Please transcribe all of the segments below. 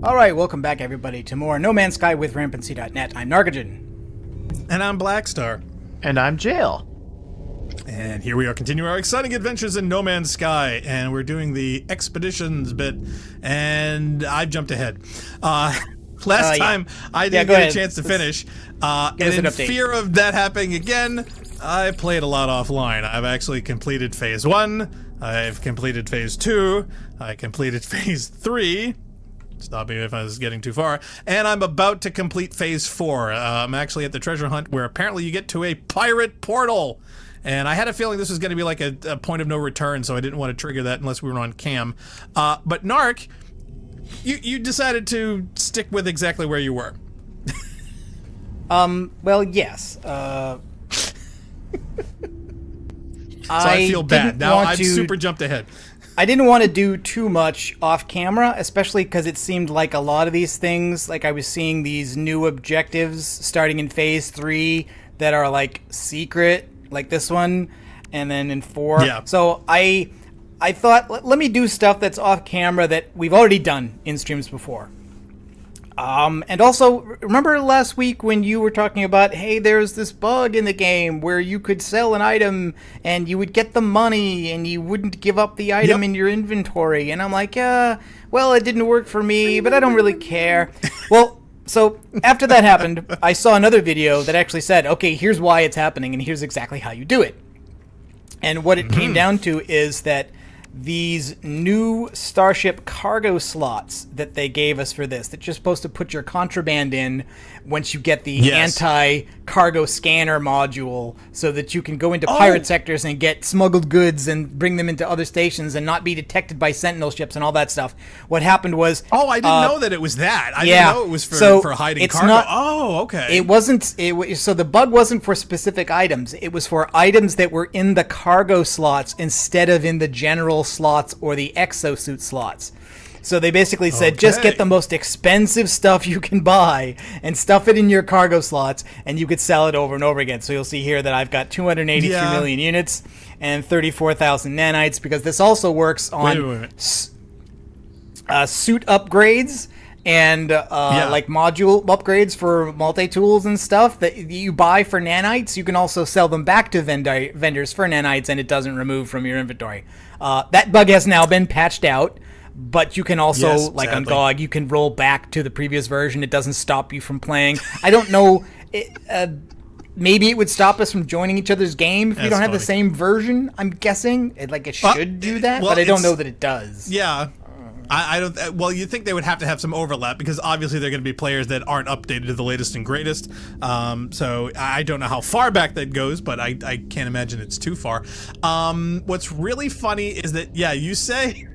All right, welcome back, everybody, to more No Man's Sky with Rampancy.net. I'm Nargajan. And I'm Blackstar. And I'm Jail. And here we are continuing our exciting adventures in No Man's Sky. And we're doing the expeditions bit. And I've jumped ahead. Last time, I didn't get a chance to finish. And in fear of that happening again, I played a lot offline. I've actually completed Phase 1. I've completed Phase 2. I completed Phase 3. Stop me if I was getting too far. And I'm about to complete Phase 4. I'm actually at the treasure hunt where apparently you get to a pirate portal. And I had a feeling this was going to be like a point of no return, so I didn't want to trigger that unless we were on cam. But Narc, you decided to stick with exactly where you were. Well, yes. So I feel bad. Now I've super jumped ahead. I didn't want to do too much off camera, especially because it seemed like a lot of these things, like I was seeing these new objectives starting in Phase 3 that are like secret, like this one, and then in 4. Yeah. So I thought, let me do stuff that's off camera that we've already done in streams before. And also, remember last week when you were talking about, hey, there's this bug in the game where you could sell an item and you would get the money and you wouldn't give up the item in your inventory. And I'm like, well, it didn't work for me, but I don't really care. Well, so after that happened, I saw another video that actually said, okay, here's why it's happening and here's exactly how you do it. And what it came down to is that these new Starship cargo slots that they gave us for this, that you're supposed to put your contraband in once you get the anti-cargo scanner module so that you can go into pirate sectors and get smuggled goods and bring them into other stations and not be detected by sentinel ships and all that stuff. What happened was... Oh, I didn't know that it was that. I didn't know it was for hiding cargo. Okay. It wasn't... So the bug wasn't for specific items. It was for items that were in the cargo slots instead of in the general slots or the exosuit slots. So they basically said, just get the most expensive stuff you can buy and stuff it in your cargo slots, and you could sell it over and over again. So you'll see here that I've got 283 million units and 34,000 nanites, because this also works on suit upgrades and like module upgrades for multi-tools and stuff that you buy for nanites. You can also sell them back to vendors for nanites, and it doesn't remove from your inventory. That bug has now been patched out. But you can also, like on GOG, you can roll back to the previous version. It doesn't stop you from playing. I don't know. Maybe it would stop us from joining each other's game if we don't have the same version. I'm guessing it should do that, but I don't know that it does. Yeah. I don't. Well, you'd think they would have to have some overlap because obviously they're going to be players that aren't updated to the latest and greatest. So I don't know how far back that goes, but I can't imagine it's too far. What's really funny is that you say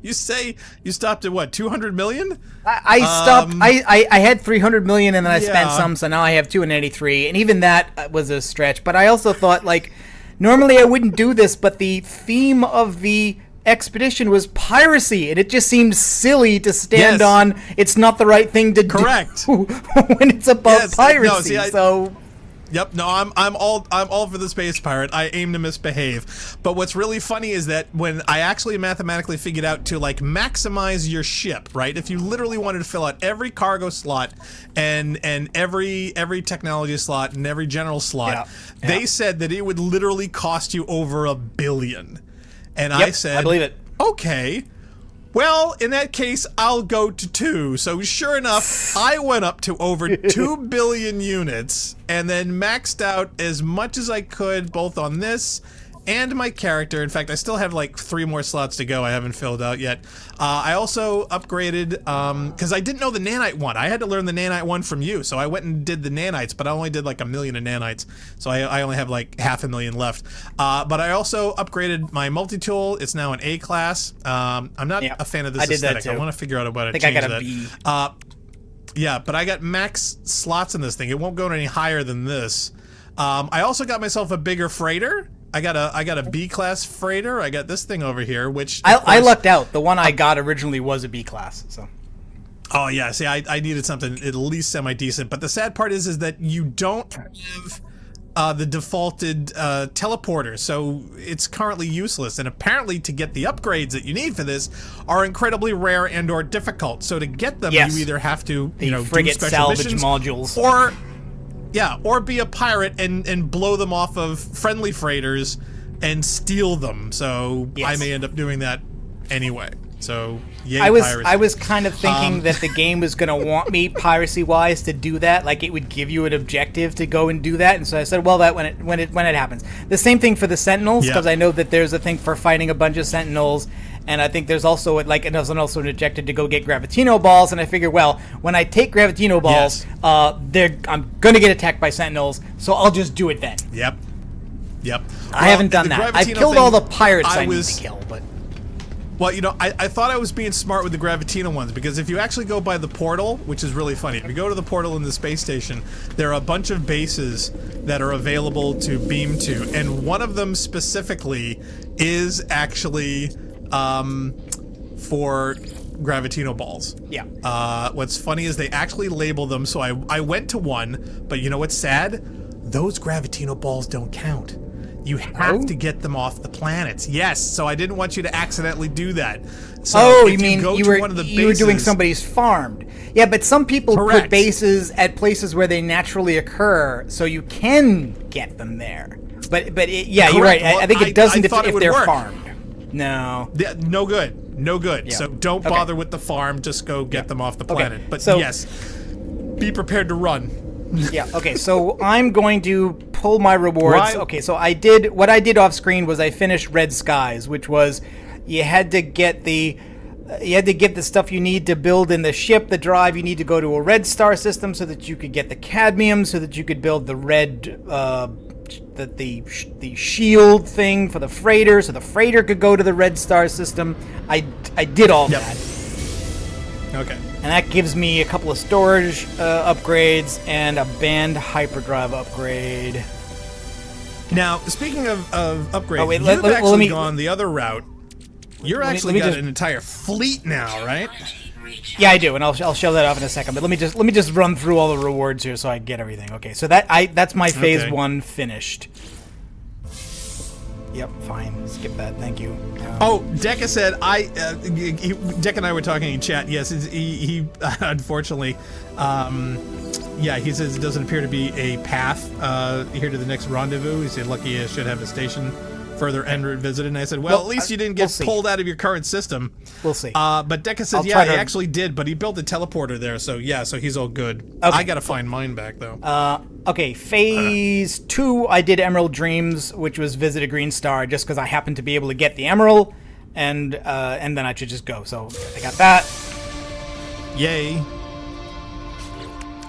you stopped at what, 200 million? I stopped. I had 300 million and then I spent some, so now I have 283, and even that was a stretch. But I also thought, like, normally I wouldn't do this, but the theme of the expedition was piracy, and it just seems silly to stand on. It's not the right thing to do when it's about piracy. Yep. No, I'm all for the space pirate. I aim to misbehave. But what's really funny is that when I actually mathematically figured out to like maximize your ship, right? If you literally wanted to fill out every cargo slot and every technology slot and every general slot, they said that it would literally cost you over $1 billion. And I said, I believe it. Okay. Well, in that case, I'll go to 2. So sure enough, I went up to over 2 billion units and then maxed out as much as I could both on this and my character. In fact, I still have like 3 more slots to go I haven't filled out yet. I also upgraded, because I didn't know the nanite one. I had to learn the nanite one from you, so I went and did the nanites, but I only did like 1 million of nanites, so I only have like 500,000 left. But I also upgraded my multi-tool. It's now an A class. I'm not a fan of this aesthetic. I want to figure out a way to change that. I got a B. Yeah, but I got max slots in this thing. It won't go any higher than this. I also got myself a bigger freighter. I got a B class freighter. I got this thing over here, which I lucked out. The one I got originally was a B class. So. Oh yeah, see, I needed something at least semi decent. But the sad part is that you don't have the defaulted teleporter, so it's currently useless. And apparently, to get the upgrades that you need for this are incredibly rare and/or difficult. So to get them, you either have to, do frigate special salvage missions, modules, or be a pirate and blow them off of friendly freighters and steal them. So I may end up doing that anyway. So yay, piracy. I was kind of thinking that the game was going to want me piracy-wise to do that, like it would give you an objective to go and do that, and so I said, well, that when it happens. The same thing for the Sentinels, because I know that there's a thing for fighting a bunch of Sentinels, and I think there's also there's also an objective to go get Gravitino balls, and I figure, well, when I take Gravitino balls, I'm going to get attacked by Sentinels, so I'll just do it then. Yep. I haven't done that. I've killed all the pirates I need to kill, but... Well, I thought I was being smart with the Gravitino ones, because if you actually go by the portal, which is really funny, if you go to the portal in the space station, there are a bunch of bases that are available to beam to, and one of them specifically is actually for Gravitino balls. Yeah. What's funny is they actually label them, so I went to one, but you know what's sad? Those Gravitino balls don't count. You have to get them off the planets. Yes, so I didn't want you to accidentally do that. So you mean you were doing somebody's farmed? Yeah, but some people put bases at places where they naturally occur, so you can get them there. But you're right. Well, I think it doesn't if they're farmed. No. No good. No good. Yeah. So don't bother with the farm. Just go get them off the planet. But yes, be prepared to run. Yeah. Okay. So I'm going to pull my rewards. Okay. So what I did off screen was I finished Red Skies, which was you had to get the stuff you need to build in the ship, the drive. You need to go to a red star system so that you could get the cadmium, so that you could build the red the shield thing for the freighter, so the freighter could go to the red star system. I did all that. Okay. And that gives me a couple of storage upgrades and a band hyperdrive upgrade. Now, speaking of upgrades, you've actually gone the other route. You're actually got an entire fleet now, right? Yeah, I do, and I'll show that off in a second. But let me just run through all the rewards here so I get everything. Okay, so that's my phase 1 finished. Yep, fine. Skip that. Thank you. Deca said Deca and I were talking in chat. Yes, he unfortunately, he says it doesn't appear to be a path here to the next rendezvous. He said lucky I should have a station further en route visited, and I said, well, at least you didn't get pulled out of your current system. We'll see. But Deca said, he actually did, but he built a teleporter there, so he's all good. Okay. I gotta find mine back though. Okay, phase 2, I did Emerald Dreams, which was visit a green star, just because I happened to be able to get the emerald, and then I should just go. So I got that. Yay.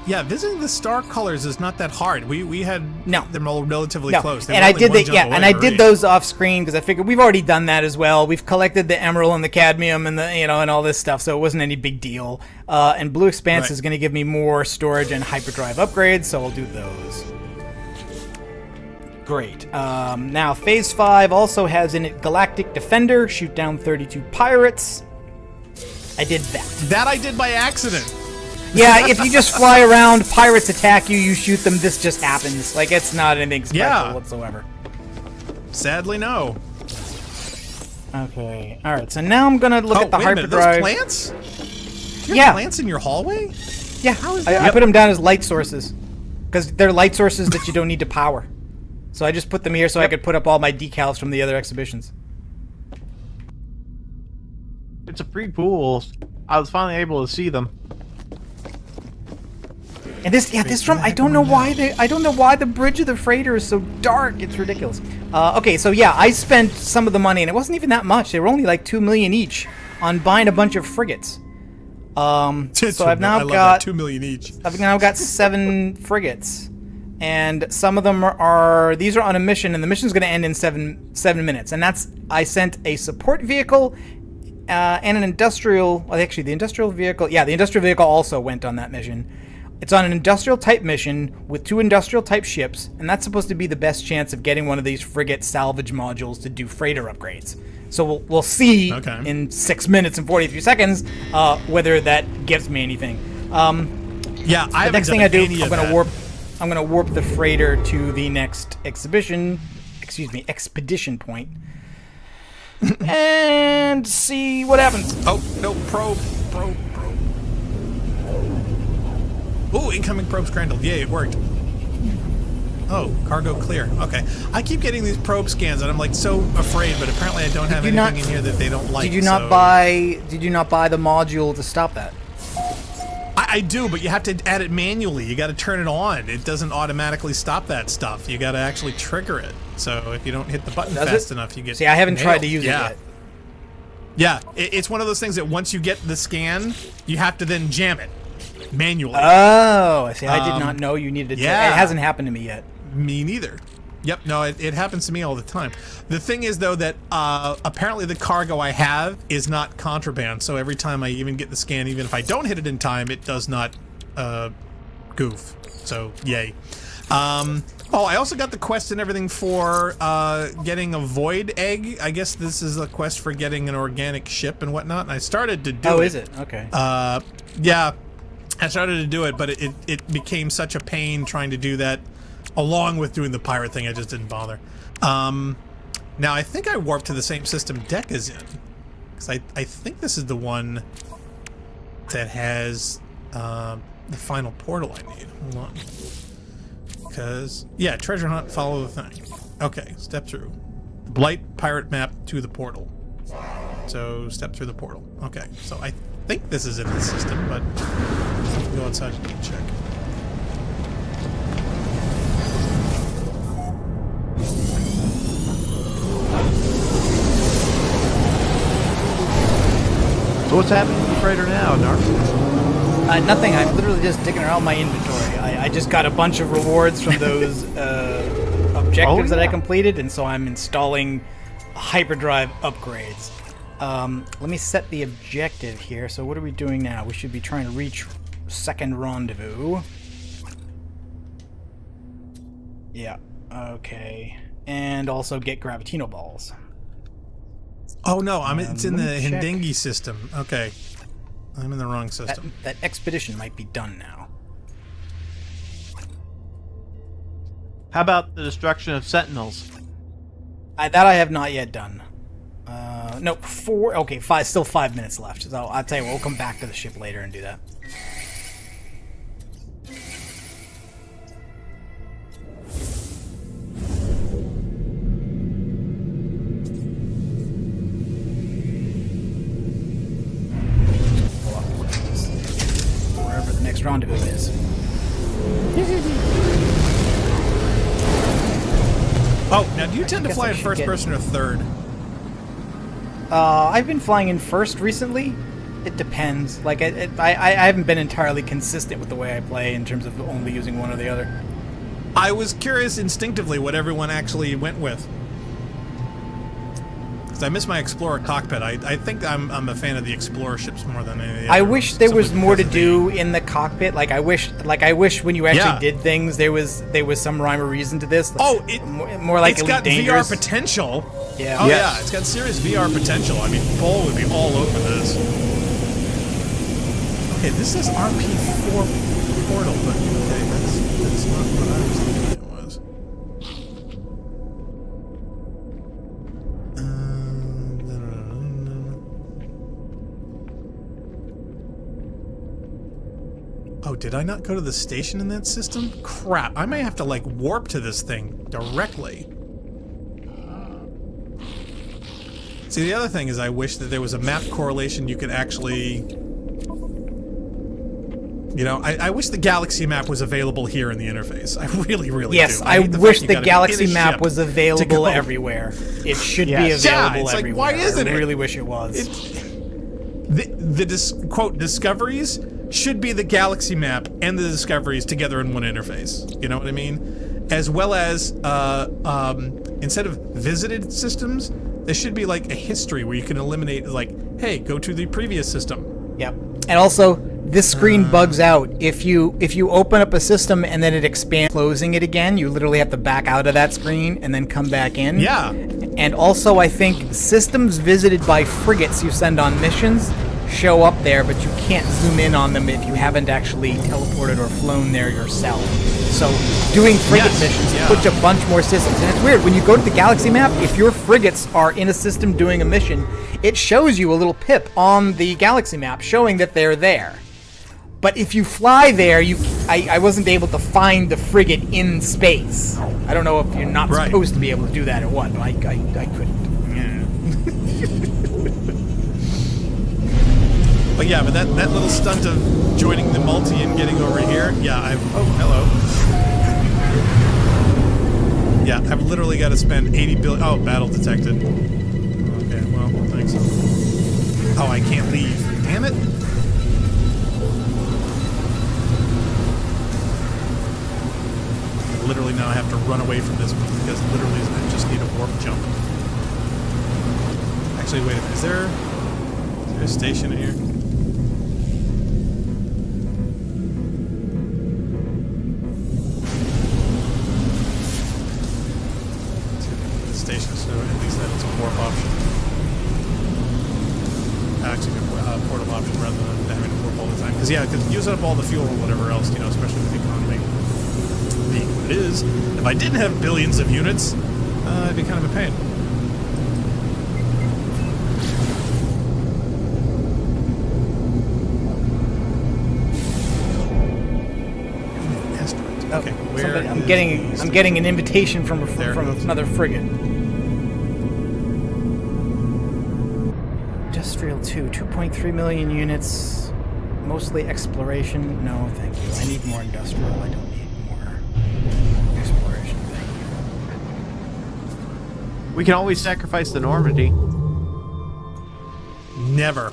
Yeah, visiting the star colors is not that hard. We had them all relatively close. And I did I did those off screen because I figured we've already done that as well. We've collected the emerald and the cadmium and and all this stuff, so it wasn't any big deal. And Blue Expanse is going to give me more storage and hyperdrive upgrades, so I'll do those. Great. Now phase 5 also has in it Galactic Defender, shoot down 32 pirates. I did that. That I did by accident. Yeah, if you just fly around, pirates attack you, you shoot them, this just happens. Like, it's not anything special whatsoever. Sadly, no. Okay, alright, so now I'm gonna look at the hyperdrive. Those plants? Do you have plants in your hallway? Yeah, I put them down as light sources. Because they're light sources that you don't need to power. So I just put them here so I could put up all my decals from the other exhibitions. It's a pretty cool. I was finally able to see them. And this room, I don't know why the bridge of the freighter is so dark. It's ridiculous. Okay, so I spent some of the money, and it wasn't even that much. They were only like 2 million each on buying a bunch of frigates. So I've now got 2 million each. I've now got 7 frigates, and some of them these are on a mission, and the mission's going to end in 7 minutes. And I sent a support vehicle and an industrial. Well, actually, the industrial vehicle. Yeah, the industrial vehicle also went on that mission. It's on an industrial type mission with 2 industrial type ships, and that's supposed to be the best chance of getting one of these frigate salvage modules to do freighter upgrades. So we'll see in 6 minutes and 43 seconds whether that gives me anything. The next thing I do, I'm going to warp. I'm gonna warp the freighter to the next expedition point, and see what happens. Oh no, probe. Ooh, incoming probe scrambled. Yay, it worked. Oh, cargo clear. Okay. I keep getting these probe scans, and I'm like so afraid, but apparently I don't have anything in here that they don't like. Did you not buy the module to stop that? I do, but you have to add it manually. You got to turn it on. It doesn't automatically stop that stuff. You got to actually trigger it. So if you don't hit the button fast enough, you get. See, I haven't tried to use it yet. Yeah, it's one of those things that once you get the scan, you have to then jam it manually. Oh, I see. I did not know you needed to. Yeah. It hasn't happened to me yet. Me neither. Yep, no, it happens to me all the time. The thing is, though, that apparently the cargo I have is not contraband, so every time I even get the scan, even if I don't hit it in time, it does not goof. So, yay. Oh, I also got the quest and everything for getting a void egg. I guess this is a quest for getting an organic ship and whatnot, and I started to do it. Oh, is it? Okay. Yeah, I started to do it, but it became such a pain trying to do that. Along with doing the pirate thing, I just didn't bother. Now, I think I warped to the same system Deck is in. Because I think this is the one that has the final portal I need. Hold on. Because, yeah, treasure hunt, follow the thing. Okay, step through. Blight pirate map to the portal. So, step through the portal. Okay, so I think this is in the system, but let's go outside and check. So what's happening to the freighter now, Narc? Nothing. I'm literally just digging around my inventory. I just got a bunch of rewards from those objectives that I completed, and so I'm installing hyperdrive upgrades. Let me set the objective here. So what are we doing now? We should be trying to reach second rendezvous. Yeah. Okay. And also get Gravitino balls. Oh no, it's in the Hindingi system. Okay. I'm in the wrong system. That expedition might be done now. How about the destruction of Sentinels? That I have not yet done. No, 4. Okay, 5. Still 5 minutes left. So I'll tell you what, we'll come back to the ship later and do that. Wherever the next rendezvous is. Oh, now do you tend to fly in first person or third? I've been flying in first recently. It depends. Like, I haven't been entirely consistent with the way I play in terms of only using one or the other. I was curious instinctively what everyone actually went with. Because I miss my Explorer cockpit. I think I'm a fan of the Explorer ships more than any of the other I wish there was more to do the... in the cockpit. Like I wish when you actually did things, there was some rhyme or reason to this. Oh, more like it's got Dangerous. VR potential. Yeah. Oh yeah, it's got serious VR potential. I mean, Paul would be all over this. Okay, this says RP4 portal, but okay, that's not what I was thinking it was. Oh, did I not go to the station in that system? Crap, I may have to like warp to this thing directly. See, the other thing is I wish that there was a map correlation you could actually... You know, I wish the galaxy map was available here in the interface. I really, really do. Yes, I wish the galaxy map was available everywhere. It should be available everywhere. Like, why isn't it? I really wish it was. Quote, discoveries should be the galaxy map and the discoveries together in one interface. You know what I mean? As well as, instead of visited systems, there should be like a history where you can eliminate, like, hey, go to the previous system. Yep. And also, this screen bugs out. If you open up a system and then it expands, closing it again, you literally have to back out of that screen and then come back in. Yeah. And also, I think systems visited by frigates you send on missions show up there, but you can't zoom in on them if you haven't actually teleported or flown there yourself. So doing frigate missions puts a bunch more systems. And it's weird, when you go to the galaxy map, if your frigates are in a system doing a mission, it shows you a little pip on the galaxy map showing that they're there. But if you fly there, I wasn't able to find the frigate in space. I don't know if you're not supposed to be able to do that or what, but I couldn't. But yeah, but that little stunt of joining the multi and getting over here, oh, hello. Yeah, I've literally got to spend 80 billion. Oh, battle detected. Okay, well, thanks. Oh, I can't leave. Damn it. Literally now I have to run away from this because literally I just need a warp jump. Actually, wait a minute. Is there a station here? Station, so at least that it's a warp option. Actually, a portal option rather than having to warp all the time. Because using up all the fuel or whatever else, especially with the economy being what it is. If I didn't have billions of units, it'd be kind of a pain. Asteroid. Okay, I'm getting an invitation from another frigate. Industrial 2, 2.3 million units, mostly exploration. No, thank you. I need more industrial. I don't need more exploration. Thank you. We can always sacrifice the Normandy. Never.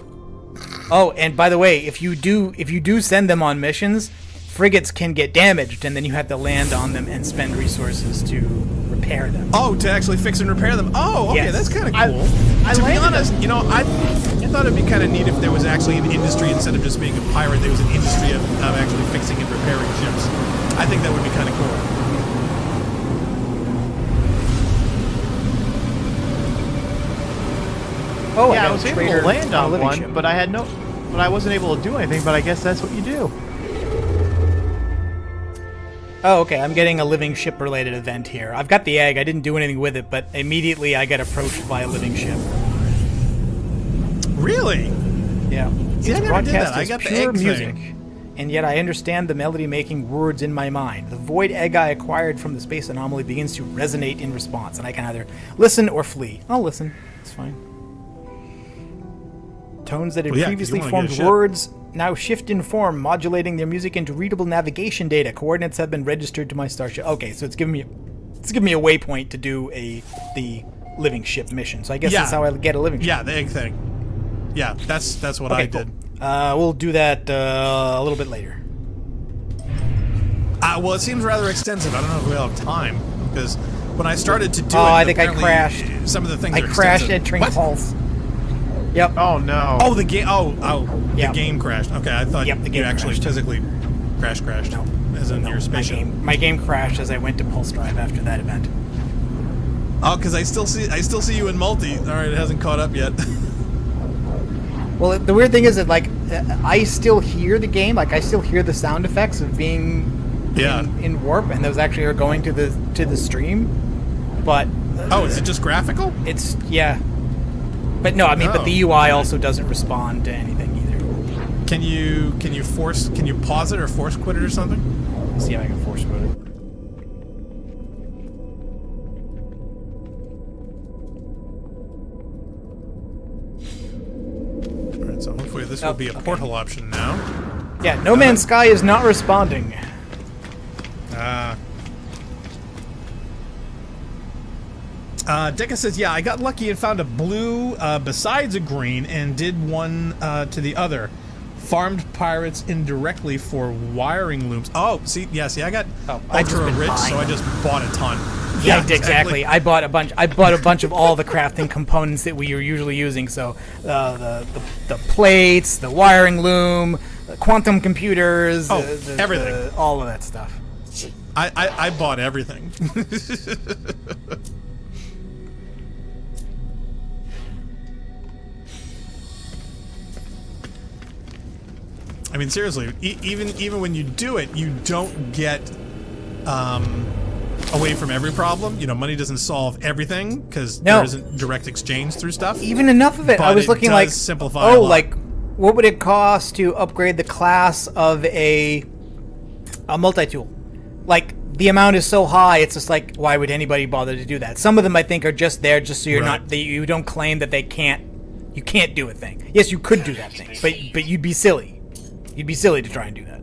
Oh, and by the way, if you do send them on missions, frigates can get damaged, and then you have to land on them and spend resources to repair them. Oh, to actually fix and repair them. Oh, okay, yes. That's kind of cool. To be honest, I thought it'd be kind of neat if there was actually an industry instead of just being a pirate. There was an industry of actually fixing and repairing ships. I think that would be kind of cool. Oh, yeah, I was able to land on one, ship. But I wasn't able to do anything. But I guess that's what you do. Oh, okay, I'm getting a living ship-related event here. I've got the egg, I didn't do anything with it, but immediately I get approached by a living ship. Really? Yeah. See, I never did that. I got the egg music, and yet I understand the melody-making words in my mind. The void egg I acquired from the space anomaly begins to resonate in response, and I can either listen or flee. I'll listen. It's fine. Tones that had previously formed words now shift in form, modulating their music into readable navigation data. Coordinates have been registered to my starship. Okay, so it's giving me a waypoint to do the living ship mission. So I guess that's how I get a living ship. Yeah, the egg thing. Yeah, that's what I did. Cool. We'll do that a little bit later. Well, it seems rather extensive. I don't know if we'll have time because when I started to do it, I think I crashed. Some of the things I crashed entering pulse. Yep. Oh no. Oh, the game. The game crashed. Okay, I thought the game you actually crashed. Physically crashed. No, as in your spaceship. My game crashed as I went to pulse drive after that event. Oh, because I still see you in multi. All right, it hasn't caught up yet. Well, the weird thing is that I still hear the game. I still hear the sound effects of being in warp, and those actually are going to the stream. But is it just graphical? It's But no, I mean, but the UI also doesn't respond to anything either. Can you pause it or force quit it or something? Let's see if I can force quit it. All right, so hopefully this will be a portal option now. Yeah, No Man's Sky is not responding. Deca says, I got lucky and found a blue besides a green and did one to the other. Farmed pirates indirectly for wiring looms. Oh, see, I got ultra rich, so I just bought a ton. Yeah, exactly. I bought a bunch of all the crafting components that we are usually using. So the plates, the wiring loom, the quantum computers, everything, all of that stuff. I bought everything. I mean, seriously, even when you do it, you don't get away from every problem. You know, money doesn't solve everything because there isn't direct exchange through stuff. Even enough of it. I was looking like, simplify like what would it cost to upgrade the class of a multi-tool? Like, the amount is so high, it's just like, why would anybody bother to do that? Some of them, I think, are just there just so you're not, you don't claim that you can't do a thing. Yes, you could do that thing, but you'd be silly. You'd be silly to try and do that.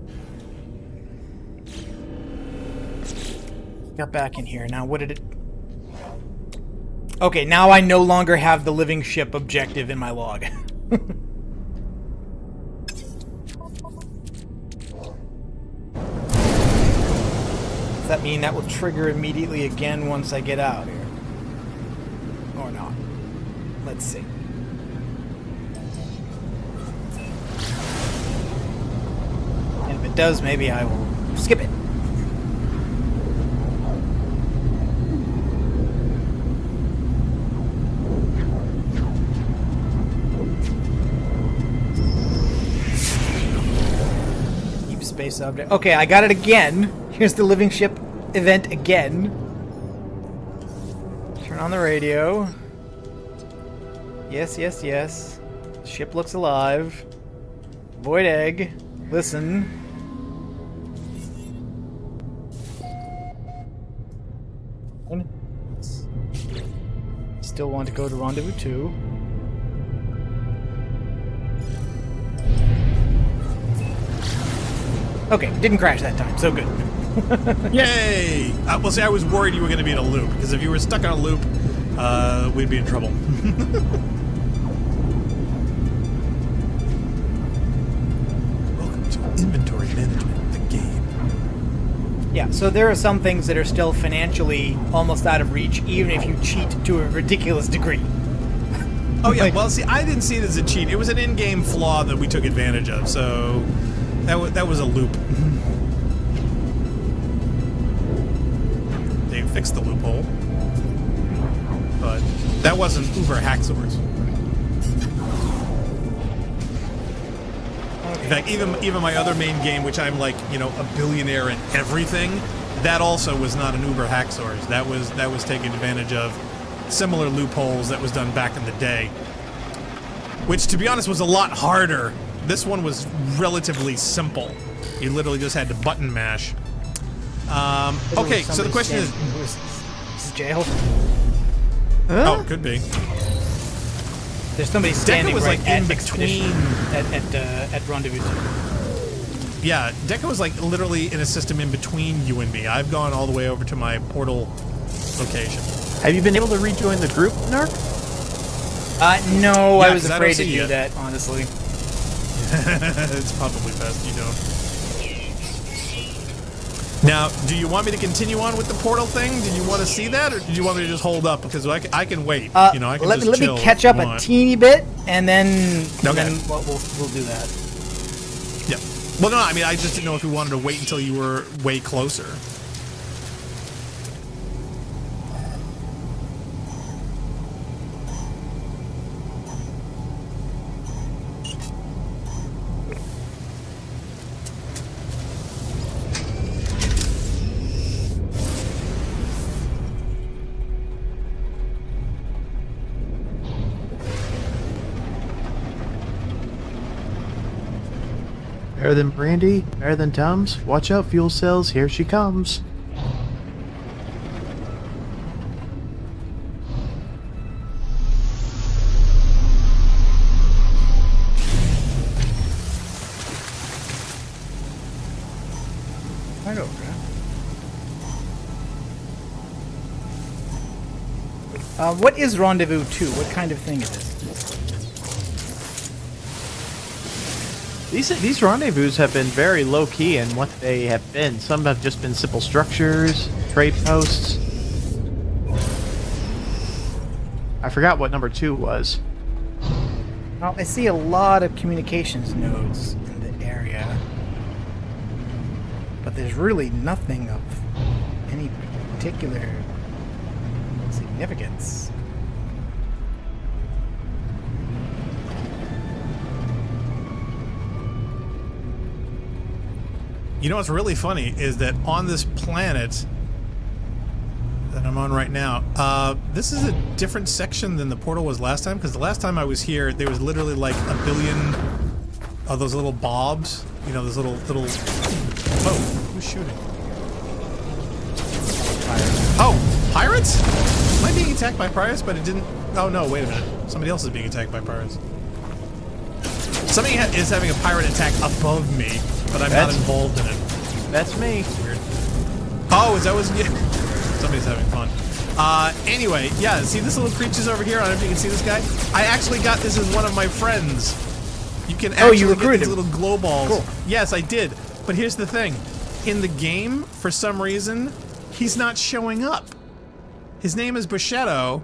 Got back in here. Now, what did it... Okay, now I no longer have the living ship objective in my log. Does that mean that will trigger immediately again once I get out here? Or not? Let's see. And if it does, maybe I will skip it. Keep space object. Okay, I got it again. Here's the living ship event again. Turn on the radio. Yes, yes, yes. Ship looks alive. Void egg. Listen. Still want to go to Rendezvous 2. Okay, didn't crash that time, so good. Yay! Well, see, I was worried you were going to be in a loop, because if you were stuck in a loop, we'd be in trouble. Welcome to Inventory Management, the game. Yeah, so there are some things that are still financially almost out of reach, even if you cheat to a ridiculous degree. Oh, yeah, well, see, I didn't see it as a cheat. It was an in-game flaw that we took advantage of, so that was a loop. They fixed the loophole, but that wasn't Uber Hacksaws. In fact, even my other main game, which I'm like, you know, a billionaire in everything, that also was not an Uber Hacksaws. That was taking advantage of similar loopholes that was done back in the day, which, to be honest, was a lot harder. This one was relatively simple. You literally just had to button mash. Okay, so the question is jail? Huh? Oh, could be. There's somebody standing was right like at in between at Rendezvous 2. Yeah, Deca was like literally in a system in between you and me. I've gone all the way over to my portal location. Have you been able to rejoin the group, Narc? No, yeah, I was afraid to do it. that, honestly. It's probably best you don't. Now, do you want me to continue on with the portal thing? Did you want to see that, or did you want me to just hold up? Because I can wait. You know, I can let just chill me catch up a teeny bit, and then we'll do that. Yep. Well, no, I mean, I just didn't know if you wanted to wait until you were way closer. Better than brandy, better than Tums. Watch out, fuel cells, here she comes. Right over. What is Rendezvous 2? What kind of thing is this? These rendezvous have been very low-key in what they have been. Some have just been simple structures, trade posts. I forgot what number 2 was. Well, I see a lot of communications nodes in the area, but there's really nothing of any particular significance. You know what's really funny is that on this planet that I'm on right now, this is a different section than the portal was last time, because the last time I was here, there was literally like a billion of those little bobs. You know, those little... Oh, who's shooting? Oh, pirates? Am I being attacked by pirates? But it didn't... Oh no, wait a minute. Somebody else is being attacked by pirates. Somebody is having a pirate attack above me, but I'm not involved in it. That's me. Weird. Oh, is that was you? Somebody's having fun. Anyway, yeah, see this little creature's over here? I don't know if you can see this guy. I actually got this as one of my friends. You can actually you get recruited these him. little glow balls. Cool. Yes, I did. But here's the thing. In the game, for some reason, he's not showing up. His name is Bushetto,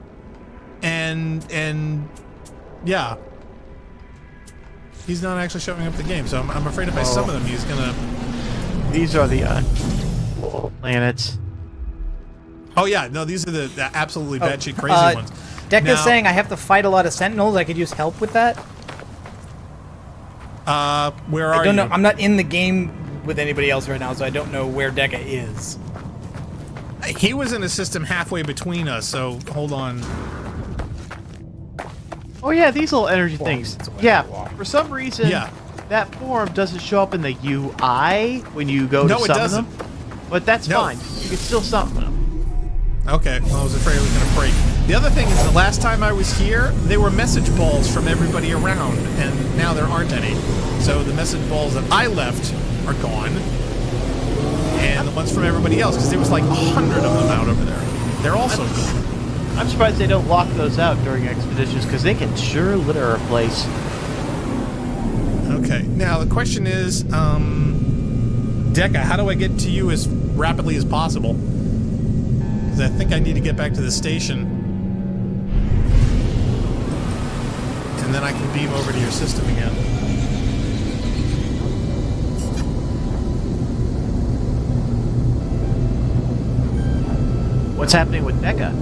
and yeah. He's not actually showing up the game, so I'm afraid if I summon him, he's gonna... These are the planets. Oh yeah, no, these are the absolutely batshit crazy ones. Deck Now- is saying I have to fight a lot of sentinels. I could use help with that. Where are I don't you? know. I'm not in the game with anybody else right now, so I don't know where Deca is. He was in a system halfway between us, so hold on. Oh yeah, these little energy things. It's a way Yeah, to walk. for some reason, Yeah. that form doesn't show up in the UI when you go No, to it summon doesn't. them. But that's No. fine. You can still summon them. Okay, well, I was afraid it was gonna break. The other thing is, the last time I was here, there were message balls from everybody around, and now there aren't any. So the message balls that I left are gone, and the ones from everybody else, because there was like 100 of them out over there. They're also gone. I'm surprised they don't lock those out during expeditions, because they can sure litter a place. Okay, now the question is, Deca, how do I get to you as rapidly as possible? Because I think I need to get back to the station. And then I can beam over to your system again. What's happening with Deca?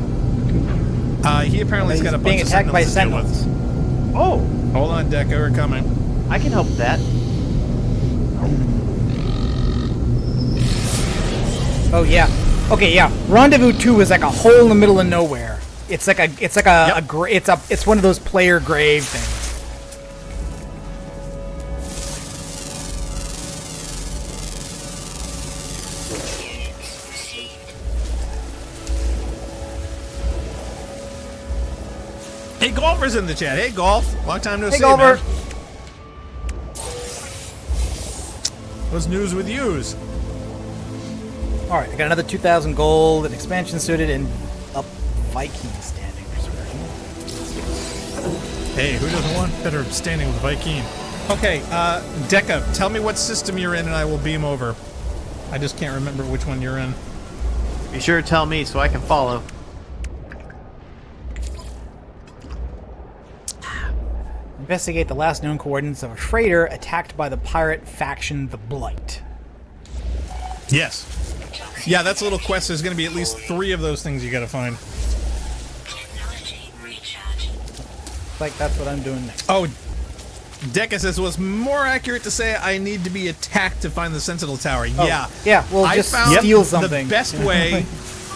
He apparently has He's got a bunch being of attacked by sentinels to deal sentinels. Oh, with. Hold on, Deca, we're coming. I can help with that. Oh yeah. Okay, yeah. Rendezvous 2 is like a hole in the middle of nowhere. It's like a it's one of those player grave things. Hey, Golfer's in the chat. Hey, Golf. Long time no see, Golfer. man. What's news with yous? All right, I got another 2,000 gold, an expansion suited, and a Viking standing for some reason. Hey, who doesn't want better standing with Viking? Okay, Deca, tell me what system you're in and I will beam over. I just can't remember which one you're in. Be sure to tell me so I can follow. Investigate the last known coordinates of a freighter attacked by the pirate faction, the Blight. Yes. Yeah, that's a little quest. There's going to be at least 3 of those things you got to find. Like that's what I'm doing next. Oh, Deca says, well, it's more accurate to say I need to be attacked to find the Sentinel Tower. Yeah. Yeah, well, I just found steal something. The best way,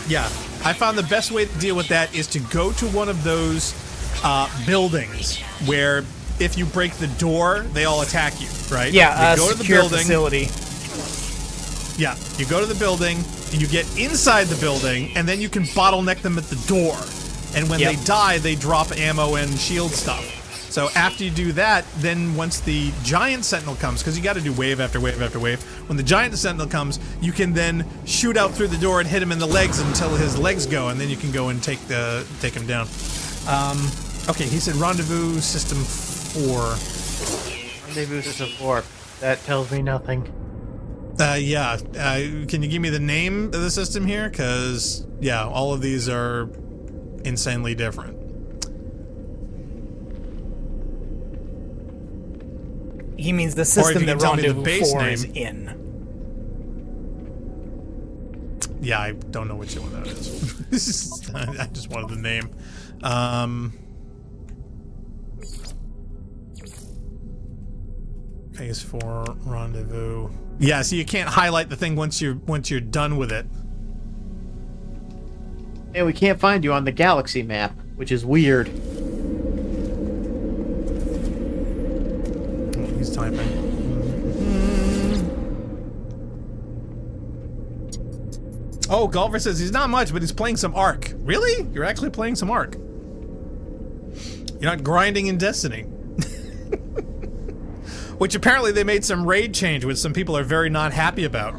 yeah, I found the best way to deal with that is to go to one of those buildings where if you break the door, they all attack you, right? Yeah, you go to the secure building. facility. Yeah, you go to the building, and you get inside the building, and then you can bottleneck them at the door. And when they die, they drop ammo and shield stuff. So after you do that, then once the giant sentinel comes, because you got to do wave after wave after wave, when the giant sentinel comes, you can then shoot out through the door and hit him in the legs until his legs go, and then you can go and take him down. Okay, he said Rendezvous System 4. Rendezvous System 4. That tells me nothing. Yeah. Can you give me the name of the system here? Because, yeah, all of these are insanely different. He means the system that tell me the Rendezvous base 4 name. is in. Yeah, I don't know which one that is. I just wanted the name. Phase 4 rendezvous. Yeah, so you can't highlight the thing once you're done with it. And we can't find you on the galaxy map, which is weird. Oh, he's typing. Oh, Golfer says he's not much, but he's playing some Ark. Really? You're actually playing some Ark? You're not grinding in Destiny. Which apparently they made some raid change, which some people are very not happy about.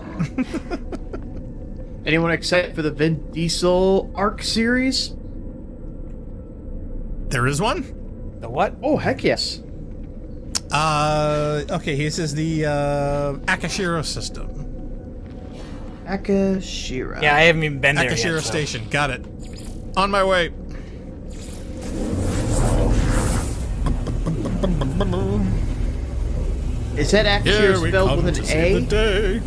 Anyone excited for the Vin Diesel Arc series? There is one? The what? Oh, heck yes. Okay, he says the Akashiro system. Akashira. Yeah, I haven't even been there Akashiro yet. Station, got it. On my way. Is that Akashira spelled with an A?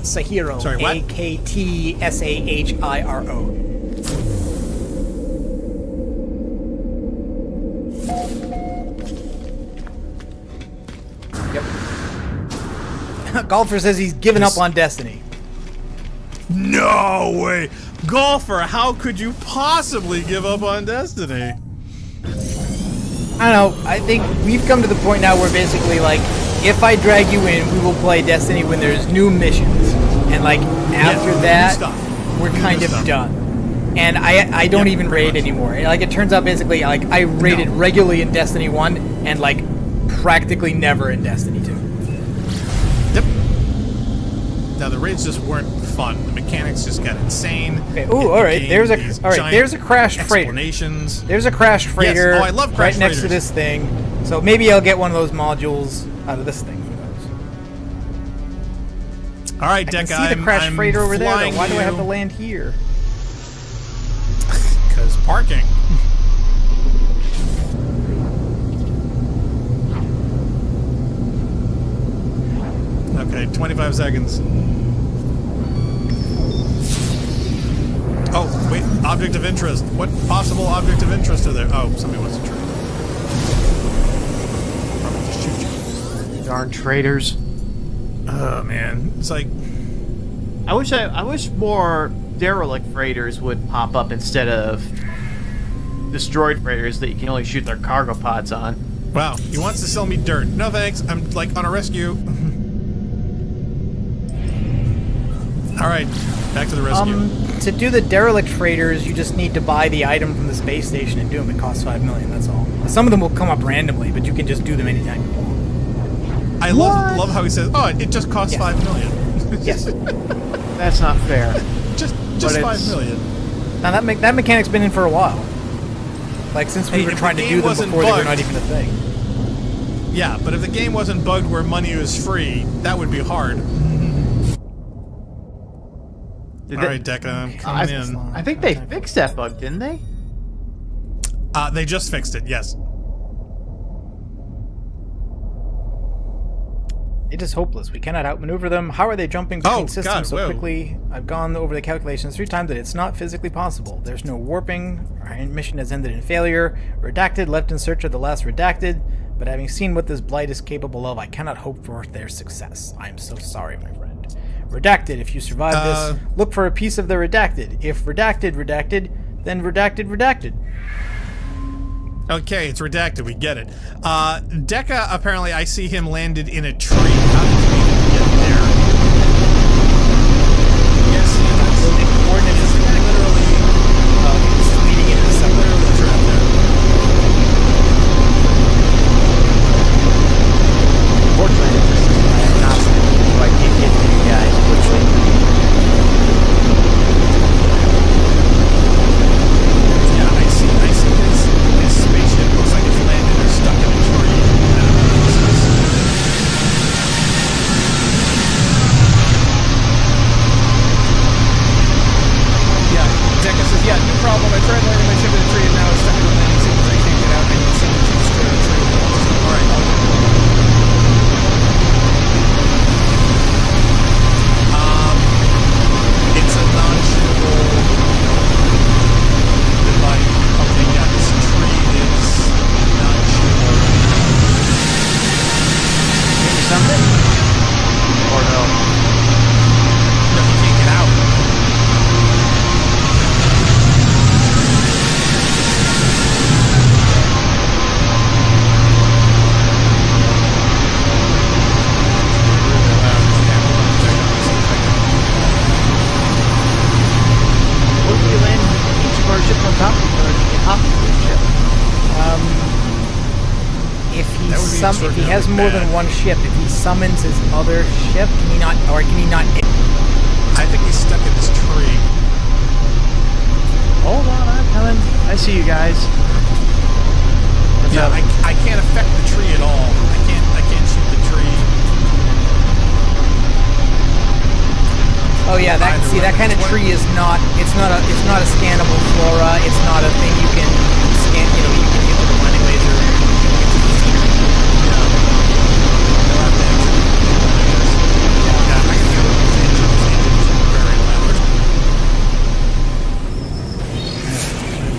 Sahiro. Sorry, what? Aktshiro. Yep. Golfer says he's given up on Destiny. No way! Golfer, how could you possibly give up on Destiny? I don't know. I think we've come to the point now where basically, like, if I drag you in, we will play Destiny when there's new missions. And, like, after that, we're kind of done. And I don't even raid anymore. Like, it turns out basically, like, I raided regularly in Destiny 1 and, like, practically never in Destiny 2. Yep. Now, the raids just weren't fun. The mechanics just got insane. Okay. Ooh, all right. There's a crashed freighter. Explanations. There's a crashed freighter. Yes. Oh, I love crashed right next to freighters. this thing. So maybe I'll get one of those modules out of this thing. Who knows? All right, I can Deca, see the crashed freighter over there. flying Though. Why do I have you. to land here? Because parking. Okay, 25 seconds. Oh, wait, object of interest. What possible object of interest are there? Oh, somebody wants to trade. Probably just shoot you. Darn traitors. Oh, man. It's like... I wish more derelict freighters would pop up instead of destroyed freighters that you can only shoot their cargo pods on. Wow, he wants to sell me dirt. No thanks, I'm like on a rescue. Alright, back to the rescue. To do the derelict freighters, you just need to buy the item from the space station and do them. It costs $5 million, that's all. Some of them will come up randomly, but you can just do them anytime you want. I love how he says, oh, it just costs Yes. $5 million. Yes. That's not fair. just But $5 million. Now that mechanic's been in for a while. Like since we Hey, were if trying the to game do them wasn't before they were bugged- not even a thing. Yeah, but if the game wasn't bugged where money was free, that would be hard. Alright, Deca, I'm coming in. I think they fixed that bug, didn't they? They just fixed it, yes. It is hopeless. We cannot outmaneuver them. How are they jumping between systems so whoa. quickly? I've gone over the calculations 3 times that it's not physically possible. There's no warping. Our mission has ended in failure. Redacted left in search of the last redacted. But having seen what this blight is capable of, I cannot hope for their success. I am so sorry, my friend. Redacted, if you survive this, look for a piece of the redacted. If redacted, then redacted. Okay, it's redacted, we get it. Deca, apparently I see him landed in a tree. How did he get there? Yes, he is. The coordinate is Literally, leading into somewhere. literally trapped there. Fortunately, this is diagnostic, so I can't get to you guys quickly. Yeah, I see his spaceship looks like it's landed or stuck in a tree. if That would be if he has extraordinarily more bad. than one ship, if he summons his other ship, can he not, or can he not? I think he's stuck in this tree. Hold on, I'm coming. I see you guys. What's Yeah, up? I can't affect the tree at all. I can't shoot the tree. Oh yeah, that kind of tree is not. It's not a scannable flora. It's not a thing you can scan. You know, you can hit with a blending laser.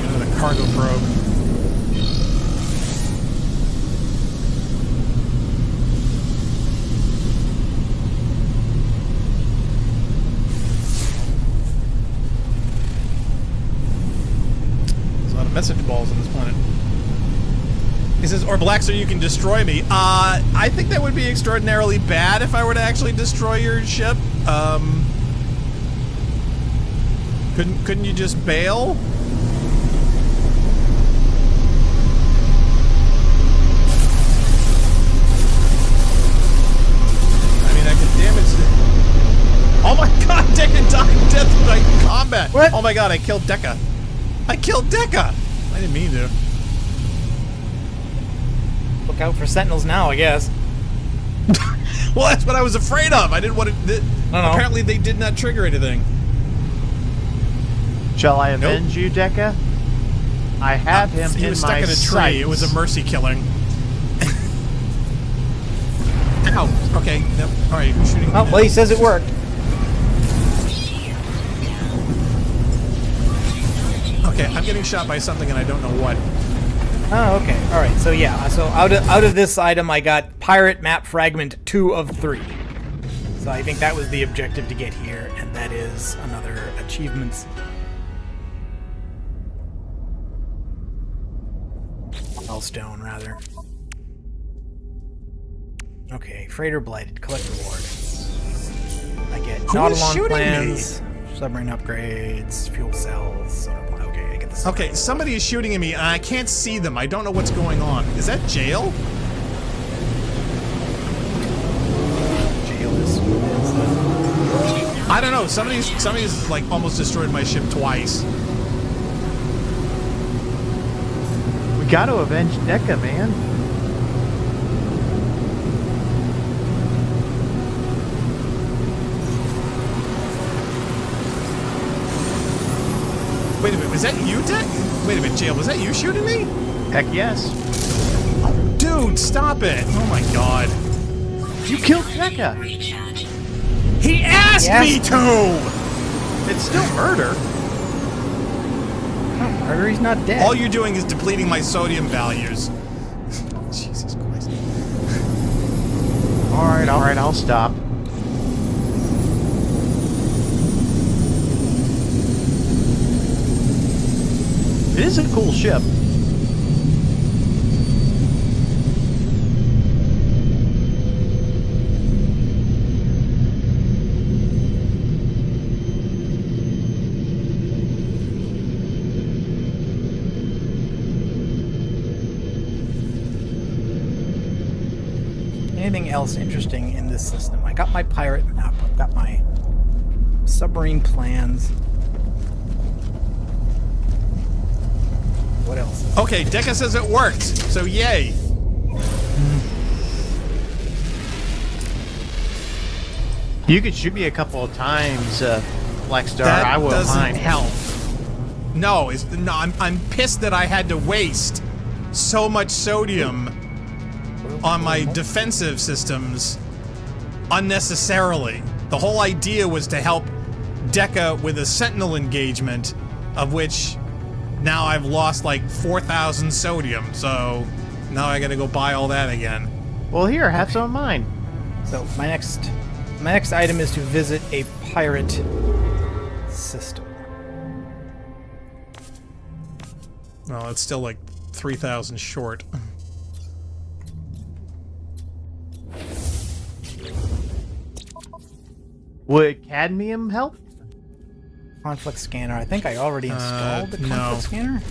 Another cargo probe. There's a lot of message balls on this planet. He says, or Blackster, you can destroy me. I think that would be extraordinarily bad if I were to actually destroy your ship. Couldn't you just bail? I mean, I could damage the... Oh my god, Dekka died death by combat! What? Oh my god, I killed Dekka. I killed Dekka! I didn't mean to. Look out for sentinels now, I guess. Well, that's what I was afraid of. I didn't want to... No. Apparently they did not trigger anything. Shall I avenge you, Dekka? I have him He in was stuck my in a tree. sights. It was a mercy killing. Ow. Okay. Yep. All right. Who's shooting? Oh, well, he says it worked. Okay. I'm getting shot by something and I don't know what. Oh, okay. All right. So yeah. So out of this item, I got pirate map fragment 2 of 3. So I think that was the objective to get here, and that is another achievements. Milestone, rather. Okay, freighter blighted. Collect reward. I get Who is Nautilon shooting plans, submarine upgrades, fuel cells. Sonar plan. Okay, I get this. Okay. Somebody is shooting at me and I can't see them. I don't know what's going on. Is that jail? Jail is. I don't know. Somebody's like almost destroyed my ship twice. We got to avenge Dekka, man. Wait a minute. Was that you, Dick? Wait a minute, Jail. Was that you shooting me? Heck yes. Dude, stop it. Oh my god. You killed Dekka. He asked me to! It's still murder. Murder, he's not dead. All you're doing is depleting my sodium values. Jesus Christ. All right, I'll stop. It is a cool ship. Anything else interesting in this system? I got my pirate map. I've got my submarine plans. What else? Okay, Dekka says it worked, so yay. You could shoot me a couple of times, Blackstar. That I will doesn't mind. help. No, I'm pissed that I had to waste so much sodium on my defensive systems unnecessarily. The whole idea was to help Dekka with a Sentinel engagement, of which now I've lost like 4,000 sodium, so now I gotta go buy all that again. Well, here, have some of mine. So my next item is to visit a pirate system. Well, it's still like 3,000 short. Would cadmium help? Conflict scanner. I think I already installed the conflict no. scanner.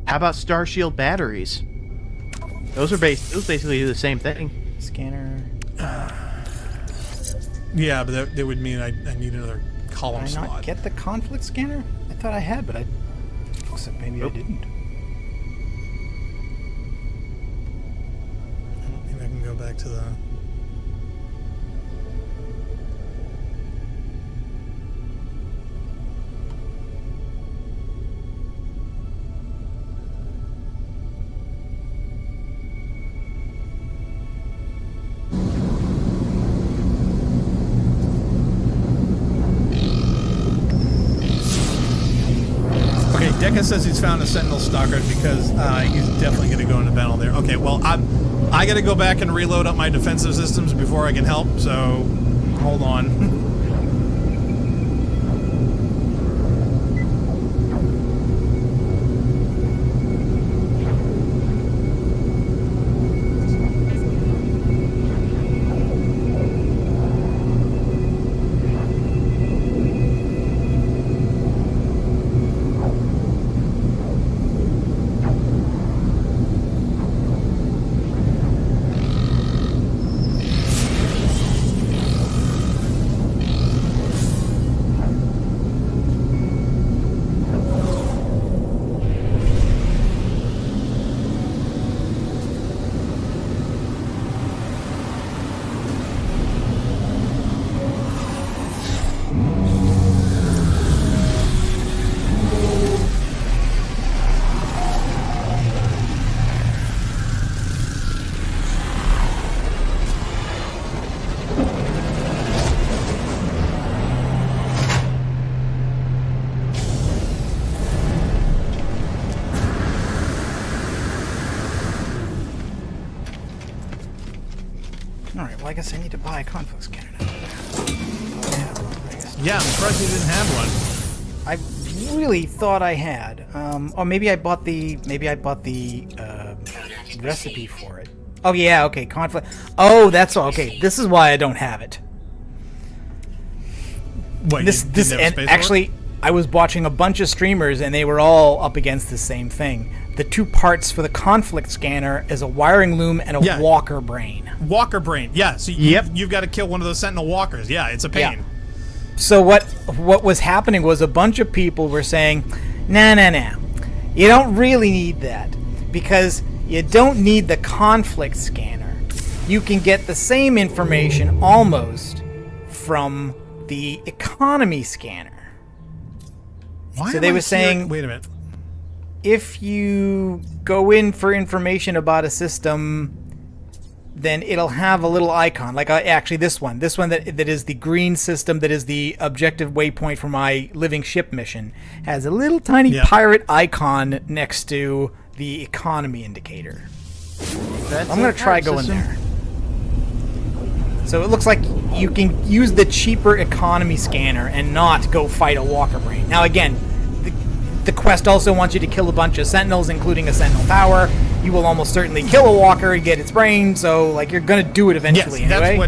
How about Starshield batteries? Those basically do the same thing. Scanner. Yeah, but that would mean I need another column Did I slot. not get the conflict scanner? I thought I had, but looks like maybe I didn't. Maybe I can go back to the... Okay, Deca says he's found a Sentinel Stalker because he's definitely going to go into battle there. Okay, well, I got to go back and reload up my defensive systems before I can help, so hold on. Alright, well I guess I need to buy a conflict scanner now. Yeah, I'm surprised you didn't have one. I really thought I had. Or maybe I bought the recipe for it. Oh yeah, okay, conflict. Oh, that's all. Okay, this is why I don't have it. What, This and actually I was watching a bunch of streamers and they were all up against the same thing. The two parts for the conflict scanner is a wiring loom and a walker brain. Walker brain, yeah. So you've got to kill one of those Sentinel walkers. Yeah, it's a pain. Yeah. So what was happening was a bunch of people were saying, nah, you don't really need that because you don't need the conflict scanner. You can get the same information almost from the economy scanner. Why so they were saying, wait a minute. If you go in for information about a system, then it'll have a little icon, like actually this one that is the green system, that is the objective waypoint for my living ship mission, has a little tiny pirate icon next to the economy indicator. I'm going to try going there. So it looks like you can use the cheaper economy scanner and not go fight a walker brain. Now again, the quest also wants you to kill a bunch of sentinels, including a sentinel tower. You will almost certainly kill a walker and get its brain, so like you're gonna do it eventually anyway.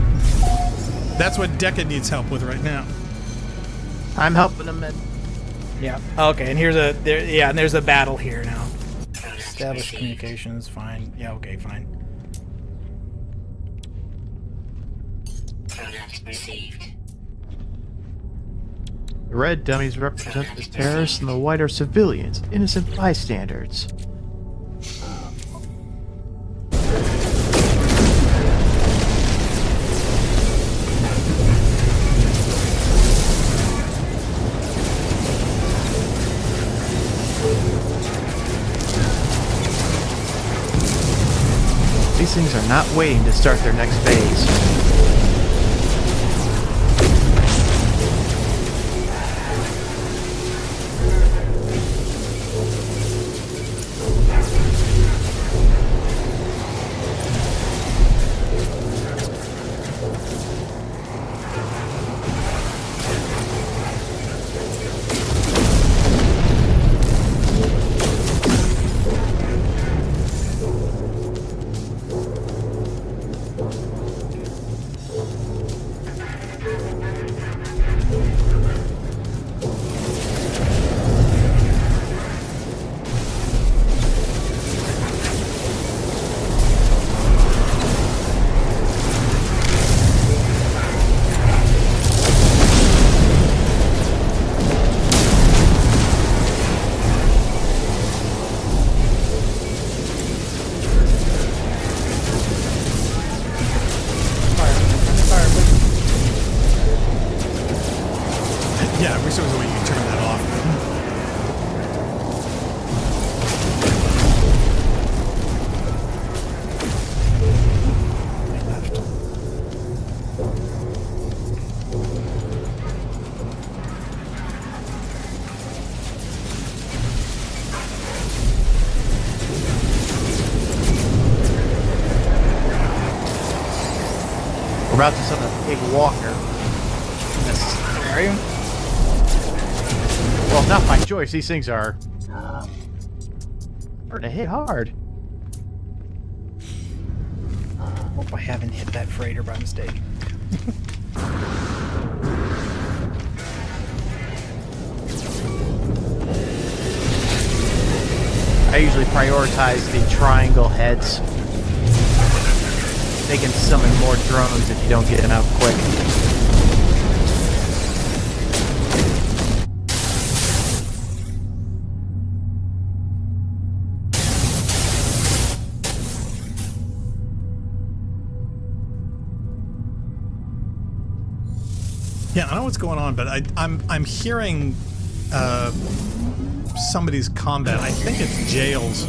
That's what Deca needs help with right now. I'm helping him. Yeah. Okay, and there's a battle here now. Establish communications. Fine. Yeah. Okay. Fine. Product received. The red dummies represent the terrorists and the white are civilians, innocent bystanders. These things are not waiting to start their next phase. about to summon a big walker. Are you? Well, not by choice. These things are to hit hard. Hope I haven't hit that freighter by mistake. I usually prioritize the triangle heads. They can summon more drones if you don't get them out quick. Yeah, I don't know what's going on, but I'm hearing somebody's combat. I think it's Jails.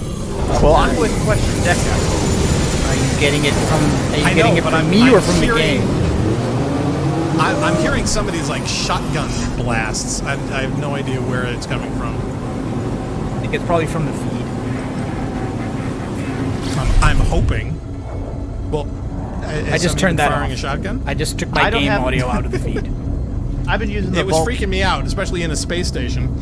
Well, I'm with Question Deca. Are you getting it from? Are you I getting know, it but from I'm me or from hearing- the game? I'm hearing somebody's like shotgun blasts. I have no idea where it's coming from. I think it's probably from the feed. I'm hoping. Well, I just turned that firing off. a shotgun. I just took my I don't game have- audio out of the feed. I've been using the It was Vault. freaking me out, especially in a space station.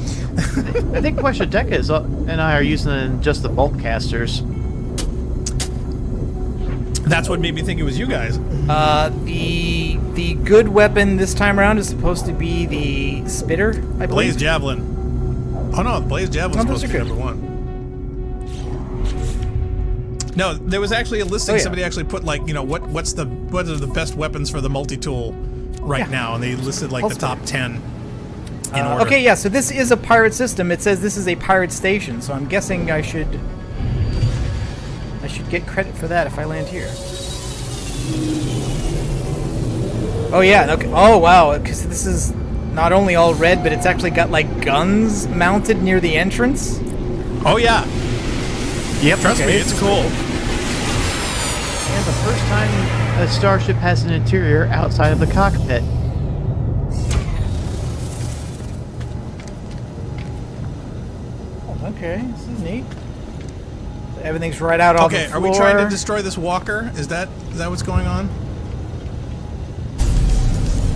I think Question Deca is, and I are using just the bolt casters. That's what made me think it was you guys. The good weapon this time around is supposed to be the spitter, I believe. Blaze Javelin. Oh no, the Blaze Javelin's No, those supposed to are be good. number one. No, there was actually a listing. Oh, yeah. Somebody actually put like, what are the best weapons for the multi-tool right now, and they listed like the Holster. top 10 in order. Okay, yeah. So this is a pirate system. It says this is a pirate station. So I'm guessing I should get credit for that if I land here. Oh yeah. Okay. Oh wow. Because this is not only all red, but it's actually got like guns mounted near the entrance. Oh yeah, Yep. trust me, it's cool. And the first time a starship has an interior outside of the cockpit. Oh, okay, this is neat. Everything's right out on the Okay, floor. are we trying to destroy this walker? Is that what's going on?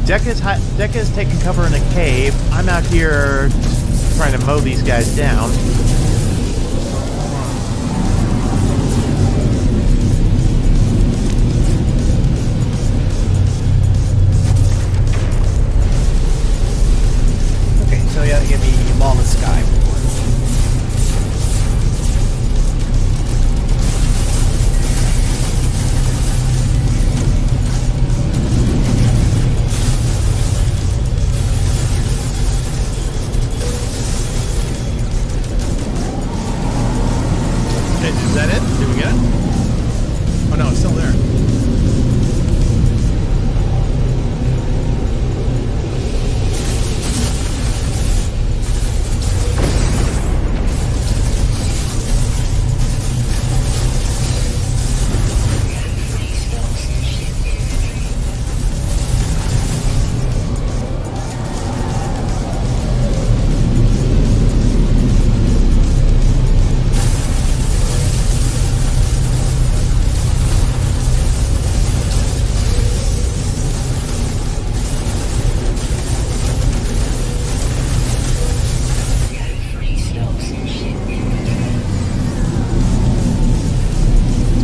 Deca's taking cover in a cave. I'm out here trying to mow these guys down. Okay, so yeah, give me Lawless Sky. Is that it? Did we get it? Oh no, it's still there.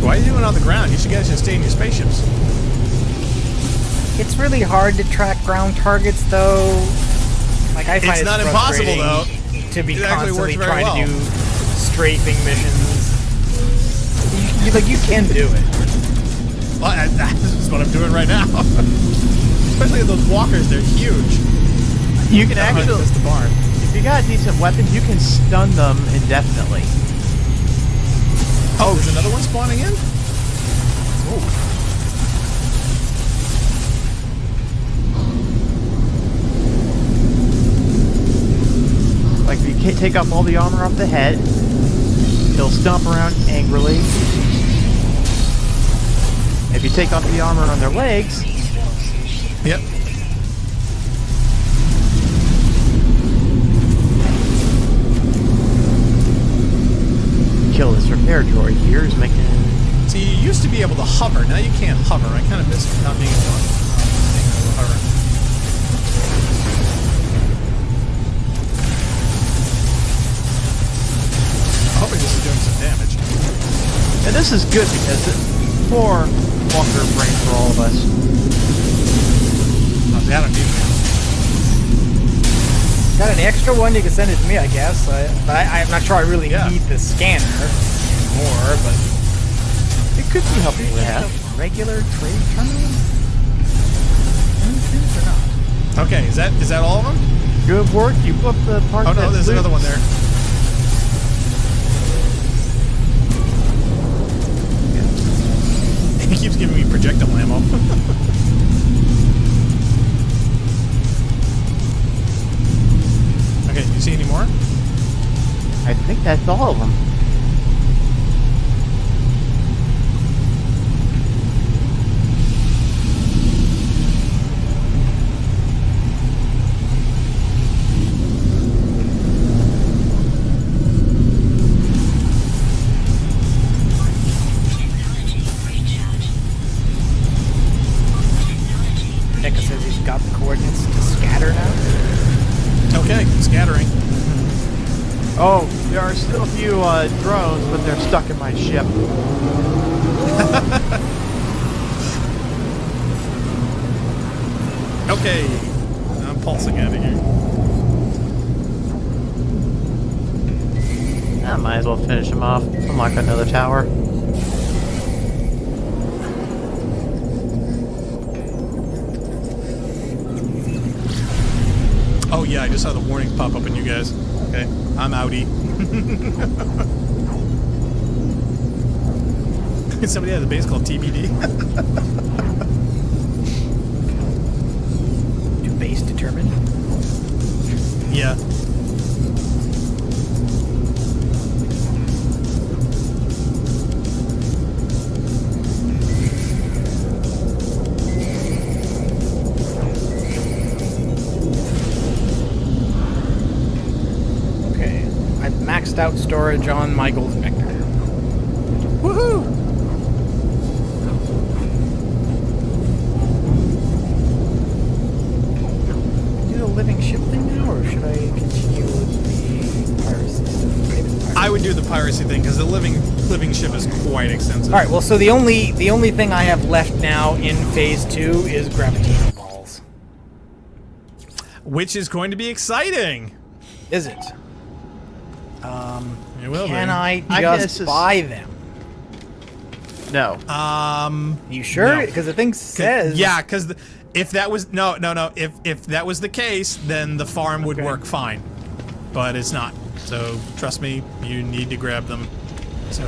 Why are you doing it on the ground? You guys should stay in your spaceships. It's really hard to track ground targets, though. Like I find It's it's not impossible, frustrating though. to be It actually works constantly very trying well. to do strafing missions. You can do it. Well, this is what I'm doing right now. Especially those walkers, they're huge. You can actually, That's the barn. if you got a decent weapon, you can stun them indefinitely. Oh, there's another one spawning in? Like, if you can't take off all the armor off the head, he'll stomp around angrily. If you take off the armor on their legs, Yep. kill this repair droid here is making See, you used to be able to hover. Now you can't hover. I kind of miss not being able to hover. Hoping this is doing some damage. And this is good because it's more longer brain for all of us. Oh, see, I don't need that. Got an extra one? You can send it to me, I guess. I'm not sure I really need the scanner anymore, but it could be helpful to have. Regular trade terminal? Or not? Okay, is that all of them? Good work. You put the part. Oh no, there's another one there. He keeps giving me projectile ammo. Okay, do you see any more? I think that's all of them. Eka says he's got the coordinates to scatter now. Okay, scattering. Oh, there are still a few drones, but they're stuck in my ship. Okay, I'm pulsing out of here. I might as well finish them off. Unlock another tower. Oh yeah, I just saw the warning pop up on you guys. Okay, I'm outie. Somebody has a base called TBD. Do base determine? Yeah. Maxed out storage on my Golden Vector. Woohoo! Do the living ship thing now, or should I continue with the piracy stuff? I would do the piracy thing because the living ship is quite extensive. All right. Well, so the only thing I have left now in Phase 2 is gravitino balls. Which is going to be exciting. Is it? It will Can be. I just buy them? No. You sure? No. Because the thing says. Yeah, because if that was no. If that was the case, then the farm would work fine, but it's not. So trust me, you need to grab them. So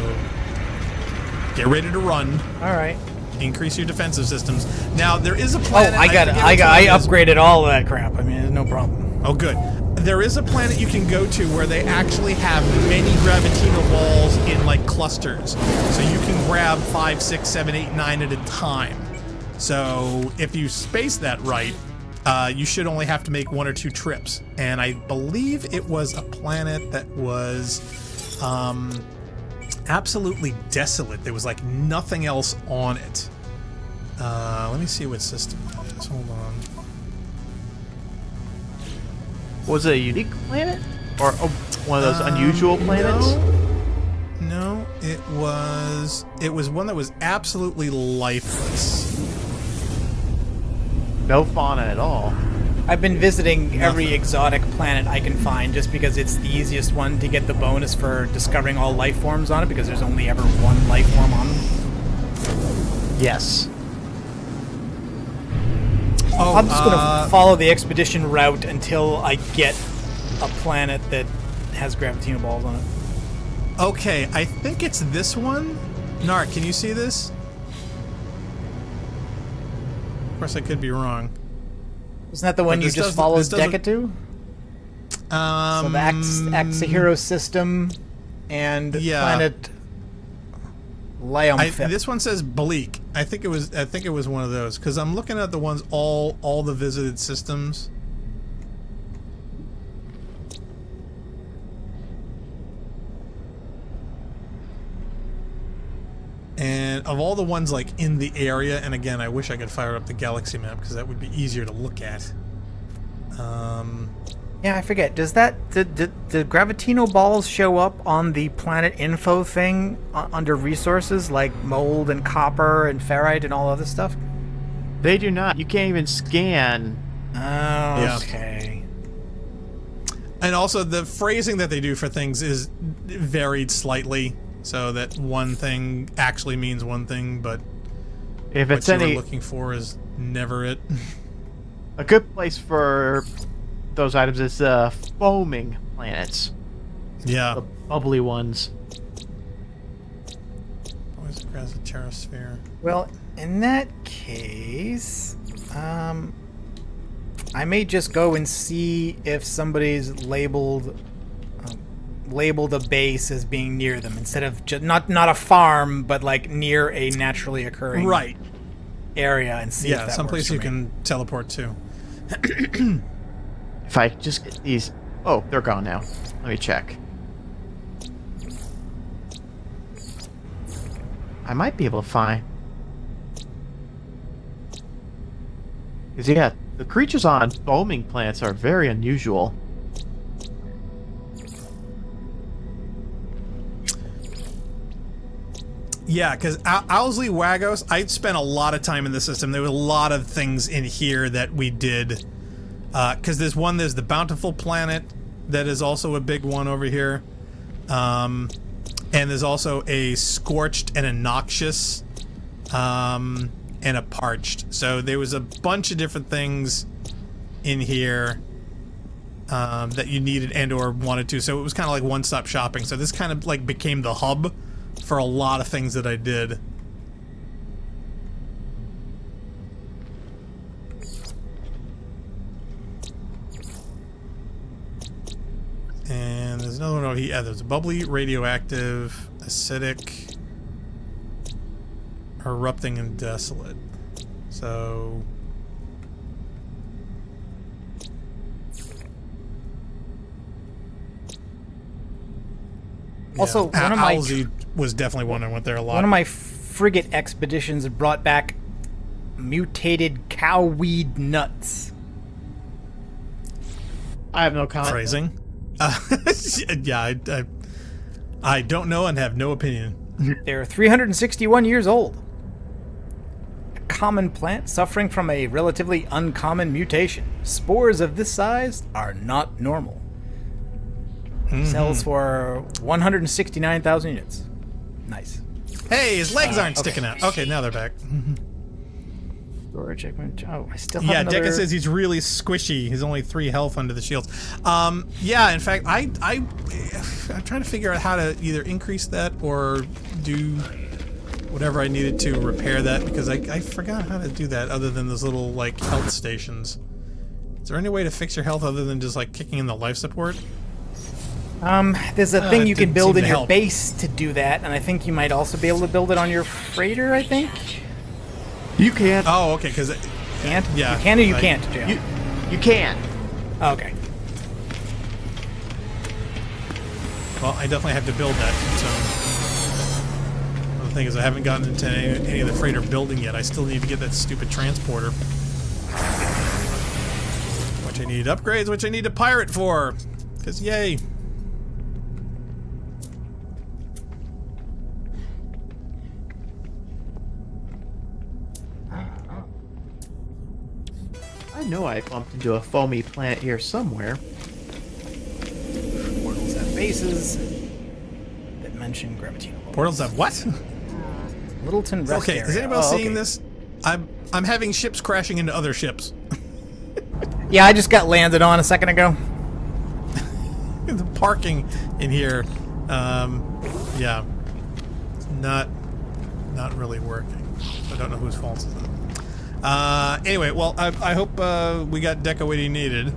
get ready to run. All right. Increase your defensive systems. Now there is a planet. Oh, I upgraded all of that crap. I mean, no problem. Oh, good. There is a planet you can go to where they actually have many gravitino balls in like clusters, so you can grab 5, 6, 7, 8, 9 at a time. So if you space that right, you should only have to make 1 or 2 trips. And I believe it was a planet that was absolutely desolate. There was like nothing else on it. Let me see what system it is. Hold on. Was it a unique planet? Or one of those unusual planets? No, it was one that was absolutely lifeless. No fauna at all. I've been visiting every exotic planet I can find just because it's the easiest one to get the bonus for discovering all life forms on it, because there's only ever one life form on them. Yes. Oh, I'm just going to follow the expedition route until I get a planet that has gravitino balls on it. Okay, I think it's this one. Narc, can you see this? Of course, I could be wrong. Isn't that the one you just followed Deca to? So the Axahiro system and planet Lyomphip. This one says Bleak. I think it was one of those, because I'm looking at the ones all the visited systems. And of all the ones like in the area, and again, I wish I could fire up the galaxy map because that would be easier to look at. Yeah, I forget. Does the Gravitino balls show up on the planet info thing under resources like mold and copper and ferrite and all other stuff? They do not. You can't even scan. Oh, okay. And also, the phrasing that they do for things is varied slightly, so that one thing actually means one thing, but if it's what you're looking for is never it. A good place for those items is foaming planets. Yeah. The bubbly ones. Always across the terrasphere. Well, in that case, I may just go and see if somebody's labeled a base as being near them instead of just not a farm, but like near a naturally occurring area, and see if that someplace you can teleport to. If I just get these... Oh, they're gone now. Let me check. I might be able to find... Because, yeah, the creatures on foaming plants are very unusual. Yeah, because Owlsley Wagos, I spent a lot of time in the system. There were a lot of things in here that we did. Because there's the Bountiful Planet that is also a big one over here. And there's also a Scorched and a Noxious and a Parched. So there was a bunch of different things in here that you needed and or wanted to. So it was kind of like one-stop shopping. So this kind of like became the hub for a lot of things that I did. And there's another one over here. Yeah, there's a bubbly, radioactive, acidic, erupting, and desolate. So... Also, one of my Owlsy was definitely one I went there a lot. One of my frigate expeditions brought back mutated cowweed nuts. I have no comment. Phrasing. Yeah, I don't know and have no opinion. They're 361 years old. A common plant suffering from a relatively uncommon mutation. Spores of this size are not normal. Sells for 169,000 units. Nice. Hey, his legs aren't sticking out. Okay, now they're back. Storage. Oh, I still have another... Deca says he's really squishy. He's only 3 health under the shields. Yeah, in fact, I'm trying to figure out how to either increase that or do whatever I needed to repair that, because I forgot how to do that other than those little, like, health stations. Is there any way to fix your health other than just, like, kicking in the life support? There's a thing you can build in your base to do that, and I think you might also be able to build it on your freighter, I think? You can't. Oh, okay, because... Can't? Yeah. You can or you can't, Jim? You can. Okay. Well, I definitely have to build that, so... The thing is, I haven't gotten into any of the freighter building yet. I still need to get that stupid transporter. Which I need upgrades, which I need to pirate for. Because, yay. I know I bumped into a foamy planet here somewhere. Portals have bases that mention Gravitino. Portals have what? Littleton Rest Okay, area. is anybody seeing this? I'm having ships crashing into other ships. Yeah, I just got landed on a second ago. The parking in here, yeah, it's not really working. I don't know whose fault is it. Anyway, well, I hope we got Deca what he needed.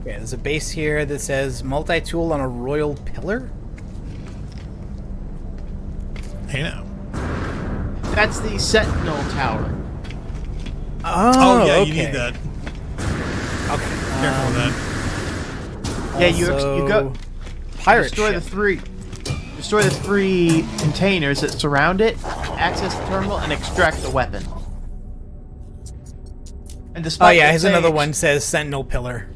Okay, there's a base here that says multi-tool on a royal pillar. Hey now. That's the Sentinel Tower. Oh yeah, okay. you need that. Okay. Careful with that. Yeah, you go. pirate destroy ship. Destroy the three containers that surround it, access the terminal, and extract the weapon. And Oh yeah, here's another one says Sentinel Pillar.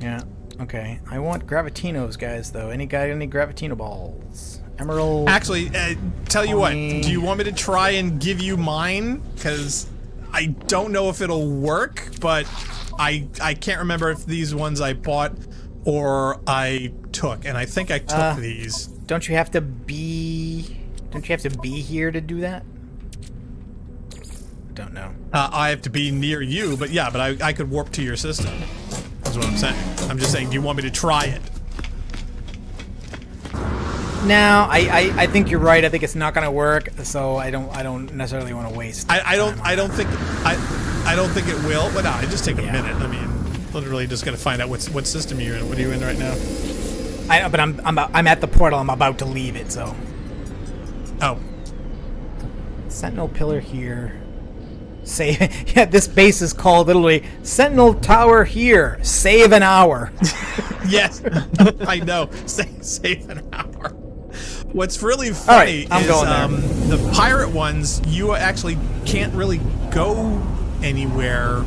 Yeah, okay. I want Gravitinos, guys, though. Any Gravitino balls? Emerald. Actually, tell you what, do you want me to try and give you mine? Because I don't know if it'll work, but I can't remember if these ones I bought or I took, and I think I took these. Don't you have to be here to do that? Don't know. I have to be near you, but yeah, but I could warp to your system. That's what I'm saying. I'm just saying, do you want me to try it? No, I think you're right. I think it's not gonna work, so I don't necessarily want to waste. I don't think it will. But no, it just take a minute. I mean, literally just gotta find out what system you're in. What are you in right now? But I'm at the portal. I'm about to leave it. So. Oh. Sentinel Pillar here. Yeah, this base is called literally Sentinel Tower here. Save an hour. Yes, I know. Save an hour. What's really funny is the pirate ones, you actually can't really go anywhere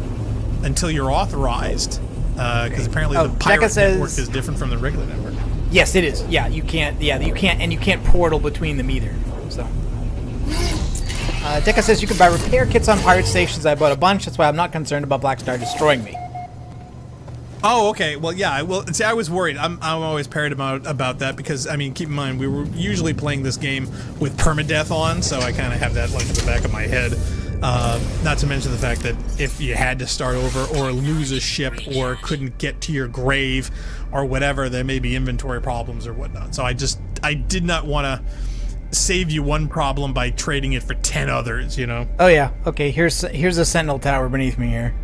until you're authorized. Because apparently the pirate network is different from the regular network. Yes, it is. Yeah, you can't. Yeah, you can't, and you can't portal between them either. So. Deka says you can buy repair kits on pirate stations. I bought a bunch. That's why I'm not concerned about Black Star destroying me. Oh, okay. Well, yeah. Well, see, I was worried. I'm always paranoid about that because, I mean, keep in mind, we were usually playing this game with permadeath on, so I kind of have that like in the back of my head. Not to mention the fact that if you had to start over or lose a ship or couldn't get to your grave or whatever, there may be inventory problems or whatnot. So I did not want to save you one problem by trading it for 10 others, you know? Oh yeah. Okay, here's a Sentinel Tower beneath me here.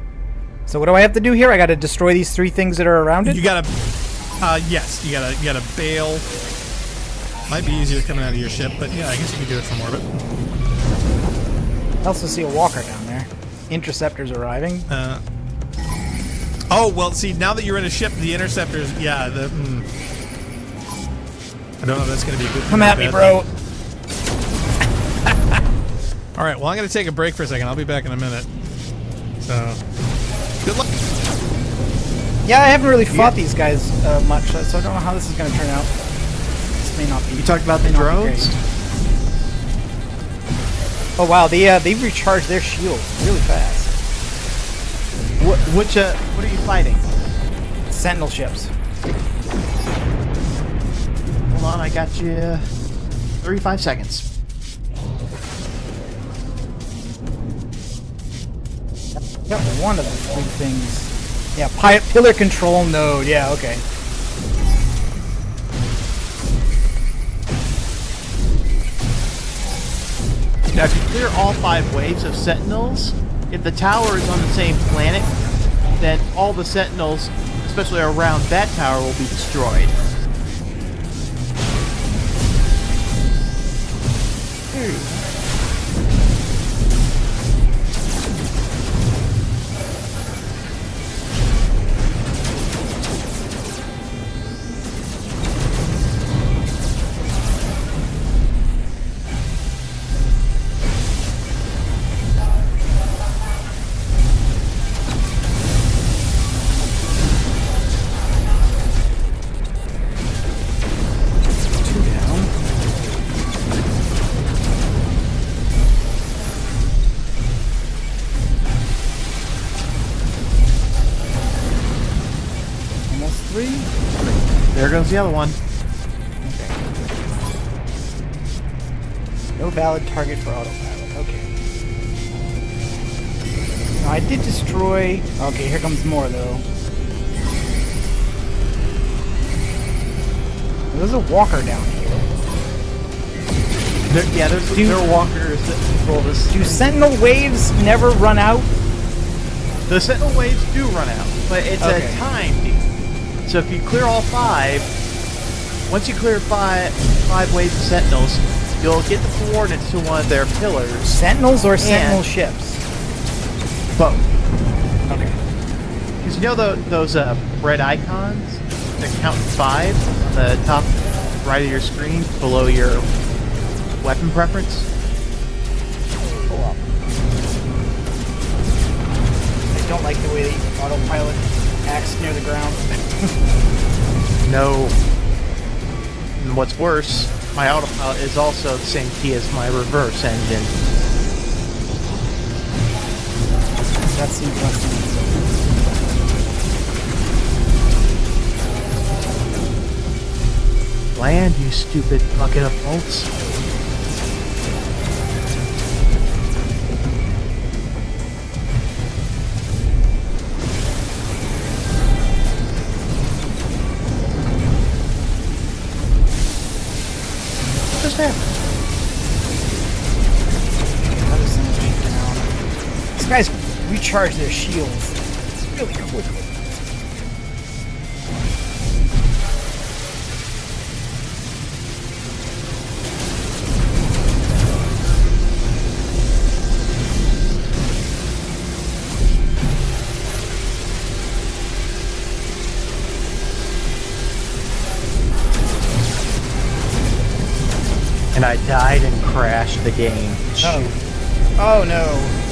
So what do I have to do here? I gotta destroy these three things that are around it? You gotta yes, you gotta bail. Might be easier coming out of your ship, but yeah, I guess you can do it from orbit. I also see a walker down there. Interceptors arriving. Oh, well, see, now that you're in a ship, the interceptors, yeah, I don't know if that's gonna be a good thing. Come at me, bro. Alright, well, I'm going to take a break for a second. I'll be back in a minute. So, good luck. Yeah, I haven't really fought these guys much, so I don't know how this is going to turn out. This may not be. You talked about the drones? Oh, wow, they recharge their shields really fast. What are you fighting? Sentinel ships. Hold on, I got you. 35 seconds. Got one of the three things. Yeah, pillar control node. Yeah, okay. Now, if you clear all 5 waves of Sentinels, if the tower is on the same planet, then all the Sentinels, especially around that tower, will be destroyed. There goes the other one. Okay. No valid target for autopilot. Okay. Now I did destroy. Okay, here comes more though. There's a walker down here. There are walkers that control this. Do Sentinel waves never run out? The Sentinel waves do run out, but it's a timed. So if you clear all 5, once you clear five waves of Sentinels, you'll get the coordinates to one of their pillars. Sentinels or Sentinel ships? Both. Okay. Because you know those red icons? have to count 5 on the top right of your screen below your weapon preference. Pull up. I don't like the way the autopilot acts near the ground. No. And what's worse, my autopilot is also the same key as my reverse engine. That seems less than Land, you stupid bucket of bolts. What just happened? These guys recharge their shields really quickly. And I died and crashed the game. Oh. Oh no.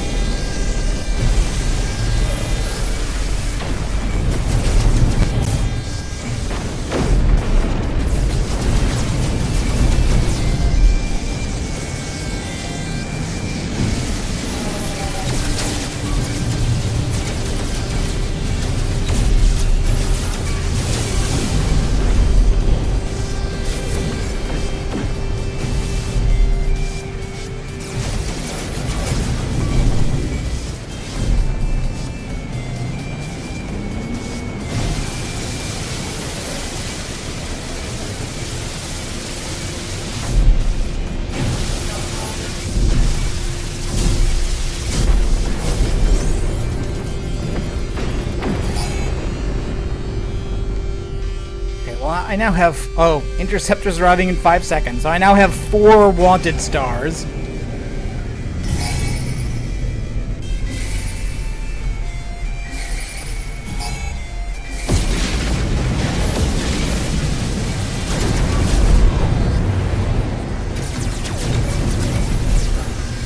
I now have... Oh, interceptors arriving in 5 seconds. So I now have 4 wanted stars.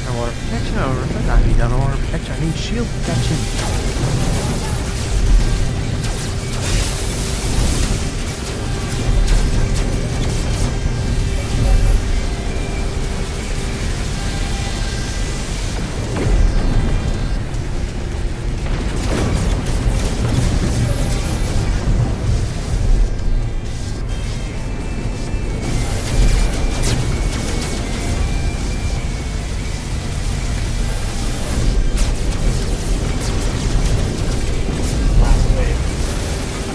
No water protection over. I need no water protection. I need shield protection.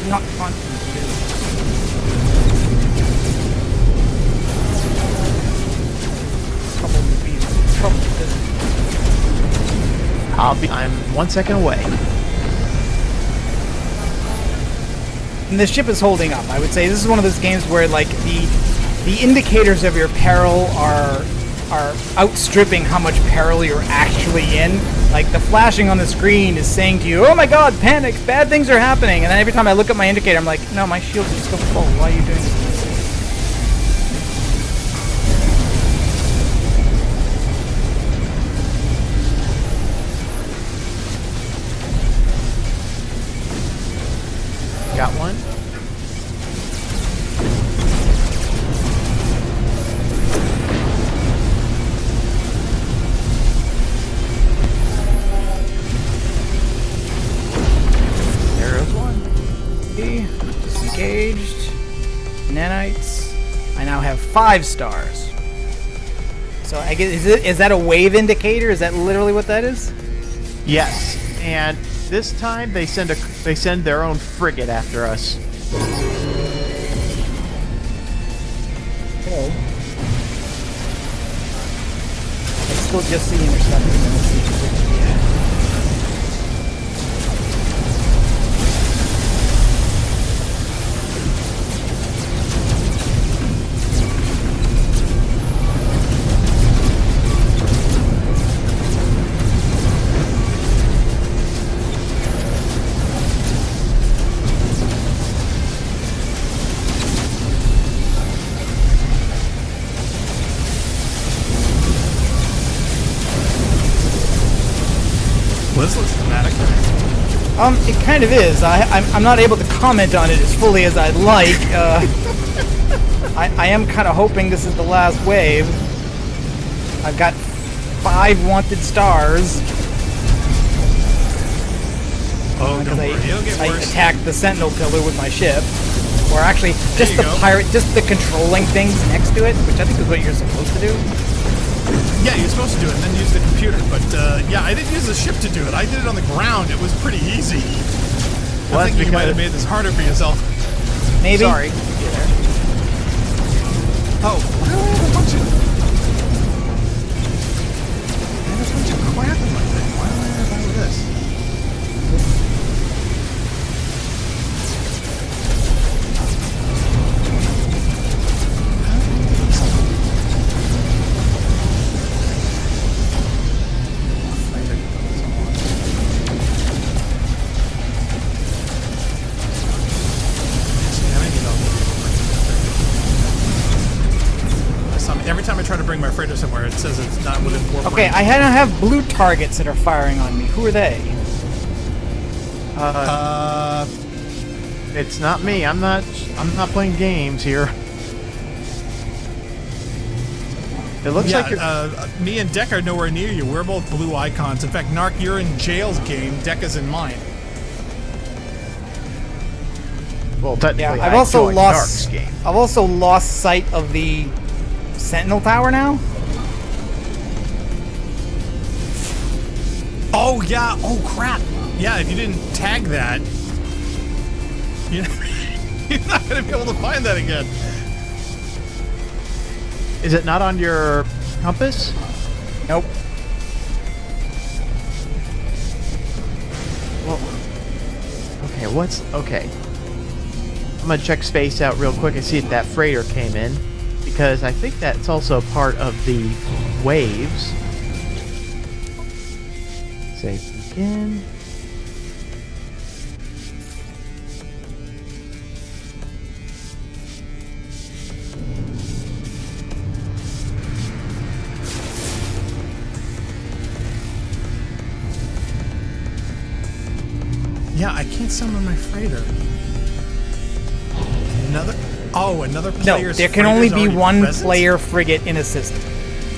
Not confident. Trouble I'm 1 second away. And the ship is holding up. I would say this is one of those games where like the indicators of your peril are outstripping how much peril you're actually in. Like the flashing on the screen is saying to you, "Oh my God, panic! Bad things are happening!" And then every time I look at my indicator, I'm like, "No, my shields are still full. Why are you doing this?" Got one. There goes one. Disengaged. Nanites. I now have 5 stars. So I guess is that a wave indicator? Is that literally what that is? Yes, and this time they send their own frigate after us. Hello. I still just see interceptors. this looks dramatic. It kind of is. I'm not able to comment on it as fully as I'd like. I am kind of hoping this is the last wave. I've got 5 wanted stars. Oh, don't worry, it'll get I worse. attacked the Sentinel pillar with my ship. Or actually, just you the go. pirate, just the controlling things next to it, which I think is what you're supposed to do. Yeah, you're supposed to do it and then use the computer. But yeah, I didn't use the ship to do it. I did it on the ground. It was pretty easy. Well, I think you because- might have made this harder for yourself. Maybe. Sorry. Oh, why do I have a bunch of... I have a bunch of crap in my thing. Why do I have all of this? Every time I try to bring my freighter somewhere, it says it's not within 4. Okay, I have blue targets that are firing on me. Who are they? It's not me. I'm not playing games here. It looks like you're... me and Deck are nowhere near you. We're both blue icons. In fact, Narc, you're in Jail's game. Deck is in mine. well, technically, Yeah, I I've also joined lost. Narc's game. I've also lost sight of the Sentinel Tower now. Oh, yeah. Oh, crap. Yeah, if you didn't tag that, you're not going to be able to find that again. Is it not on your compass? Nope. Well, okay, okay. I'm gonna check space out real quick and see if that freighter came in, because I think that's also part of the waves. Save again. Yeah, I can't summon my freighter. Another No, player's there can only be freighter's already one present? player frigate in a system.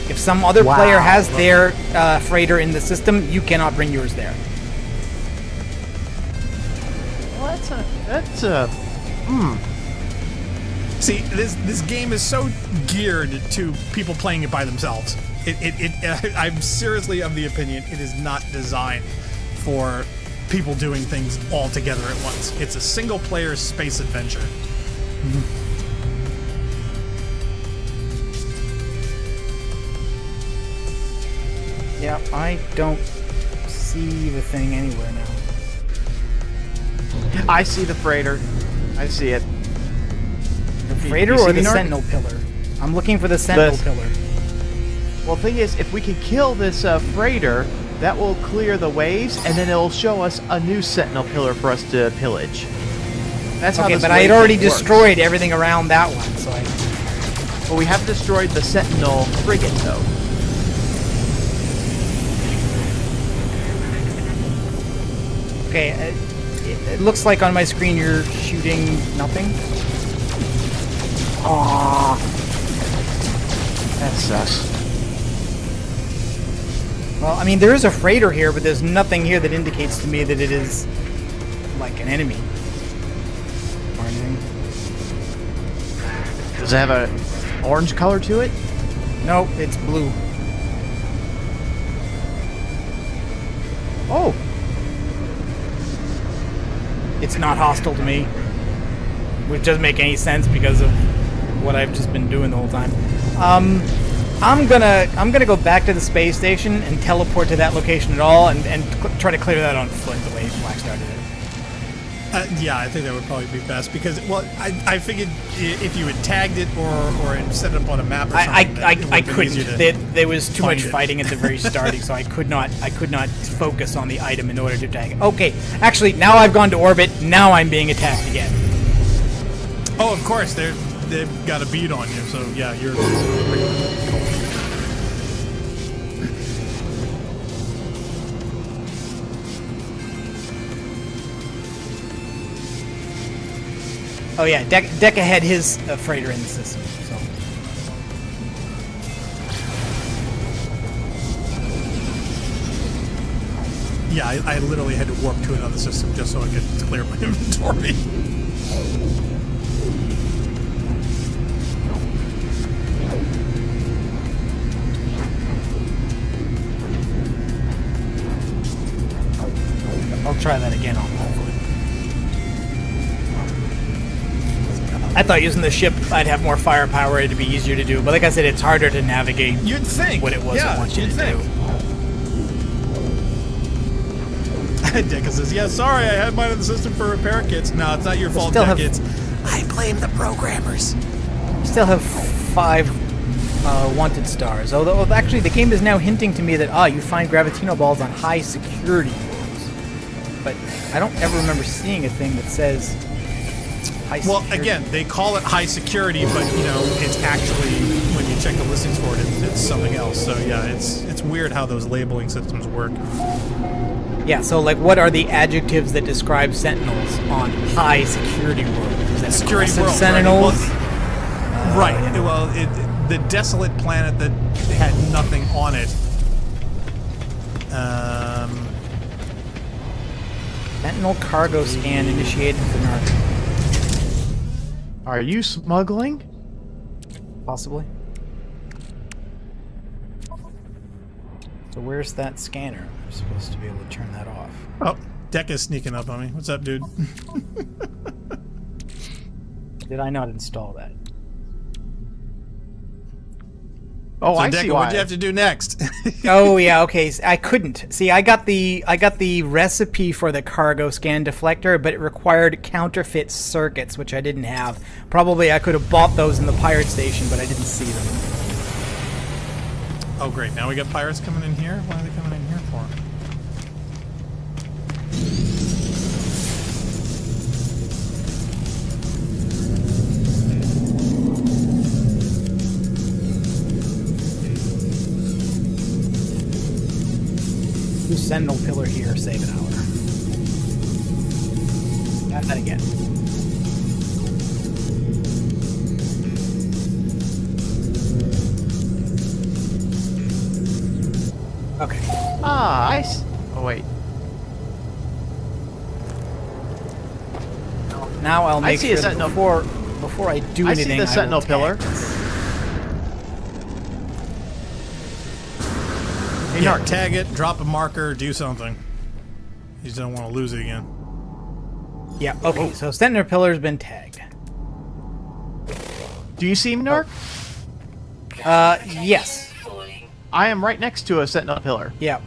If some other Wow. player has their freighter in the system, you cannot bring yours there. Well, that's a See, this game is so geared to people playing it by themselves. I'm seriously of the opinion it is not designed for people doing things all together at once. It's a single player space adventure. Yeah, I don't see the thing anywhere now. I see the freighter. I see it. The freighter you see or me, the Narc? Sentinel pillar? I'm looking for the Sentinel pillar. Well, the thing is, if we can kill this freighter, that will clear the waves, and then it'll show us a new Sentinel pillar for us to pillage. That's how Okay, this but I had wave already thing works. destroyed everything around that one, so I... Well, we have destroyed the Sentinel frigate, though. Okay, it looks like on my screen you're shooting nothing. Aww. That sucks. Well, I mean, there is a freighter here, but there's nothing here that indicates to me that it is, like, an enemy. Or anything. Does it have a orange color to it? Nope, it's blue. Oh. It's not hostile to me. Which doesn't make any sense because of what I've just been doing the whole time. I'm gonna go back to the space station and teleport to that location at all, and try to clear that on foot the way Black Star did it. Yeah, I think that would probably be best because, well, I figured if you had tagged it or had set it up on a map or something, I couldn't. There was too much find it. fighting at the very starting, so I could not focus on the item in order to tag it. Okay, actually, now I've gone to orbit. Now I'm being attacked again. Oh, of course, they've got a bead on you, so yeah, you're... Oh yeah, Deca had his freighter in the system. So. Yeah, I literally had to warp to another system just so I could clear my inventory. I'll try that again on hopefully. I thought using the ship I'd have more firepower, it'd be easier to do, but like I said, it's harder to navigate. You'd think what it was I want you to do. Deca says, "Yeah, sorry, I had mine in the system for repair kits." No, it's not your fault, Deca. It's I blame the programmers. Still have 5 wanted stars. Although actually, the game is now hinting to me that you find Gravitino balls on high security worlds, but I don't ever remember seeing a thing that says high security. Well, again, they call it high security, but you know, it's actually when you check the listings for it, it's something else. So yeah, it's weird how those labeling systems work. Yeah, so like what are the adjectives that describe Sentinels on high security world? Is that security world, Sentinels? Right. Well, the desolate planet that had nothing on it. Sentinel cargo scan initiated for Narc. Are you smuggling? Possibly. So where's that scanner? I'm supposed to be able to turn that off. Oh, Deca's sneaking up on me. What's up, dude? Did I not install that? Oh, so I Deca, see why. what'd you have to do next? Oh yeah, okay. I couldn't. See, I got the recipe for the cargo scan deflector, but it required counterfeit circuits, which I didn't have. Probably I could have bought those in the pirate station, but I didn't see them. Oh great, now we got pirates coming in here? What are they coming in here for? Do Sentinel pillar here, save an hour. Got that again. Okay. Oh, wait. Now I'll make see a sure that Sentinel. before I do I anything. see the Sentinel will pillar. tag this. Hey, Yeah, Narc. tag it, drop a marker, do something. You just don't want to lose it again. Yeah. Okay. So Sentinel pillar's been tagged. Do you see him, Narc? Yes. I am right next to a Sentinel pillar. Yeah.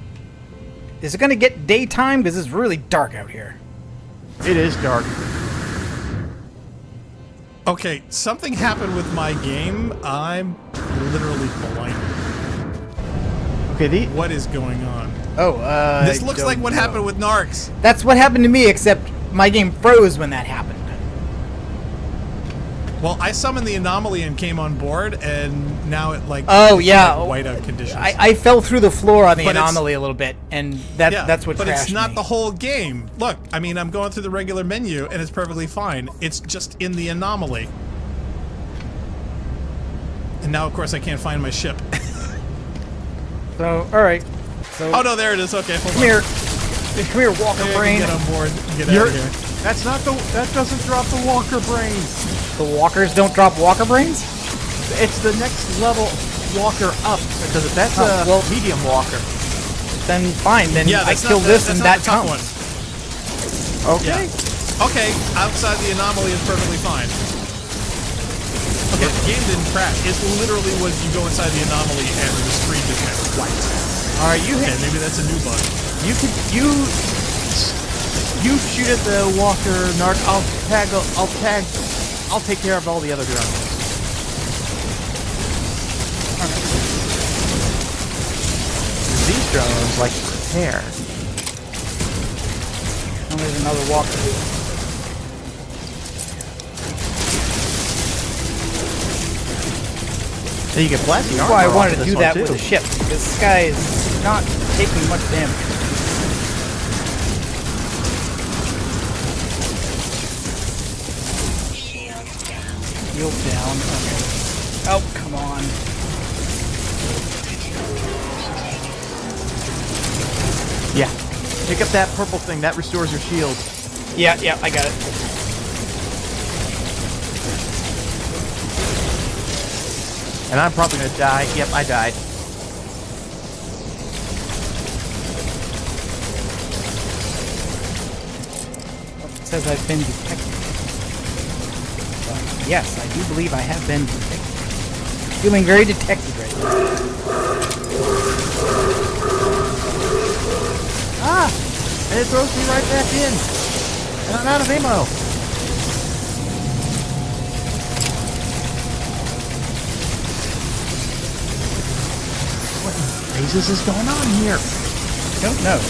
Is it gonna get daytime? Because it's really dark out here. It is dark. Okay, something happened with my game. I'm literally blinded. Okay, What is going on? Oh, This looks like what happened with Narcs. That's what happened to me, except my game froze when that happened. Well, I summoned the anomaly and came on board, and now it like Oh yeah, like whiteout conditions. I fell through the floor on the But it's- anomaly a little bit, and that's what but crashed it's not me. the whole game. Look, I mean, I'm going through the regular menu, and it's perfectly fine. It's just in the anomaly. And now, of course, I can't find my ship. So, all right. So Oh no, there it is. Okay, hold come on. here, come here, Walker Hey, I can Brain. get on board. And get out of here. That's not the. That doesn't drop the Walker brain. The walkers don't drop Walker Brains. It's the next level Walker up because that's Oh, a well- medium Walker. Then fine. Then Yeah, I that's kill not this, the, and that's that not the counts. tough one. Okay. Yeah. Okay, outside the anomaly is perfectly fine. Okay, the game didn't crash. It literally was you go inside the anomaly and the screen just went white. All right, you Okay, maybe that's a new bug. You could you shoot at the Walker, Narc. I'll take care of all the other drones. These drones like to repair. Oh, there's another Walker. And you can blast the That's armor why I off wanted of to this do one, that too. with the ship, because this guy is not taking much damage. shield down. Okay. Oh, come on. Yeah. Pick up that purple thing. That restores your shield. Yeah, I got it. And I'm probably gonna die. Yep, I died. It says I've been detected. Yes, I do believe I have been detected. Feeling very detected right now. Ah! And it throws me right back in. And I'm out of ammo. What in blazes is going on here? Don't know.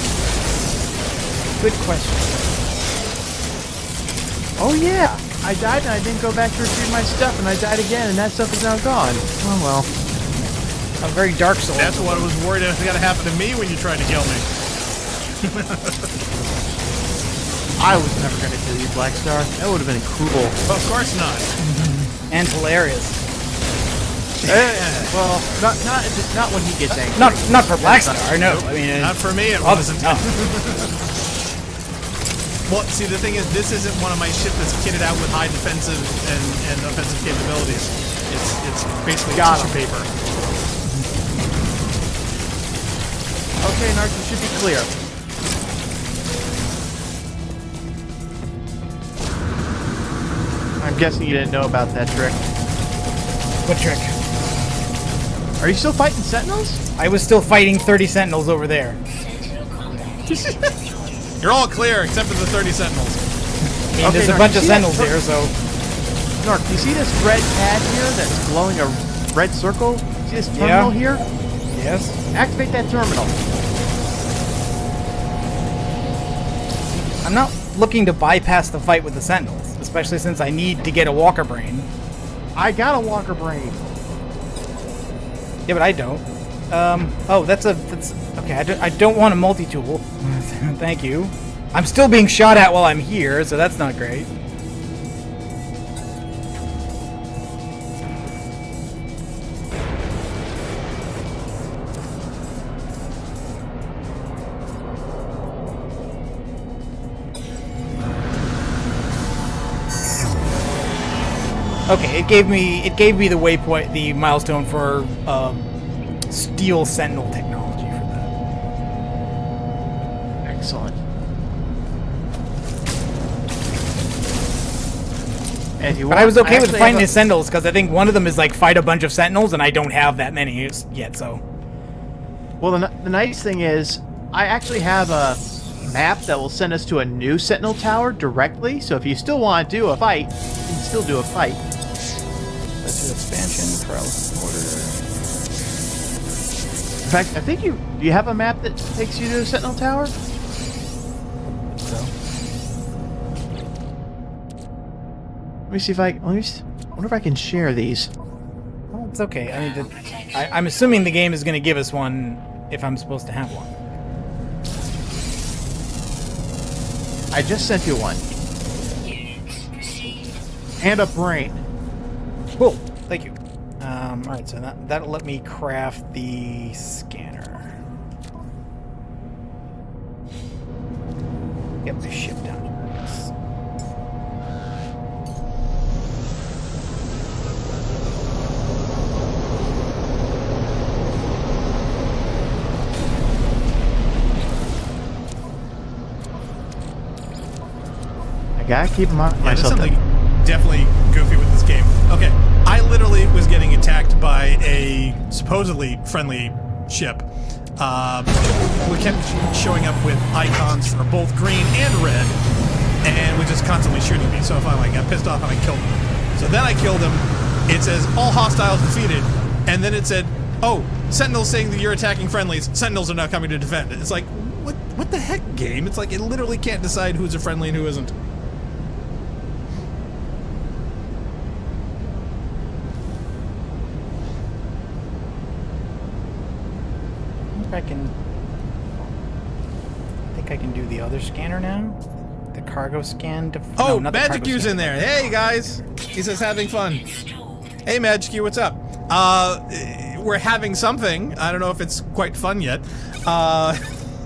Good question. Oh yeah! I died and I didn't go back to retrieve my stuff and I died again and that stuff is now gone. Oh well. A very Dark Souls. That's what I was worried was going to happen to me when you tried to kill me. I was never going to kill you, Blackstar. That would have been cruel. Of course not. And hilarious. Well, not when he gets angry. Not for Blackstar, no. I mean, Not for me, it wasn't. Well, see, the thing is, this isn't one of my ship that's kitted out with high defensive and offensive capabilities. It's basically tissue paper. Okay, Narc, you should be clear. I'm guessing you didn't know about that trick. What trick? Are you still fighting Sentinels? I was still fighting 30 Sentinels over there. You're all clear except for the 30 Sentinels. I mean, there's a bunch of Sentinels here, so... Narc, do you see this red pad here that's glowing a red circle? See this terminal here? Yes. Activate that terminal. I'm not looking to bypass the fight with the Sentinels, especially since I need to get a Walker Brain. I got a Walker Brain. Yeah, but I don't. Oh, that's okay. I don't want a multi-tool. Thank you. I'm still being shot at while I'm here, so that's not great. Okay, it gave me the waypoint, the milestone for Steel Sentinel technology for that. Excellent. And but I was okay with fighting the Sentinels because I think one of them is like fight a bunch of Sentinels, and I don't have that many yet. So, well, the nice thing is I actually have a map that will send us to a new Sentinel tower directly. So if you still want to do a fight, you can still do a fight. Let's do expansion, paralysis order. In fact, I think do you have a map that takes you to a Sentinel tower? So. Let me see if I wonder if I can share these. Well, it's okay. I mean, I'm assuming the game is going to give us one if I'm supposed to have one. I just sent you one. And a brain. Cool. Thank you. Alright, so that'll let me craft the scanner. Get my ship down to this. I gotta keep myself. There's something definitely goofy with this game. Okay, I literally was getting attacked by a supposedly friendly ship. We kept showing up with icons for both green and red, and was just constantly shooting me. So I finally got pissed off and I killed him. So then I killed him. It says all hostiles defeated, and then it said, "Oh, Sentinels saying that you're attacking friendlies. Sentinels are now coming to defend." It's like, what the heck, game? It's like it literally can't decide who's a friendly and who isn't. I think I can do the other scanner now. The cargo scan. Oh, no, Magic U's in there. Hey guys, he says having fun. Hey Magic U, what's up? We're having something. I don't know if it's quite fun yet.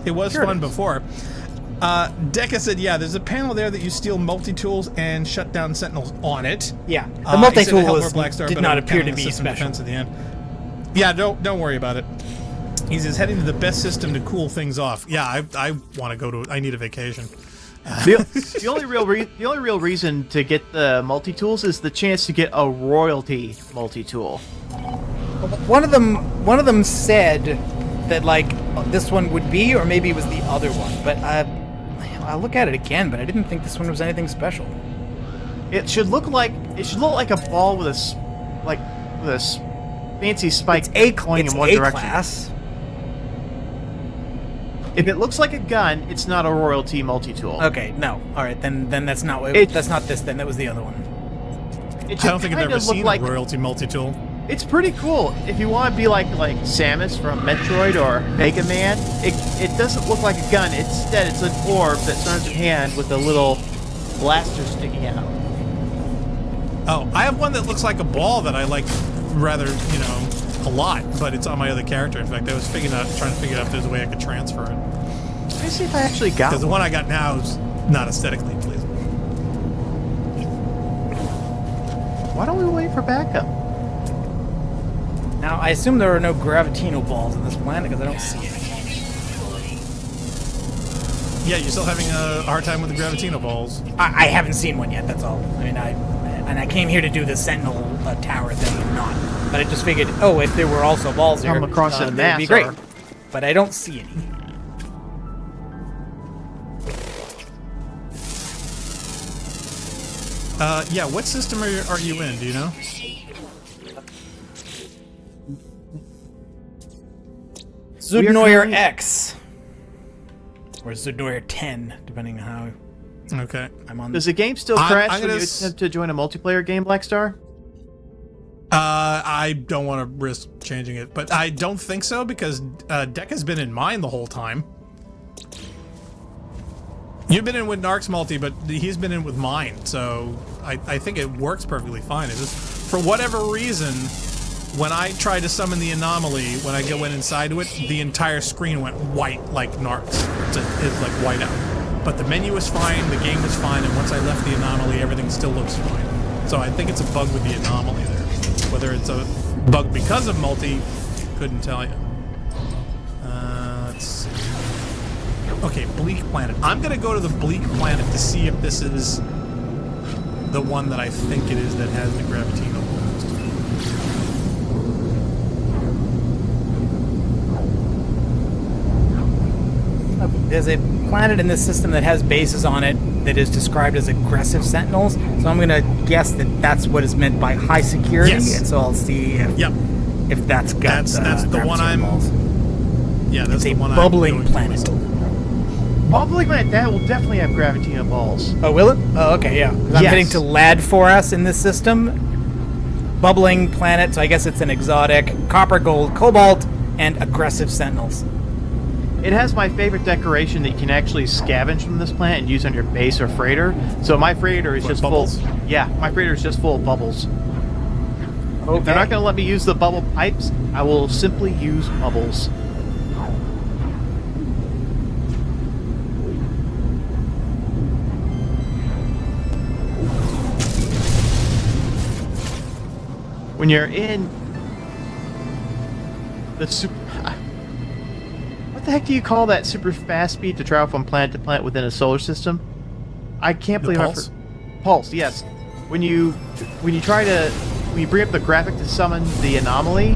It was fun before. Deca said, yeah, there's a panel there that you steal multi-tools and shut down sentinels on it. Yeah, the multi-tool did but not appear to be system special. Defense at the end. Yeah, don't worry about it. He's heading to the best system to cool things off. Yeah, I want to go to. I need a vacation. The only real reason to get the multi-tools is the chance to get a royalty multi-tool. One of them said that like this one would be, or maybe it was the other one. But I'll look at it again. But I didn't think this one was anything special. It should look like a ball with a fancy spike going in one direction. Class. If it looks like a gun, it's not a royalty multi-tool. Okay, no. All right, then that's not that's not this. Then that was the other one. It I don't think I've ever seen a royalty multi-tool. It's pretty cool. If you want to be like Samus from Metroid or Mega Man, it doesn't look like a gun. Instead, it's an orb that turns your hand with a little blaster sticking out. Oh, I have one that looks like a ball that I like rather, a lot, but it's on my other character. In fact, I was trying to figure out if there's a way I could transfer it. Let me see if I actually got Because the one I got now is not aesthetically pleasing. Why don't we wait for backup? Now, I assume there are no Gravitino balls on this planet because I don't see any. Yeah, you're still having a hard time with the Gravitino balls. I haven't seen one yet, that's all. I mean, I came here to do the Sentinel tower thing and not. But I just figured, if there were also balls here, Come across a that'd be great. But I don't see any. Yeah, what system are you in? Do you know? Zudnoyer X. Or Zudnoyer 10, depending on how Okay. I'm on. Does the game still crash when you attempt to join a multiplayer game, Blackstar? I don't want to risk changing it, but I don't think so because Deca's been in mine the whole time. You've been in with Narc's multi, but he's been in with mine, so I think it works perfectly fine. It's just, for whatever reason, when I tried to summon the anomaly, when I went inside to it, the entire screen went white like Narc's. It's like white out. But the menu was fine, the game was fine, and once I left the anomaly, everything still looks fine. So I think it's a bug with the anomaly there. Whether it's a bug because of multi, couldn't tell you. Let's see. Okay, Bleak Planet. I'm gonna go to the Bleak Planet to see if this is the one that I think it is that has the Gravitino balls. There's a planet in this system that has bases on it that is described as aggressive sentinels. So I'm going to guess that that's what is meant by high security. Yes. And so I'll see if that's got that's the one I'm. balls. Yeah, that's It's the one I'm bubbling going planet. Bubbling planet, that will definitely have Gravitino balls. Oh, will it? Oh, okay, yeah. 'Cause I'm Yes. heading to Lad4S in this system. Bubbling planet, so I guess it's an exotic. Copper, gold, cobalt, and aggressive sentinels. It has my favorite decoration that you can actually scavenge from this planet and use on your base or freighter. So my freighter is What, just bubbles? full. Yeah, my freighter is just full of bubbles. Okay. If they're not going to let me use the bubble pipes, I will simply use bubbles. When you're in the super... What the heck do you call that super fast speed to travel from planet to planet within a solar system? I can't The believe pulse? Pulse, yes. When you bring up the graphic to summon the anomaly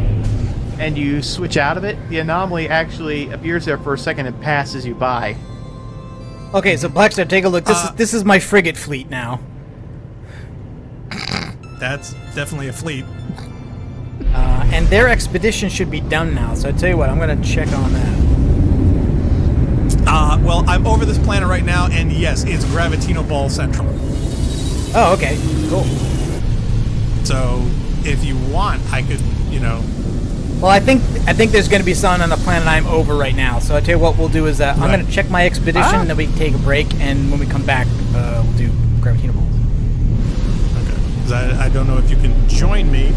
and you switch out of it, the anomaly actually appears there for a second and passes you by. Okay, so Blackstar, take a look. This is my frigate fleet now. That's definitely a fleet. And their expedition should be done now, so I tell you what, I'm going to check on that. Well, I'm over this planet right now, and yes, it's Gravitino Ball Central. Oh, okay, cool. So, if you want, I could, Well, I think there's going to be sun on the planet I'm over right now. So I tell you what we'll do is I'm going to check my expedition, and then we can take a break, and when we come back, we'll do Gravitino Balls. Okay. 'Cause I don't know if you can join me.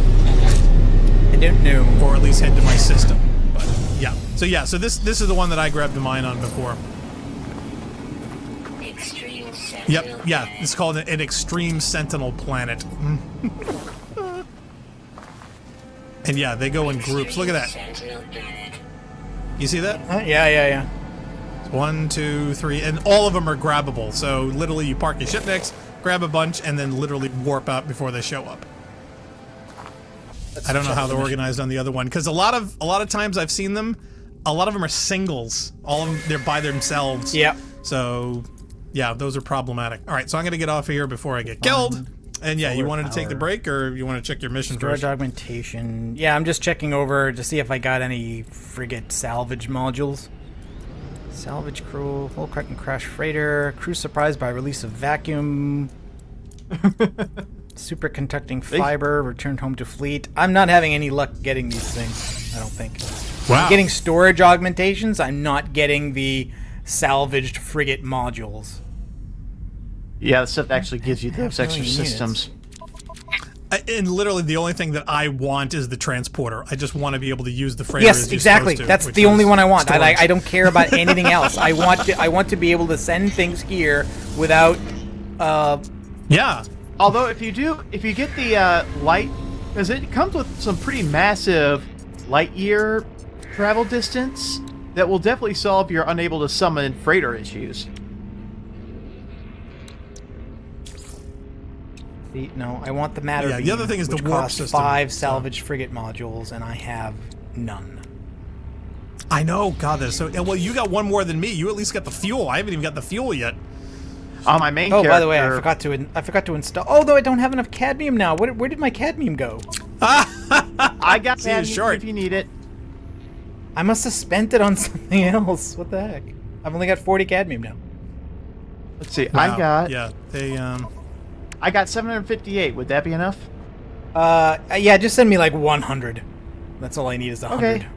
I don't know. Or at least head to my system. But yeah. So this is the one that I grabbed the mine on before. Yep. Yeah. It's called an extreme sentinel planet. And yeah, they go in groups. Look at that. You see that? Yeah. 1, 2, 3, and all of them are grabbable. So literally, you park your ship next, grab a bunch, and then literally warp out before they show up. I don't know how they're organized on the other one, because a lot of times I've seen them. A lot of them are singles. All of them, they're by themselves. Yep. So yeah, those are problematic. All right, so I'm gonna get off of here before I get killed. And yeah, you wanted to take the break, or you want to check your mission Storage first? augmentation. Yeah, I'm just checking over to see if I got any frigate salvage modules. Salvage crew, hull and crash freighter, crew surprised by release of vacuum. Superconducting fiber, returned home to fleet. I'm not having any luck getting these things, I don't think. Wow. I'm getting storage augmentations. I'm not getting the salvaged frigate modules. Yeah, the stuff that actually gives you those extra systems. And literally, the only thing that I want is the transporter. I just want to be able to use the freighter. Yes, exactly. That's the only one I want. I don't care about anything else. I want to be able to send things here without. Yeah. Although if you get the light, because it comes with some pretty massive light year travel distance, that will definitely solve your unable to summon freighter issues. No, I want the matter. Yeah, the other thing is the warp costs system. 5 salvage frigate modules, and I have none. I know. God, that's so. Well, you got one more than me. You at least got the fuel. I haven't even got the fuel yet. On my main character. By the way, I forgot to install. Oh, though I don't have enough cadmium now. Where did my cadmium go? I got cadmium if you need it. I must have spent it on something else. What the heck? I've only got 40 cadmium now. Let's see. Wow. I got 758. Would that be enough? Yeah, just send me like 100. That's all I need is 100. Okay.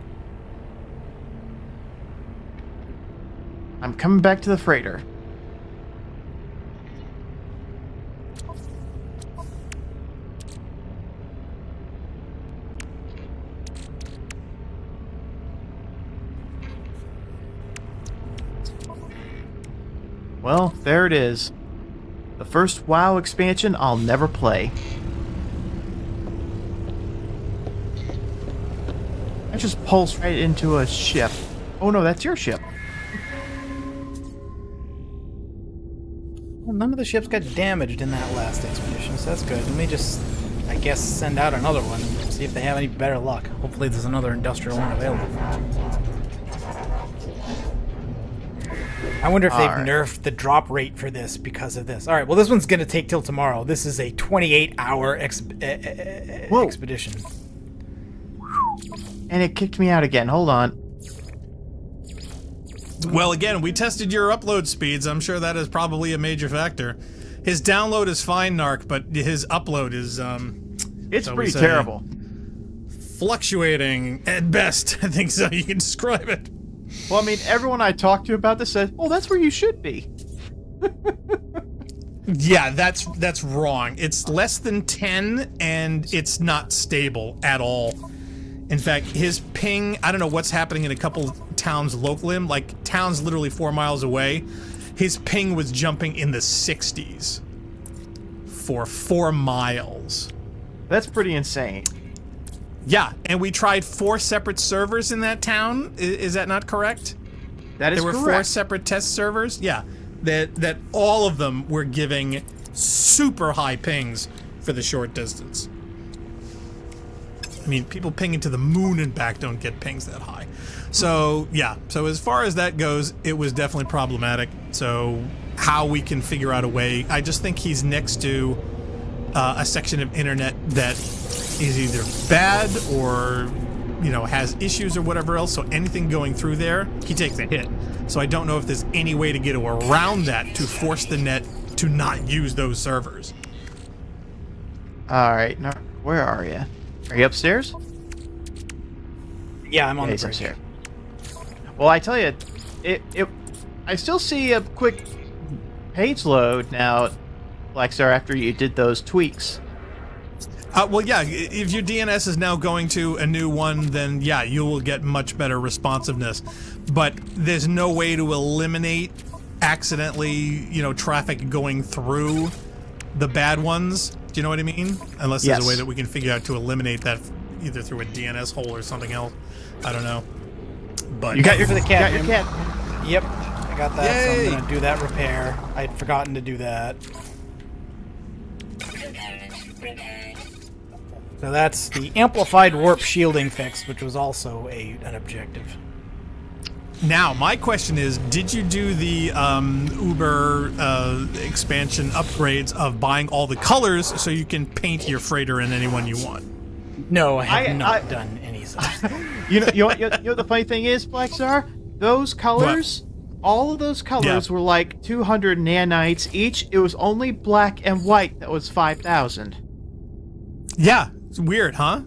I'm coming back to the freighter. Well, there it is. The first WoW expansion I'll never play. I just pulsed right into a ship. Oh no, that's your ship. Well, none of the ships got damaged in that last expedition, so that's good. Let me just, I guess, send out another one and see if they have any better luck. Hopefully there's another industrial one available. I wonder if they've nerfed the drop rate for this because of this. All right, well, this one's going to take till tomorrow. This is a 28-hour expedition. And it kicked me out again. Hold on. Well, again, we tested your upload speeds. I'm sure that is probably a major factor. His download is fine, Narc, but his upload is, it's pretty terrible. Fluctuating at best, I think so you can describe it. Well, I mean, everyone I talked to about this said, "Oh, that's where you should be." Yeah, that's wrong. It's less than 10, and it's not stable at all. In fact, his ping, I don't know what's happening in a couple towns locally, like towns literally 4 miles away. His ping was jumping in the 60s for 4 miles. That's pretty insane. Yeah, and we tried 4 separate servers in that town. Is that not correct? That is correct. There were 4 separate test servers. Yeah, that all of them were giving super high pings for the short distance. I mean, people pinging to the moon and back don't get pings that high. So yeah, so as far as that goes, it was definitely problematic. So how we can figure out a way, I just think he's next to a section of internet that is either bad or, you know, has issues or whatever else. So anything going through there, he takes a hit. So I don't know if there's any way to get around that to force the net to not use those servers. All right, now where are you? Are you upstairs? Yeah, I'm on the he's bridge. here. Well, I tell you, I still see a quick page load now, Blackstar, after you did those tweaks. Well, yeah, if your DNS is now going to a new one, then yeah, you will get much better responsiveness. But there's no way to eliminate accidentally, traffic going through the bad ones. Do you know what I mean? Unless there's a way that we can figure out to eliminate that either through a DNS hole or something else. I don't know. But You got your cat. You got your cat. Yep, I got that. Yay. So I'm gonna do that repair. I'd forgotten to do that. So that's the amplified warp shielding fix, which was also an objective. now, my question is, did you do the Uber expansion upgrades of buying all the colors so you can paint your freighter in any one you want? No, I have not done any such thing. You know what the funny thing is, Blackstar? Those colors, all of those colors were like 200 nanites each. It was only black and white that was 5,000. Yeah, it's weird, huh?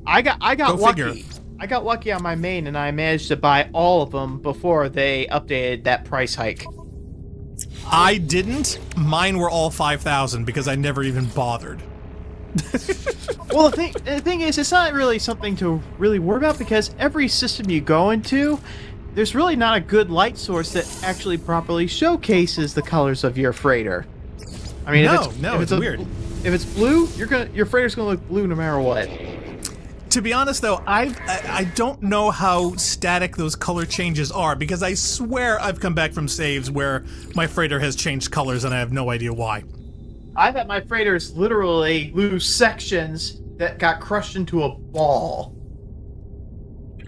I got Go lucky. figure. I got lucky on my main, and I managed to buy all of them before they updated that price hike. I didn't. Mine were all 5,000 because I never even bothered. Well, the thing is, it's not really something to really worry about because every system you go into, there's really not a good light source that actually properly showcases the colors of your freighter. I mean, it's weird. If it's blue, your freighter's gonna look blue no matter what. To be honest, though, I don't know how static those color changes are because I swear I've come back from saves where my freighter has changed colors and I have no idea why. I've had my freighters literally lose sections that got crushed into a ball.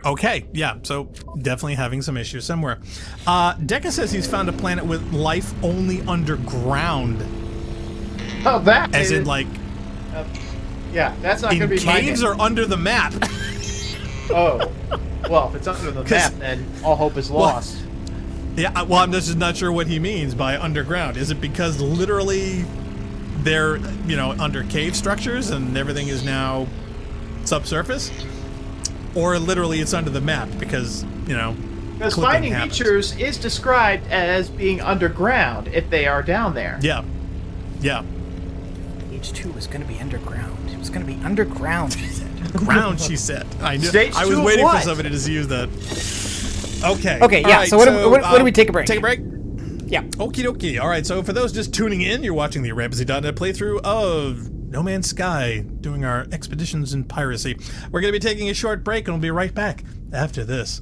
Okay, yeah, so definitely having some issues somewhere. Deca says he's found a planet with life only underground. Oh, that As is, in, like, yeah, that's not going in to be my caves name. or under the map. Oh, well, if it's under the map, then all hope is lost. Yeah, well, I'm just not sure what he means by underground. Is it because literally they're, under cave structures and everything is now subsurface? Or literally it's under the map because, Because clipping finding happens. features is described as being underground if they are down there. Yeah. Yeah. H2 was going to be underground. It was going to be underground, she said. Ground, she said. I knew. Stage I was two of waiting for what? somebody to use that. Okay. Okay, All yeah, right, so what do we take a break? Take a break? Yeah. Okie dokie. All right, so for those just tuning in, you're watching the Ramsey.net playthrough of No Man's Sky, doing our expeditions in piracy. We're going to be taking a short break, and we'll be right back after this.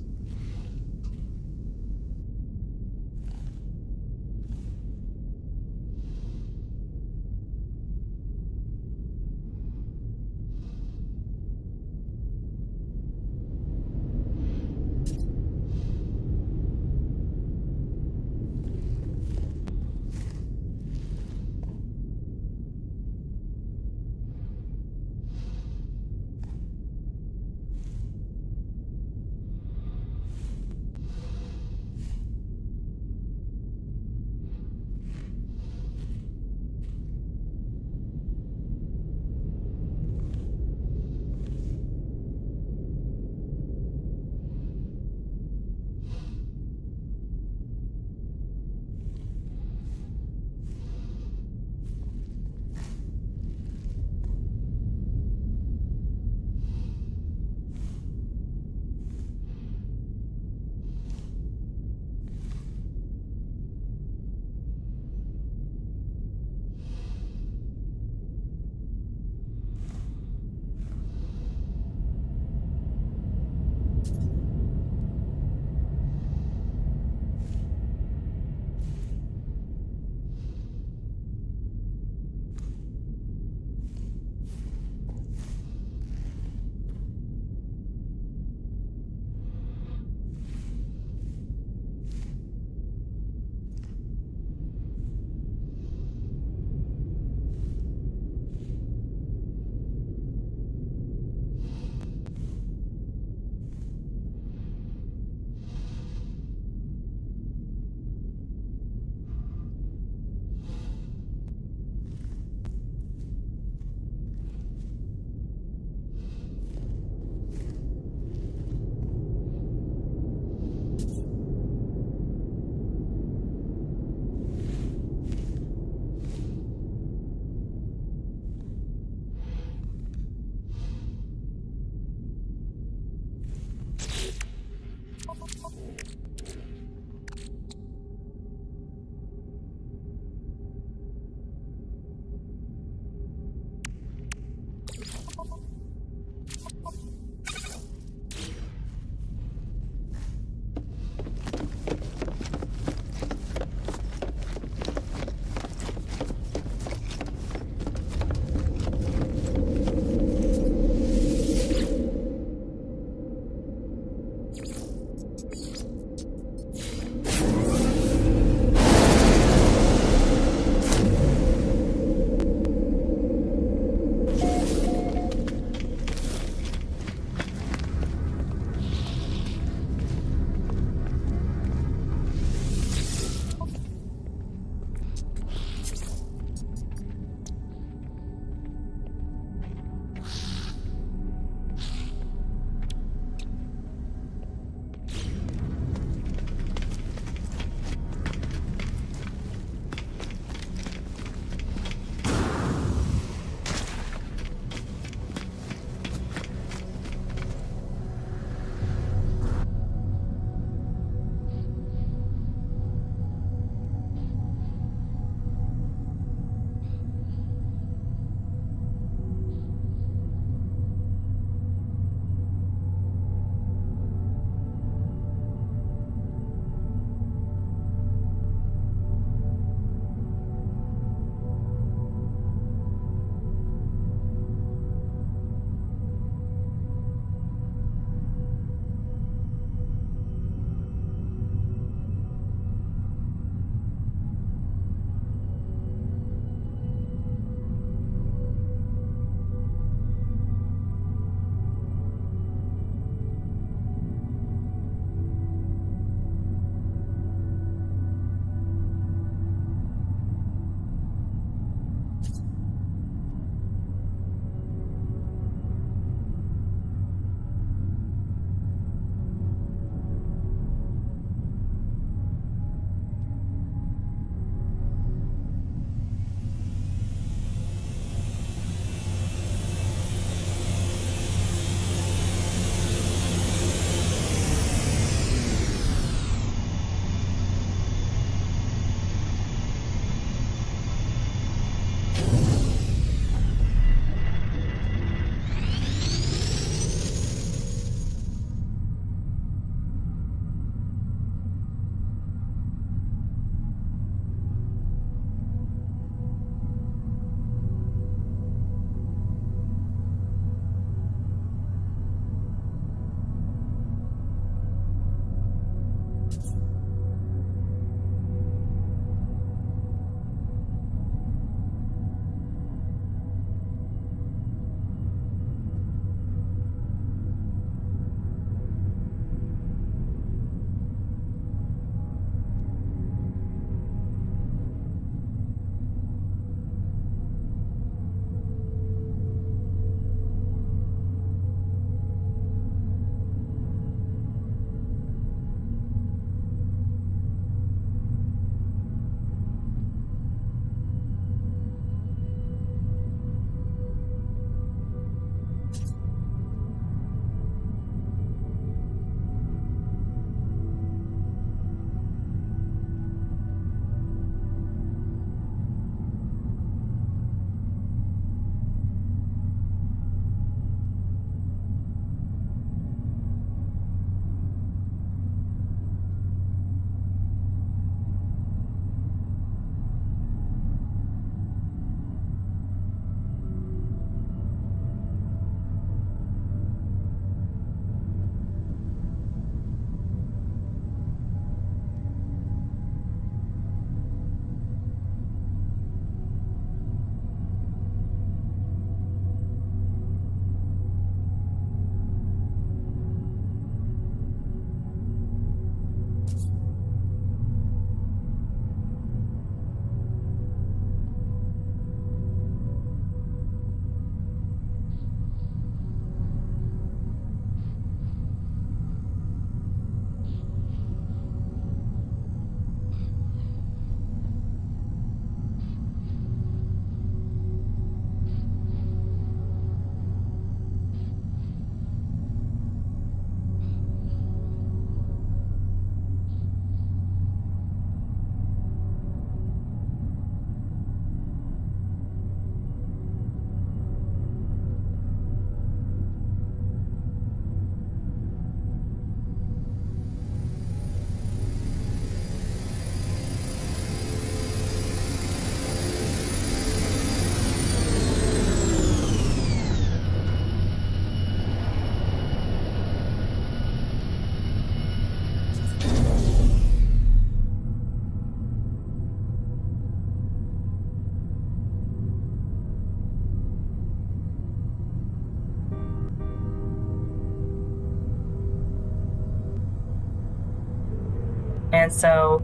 and so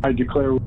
I declare.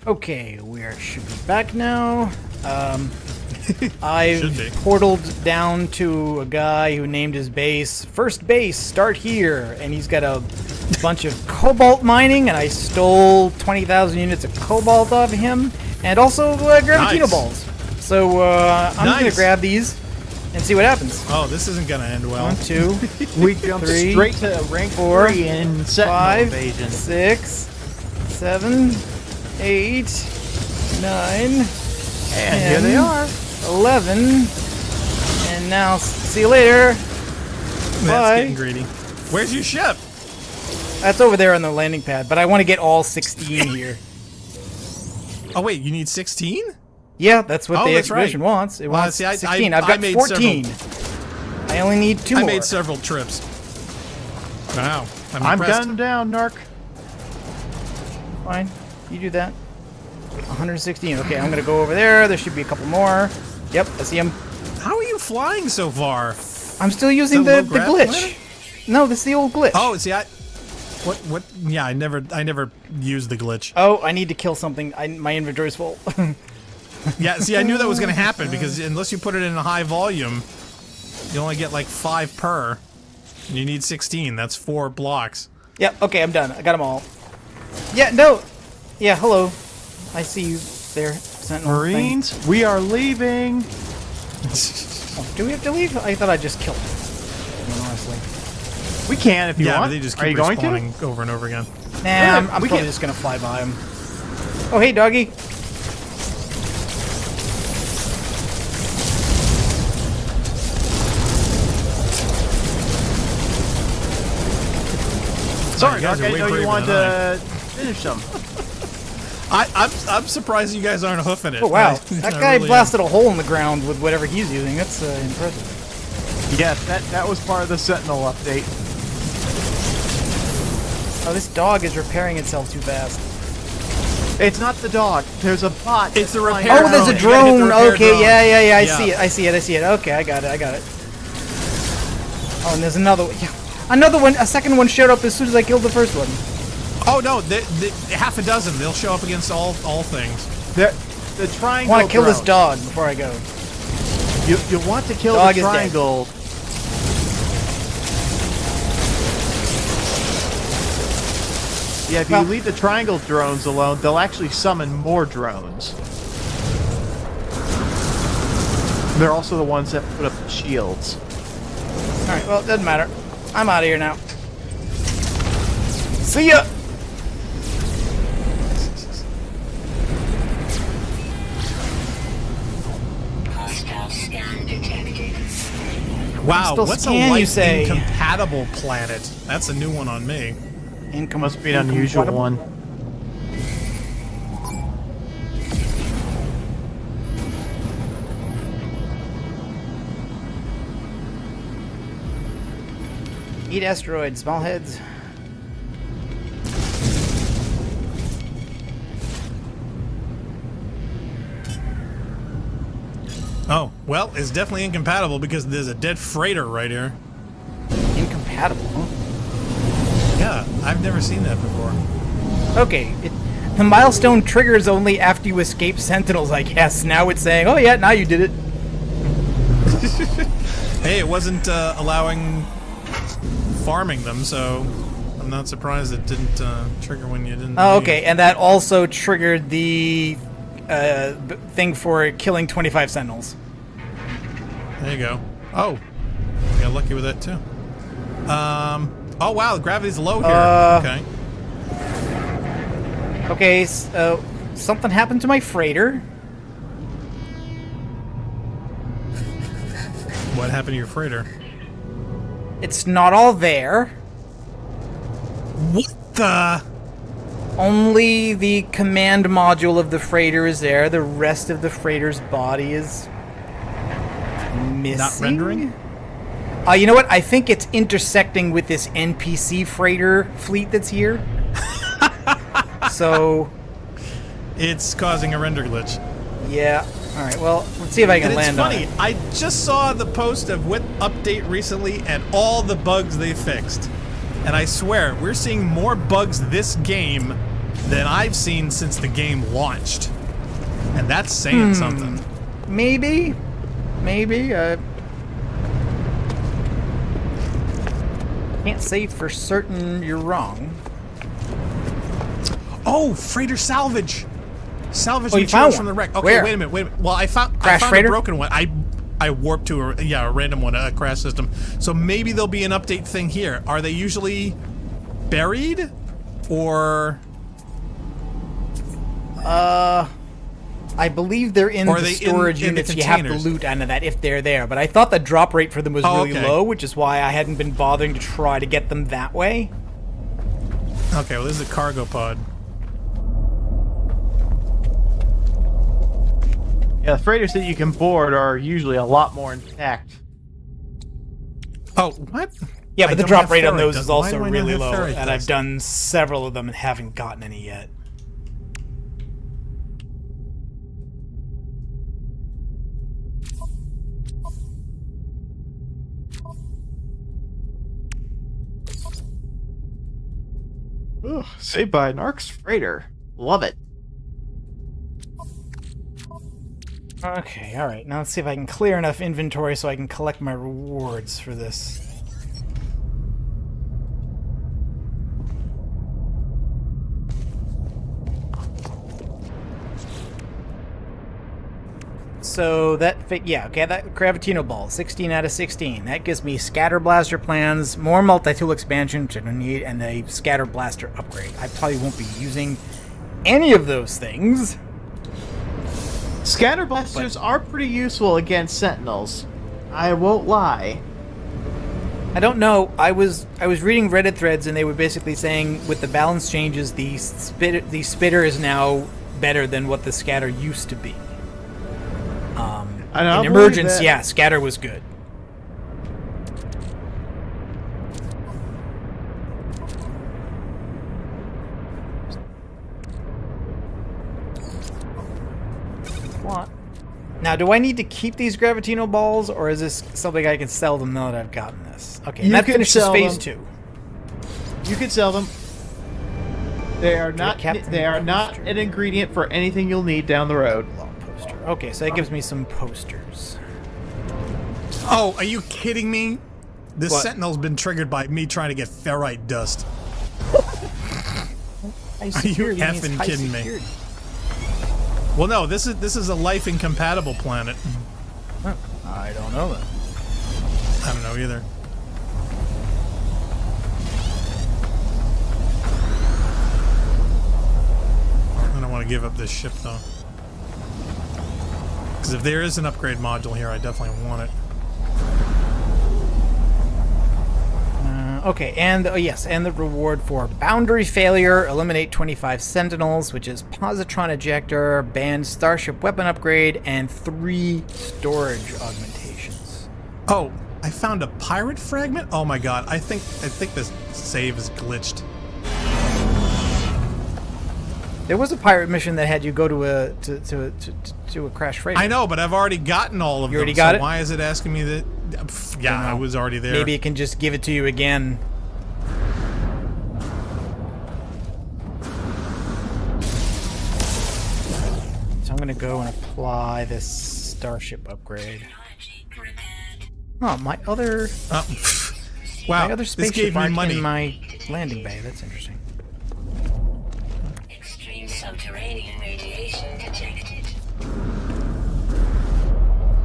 Okay, we should be back now. I've Should be. portaled down to a guy who named his base First Base, start here, and he's got a bunch of cobalt mining, and I stole 20,000 units of cobalt off of him, and also Gravitino Nice. balls. So I'm Nice. gonna grab these and see what happens. Oh, this isn't gonna end well. 1, 2, We jumped 3, straight to rank 4, 3 in Sentinel 5, invasion. 6, 7, 8, 9, And here they are. 11, and now see you later. That's Bye. getting greedy. Where's your ship? That's over there on the landing pad, but I want to get all 16 here. Oh wait, you need 16? Yeah, that's what Oh, the that's right. expedition wants. It wants see, I- 16. I I've got made 14. I only need 2 I more. made several trips. Wow, I'm I'm impressed. gunning down, Narc. Fine, you do that. 116. Okay, I'm gonna go over there. There should be a couple more. Yep, I see them. How are you flying so far? I'm still using Is that the low grav glitch. planet? No, this is the old glitch. Oh, see, what? Yeah, I never used the glitch. Oh, I need to kill something. My inventory's full. Yeah, see, I knew that was gonna happen because unless you put it in a high volume, you only get like 5 per. And you need 16. That's 4 blocks. Yep, okay, I'm done. I got them all. Yeah, no. Yeah, hello. I see you there, Sentinel. thing. Marines, we are leaving. Oh, do we have to leave? I thought I just killed them. I mean, honestly. We can if you Yeah, want. but they just Are keep you going to? respawning over and over again. Nah, Yeah, I'm we probably can- just gonna fly by them. Oh, hey, doggy. Sorry, You guys Narc, are I way know you braver wanted than to finish them. I'm surprised you guys aren't hoofing it. Oh, wow. I That guy really am. blasted a hole in the ground with whatever he's using. That's impressive. Yes, that was part of the Sentinel update. Oh, this dog is repairing itself too fast. It's not the dog. There's a bot. It's the that's flying repair Oh, there's a drone. You gotta hit the drone. repair Okay, drone. yeah. I Yeah. see it. I see it. Okay, I got it. Oh, and there's another one. Yeah. Another one. A second one showed up as soon as I killed the first one. Oh no, half a dozen. They'll show up against all things. The I triangle. want to kill this drone. dog before I go. You want to kill Dog the is dead. triangle. Yeah, if you Well- leave the triangle drones alone, they'll actually summon more drones. They're also the ones that put up the shields. All right. Well, it doesn't matter. I'm out of here now. See ya. Hostile scan detected. Wow, Still what's a scan, you light say? incompatible planet? That's a new one on me. Must be an unusual one. Eat asteroids, small heads. Oh, well, it's definitely incompatible because there's a dead freighter right here. Incompatible, huh? Yeah, I've never seen that before. Okay, the milestone triggers only after you escape Sentinels, I guess. Now it's saying, oh yeah, now you did it. Hey, it wasn't allowing farming them, so I'm not surprised it didn't trigger when you didn't. Oh, leave. okay, and that also triggered the thing for killing 25 Sentinels. There you go. Oh, I got lucky with that too. Oh wow, the gravity's low here. Okay. Okay, so something happened to my freighter. What happened to your freighter? It's not all there. What the? Only the command module of the freighter is there. The rest of the freighter's body is missing. Not rendering? You know what? I think it's intersecting with this NPC freighter fleet that's here. So, It's causing a render glitch. yeah. All right. Well, let's see if I can And it's land funny, on it. I just saw the post of what update recently and all the bugs they fixed. And I swear, we're seeing more bugs this game than I've seen since the game launched. And that's saying something. Maybe. Can't say for certain you're wrong. Oh, freighter salvage. Salvage you materials found from the one. wreck. Okay, Where? wait a minute. Well, I found freighter? a broken one. I warped to a random one, a crash system. So maybe there'll be an update thing here. Are they usually buried or I believe they're in the storage units. You have to loot out of that if they're there. But I thought the drop rate for them was really low, which is why I hadn't been bothering to try to get them that way. Okay, well, this is a cargo pod. Yeah, the freighters that you can board are usually a lot more intact. Oh, what? Yeah, but the drop rate on those is Why also do I not really have low, ferrite and dust? I've done several of them and haven't gotten any yet. Ugh, saved by an ARX freighter. Love it. Okay, alright. Now let's see if I can clear enough inventory so I can collect my rewards for this. So that, okay, that Gravitino Ball, 16 out of 16. That gives me Scatter Blaster plans, more multi-tool expansion, which I don't need, and a Scatter Blaster upgrade. I probably won't be using any of those things. Scatter blasters are pretty useful against sentinels. I won't lie. I don't know. I was reading Reddit threads, and they were basically saying with the balance changes, the spitter is now better than what the scatter used to be. In Emergence, yeah, scatter was good. What? Now, do I need to keep these Gravitino balls, or is this something I can sell them now that I've gotten this? Okay, that finishes phase 2. You can sell them. They are not. They are not an ingredient for anything you'll need down the road. Poster. Okay, so that gives me some posters. Oh, are you kidding me? This What? Sentinel's been triggered by me trying to get ferrite dust. Are you effing kidding me? Well, no. This is a life incompatible planet. I don't know that. I don't know either. I don't want to give up this ship though, because if there is an upgrade module here, I definitely want it. Okay, and yes, and the reward for boundary failure, eliminate 25 sentinels, which is positron ejector, banned starship weapon upgrade, and 3 storage augmentations. Oh, I found a pirate fragment. Oh my god, I think this save is glitched. There was a pirate mission that had you go to a crash freighter. I know, but I've already gotten all of them. You already got it? Why is it asking me that? Yeah, I was already there. Maybe it can just give it to you again. So I'm going to go and apply this starship upgrade. Oh, my other wow, my other this spaceship gave me aren't money. in my landing bay. That's interesting. Extreme subterranean radiation detected.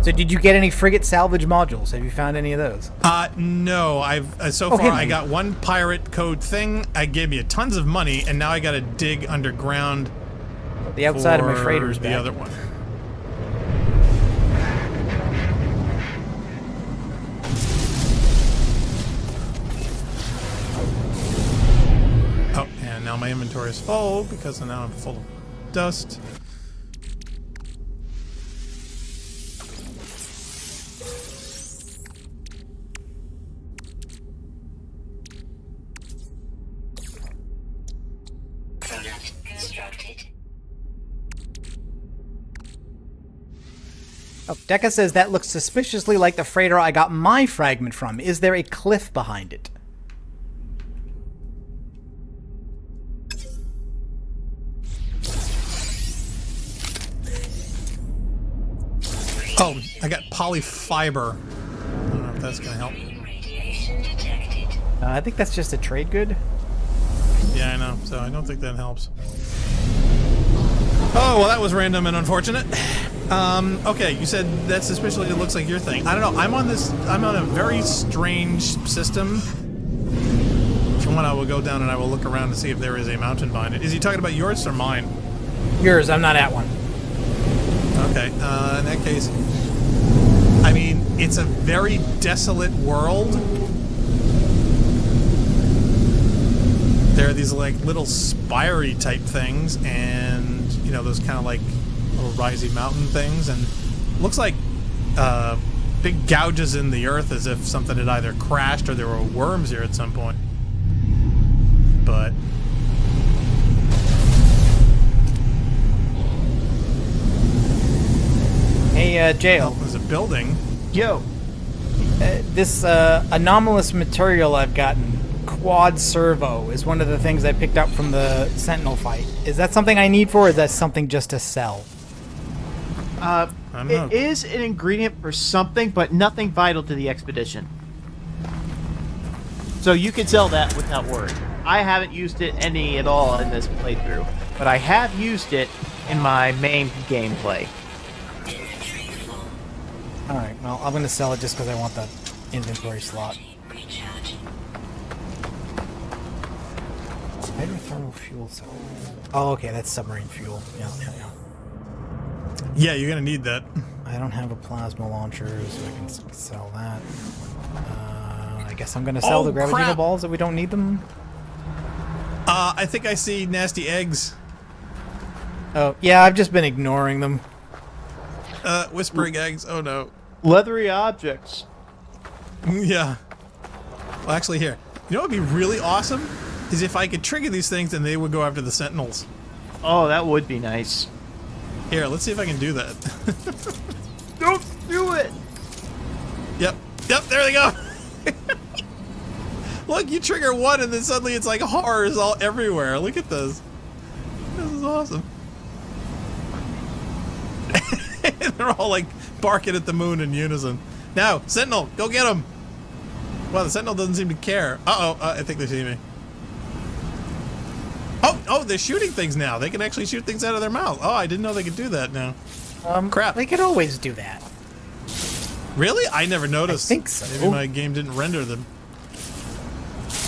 So did you get any frigate salvage modules? Have you found any of those? No, I've so far I got one pirate code thing. I gave me tons of money, and now I got to dig underground. The outside of my for freighter's the back. other one. Oh, and now my inventory is full because now I'm full of dust. Product constructed. Oh, Deca says that looks suspiciously like the freighter I got my fragment from. Is there a cliff behind it? Oh, I got polyfiber. I don't know if that's going to help. Radiation detected. I think that's just a trade good. Yeah, I know. So I don't think that helps. Oh, well, that was random and unfortunate. Okay, you said that suspiciously it looks like your thing. I don't know. I'm on a very strange system. If you want, I will go down and I will look around and see if there is a mountain behind it. Is he talking about yours or mine? Yours. I'm not at one. Okay, in that case, I mean, it's a very desolate world. There are these like little spiry type things, and you know those kind of like little rising mountain things, and looks like big gouges in the earth, as if something had either crashed or there were worms here at some point. But Hey, Jail. there's a building. Yo. This anomalous material I've gotten, quad servo, is one of the things I picked up from the Sentinel fight. Is that something I need for, or is that something just to sell? I don't know. It is an ingredient for something, but nothing vital to the expedition. So you can sell that without worry. I haven't used it any at all in this playthrough, but I have used it in my main gameplay. Alright, well, I'm going to sell it just because I want the inventory slot. Recharging. Hydrothermal fuel cell. Oh, okay, that's submarine fuel. Yeah. Yeah, you're gonna need that. I don't have a plasma launcher, so I can sell that. I guess I'm going to sell Oh, the gravigeno crap. balls that we don't need them. I think I see nasty eggs. Oh, yeah, I've just been ignoring them. Whispering eggs. Oh no. Leathery objects. Yeah. Well, actually, here. You know what would be really awesome? Is if I could trigger these things and they would go after the Sentinels. Oh, that would be nice. Here, let's see if I can do that. Don't do it! Yep, there they go. Look, you trigger one and then suddenly it's like horrors all everywhere. Look at this. This is awesome. They're all like barking at the moon in unison. Now, Sentinel, go get him. Well, the Sentinel doesn't seem to care. I think they see me. Oh, they're shooting things now. They can actually shoot things out of their mouth. Oh, I didn't know they could do that now. Crap. They could always do that. Really? I never noticed. I think so. Maybe my game didn't render them.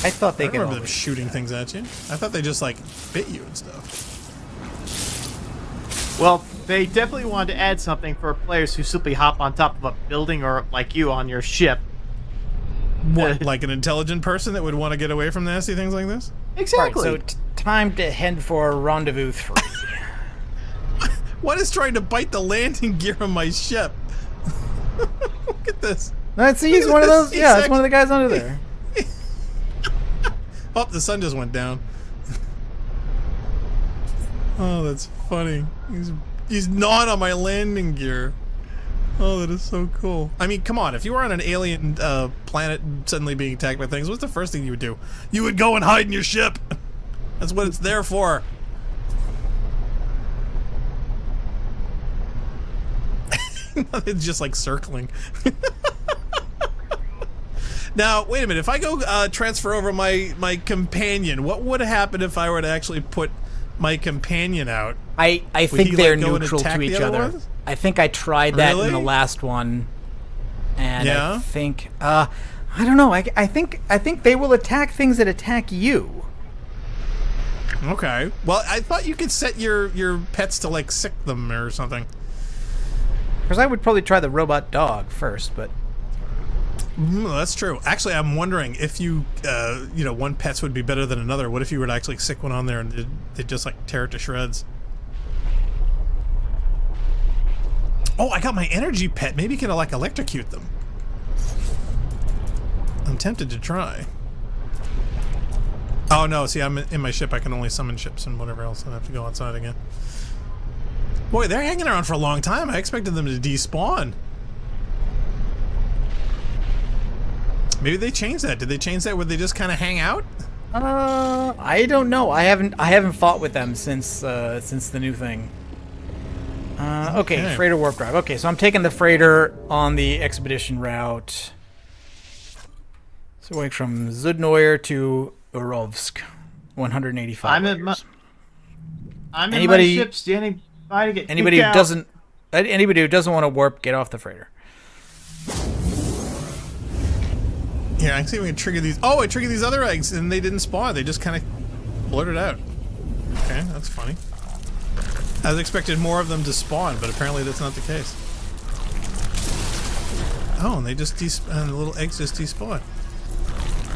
I thought they I could remember them always shooting things at you. I thought they just like bit you and stuff. Well, they definitely wanted to add something for players who simply hop on top of a building or, like you, on your ship. What, like an intelligent person that would want to get away from nasty things like this? Exactly. Alright, so time to head for Rendezvous 3. What is trying to bite the landing gear on my ship? Look at this. Let's see, he's one of those. Yeah, it's one of the guys under there. Oh, the sun just went down. Oh, that's funny. He's gnawing on my landing gear. Oh, that is so cool. I mean, come on. If you were on an alien planet suddenly being attacked by things, what's the first thing you would do? You would go and hide in your ship. That's what it's there for. It's just like circling. Now, wait a minute. If I go transfer over my companion, what would happen if I were to actually put my companion out? I think he, they're like, go and neutral attack to the each other other. ones? I think I tried that in Really? the last one, and Yeah? I think I don't know. I think they will attack things that attack you. Okay. Well, I thought you could set your pets to like sick them or something. Because I would probably try the robot dog first, but That's true. Actually, I'm wondering if you, one pets would be better than another. What if you were to actually sick one on there and they'd just like tear it to shreds? Oh, I got my energy pet. Maybe you can like electrocute them. I'm tempted to try. Oh no, see, I'm in my ship. I can only summon ships and whatever else. I have to go outside again. Boy, they're hanging around for a long time. I expected them to despawn. Maybe they changed that. Did they change that where they just kind of hang out? I don't know. I haven't fought with them since the new thing. Okay, freighter warp drive. Okay, so I'm taking the freighter on the expedition route. So going from Zudnoyer to Urovsk, 185. I'm in my ship standing by to get anybody who doesn't want to warp, get off the freighter. Yeah, I see we can trigger these. Oh, I triggered these other eggs and they didn't spawn. They just kind of blurted out. Okay, that's funny. I was expected more of them to spawn, but apparently that's not the case. Oh, and they just and the little eggs just despawn.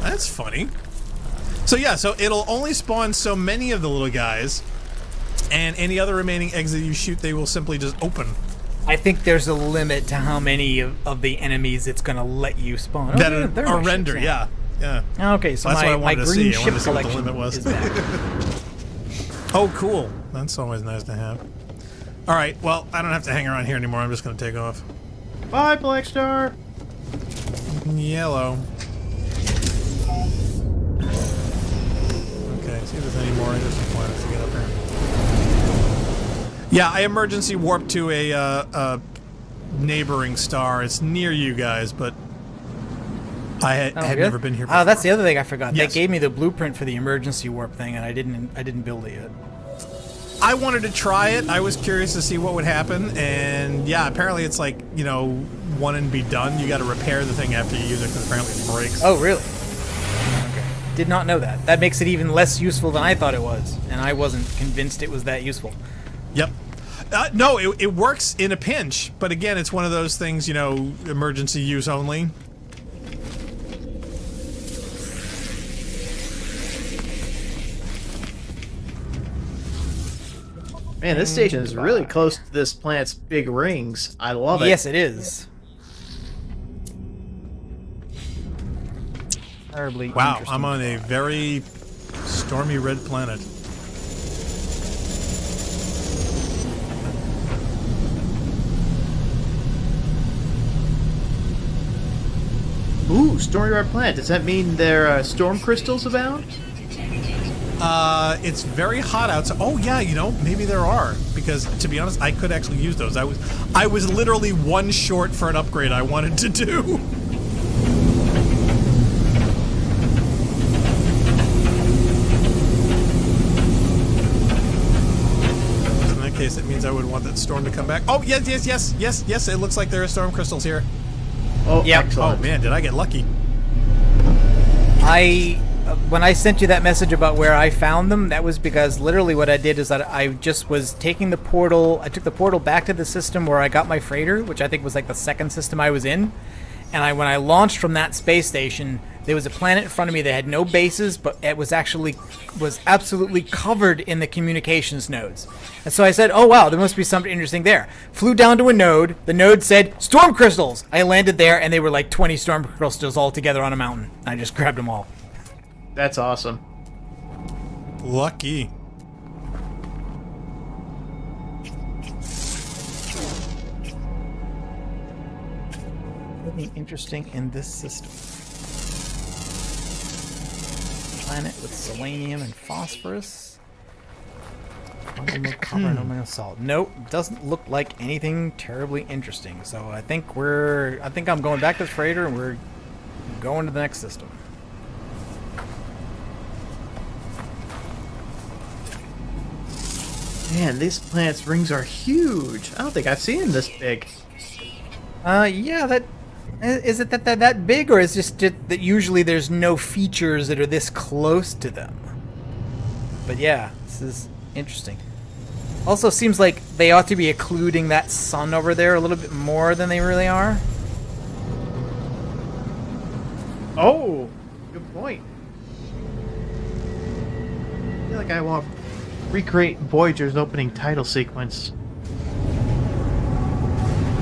That's funny. So yeah, so it'll only spawn so many of the little guys, and any other remaining eggs that you shoot, they will simply just open. I think there's a limit to how many of the enemies it's going to let you spawn. That are rendered, yeah. Okay, so that's my green ship what the limit was. is back. Oh, cool. That's always nice to have. All right, well, I don't have to hang around here anymore. I'm just going to take off. Bye, Black Star. Yellow. Okay, see if there's any more. I just wanted to get up there. Yeah, I emergency warped to a neighboring star. It's near you guys, but I had never been here before. Oh, that's the other thing I forgot. Yes. They gave me the blueprint for the emergency warp thing, and I didn't build it yet. I wanted to try it. I was curious to see what would happen, and yeah, apparently it's like, you know, one and be done. You got to repair the thing after you use it because apparently it breaks. Oh, really? Okay. Did not know that. That makes it even less useful than I thought it was, and I wasn't convinced it was that useful. Yep. No, it works in a pinch, but again, it's one of those things, you know, emergency use only. Man, this station is really close to this planet's big rings. I love it. Yes, it is. Terribly Wow, interesting. I'm on a very stormy red planet. Ooh, Stormy Red Planet. Does that mean there storm crystals abound? It's very hot outside. Oh yeah, you know, maybe there are, because to be honest, I could actually use those. I was literally one short for an upgrade I wanted to do. In that case, it means I would want that storm to come back. Oh yes. It looks like there are storm crystals here. Oh, Yep. excellent. Oh man, did I get lucky? When I sent you that message about where I found them, that was because literally what I did is that I just was taking the portal. I took the portal back to the system where I got my freighter, which I think was like the second system I was in. And when I launched from that space station, there was a planet in front of me that had no bases, but it was absolutely covered in the communications nodes. And so I said, oh wow, there must be something interesting there. Flew down to a node. The node said, storm crystals! I landed there, and they were like 20 storm crystals all together on a mountain. I just grabbed them all. That's awesome. Lucky. Anything interesting in this system? Planet with selenium and phosphorus. Aluminum, copper, and aluminum salt. Nope, doesn't look like anything terribly interesting. So I think I'm going back to the freighter and we're going to the next system. Man, these planet's rings are huge. I don't think I've seen them this big. Yeah, is it that big, or is it just that usually there's no features that are this close to them? But yeah, this is interesting. Also, seems like they ought to be occluding that sun over there a little bit more than they really are. Oh, good point. I feel like I want to recreate Voyager's opening title sequence.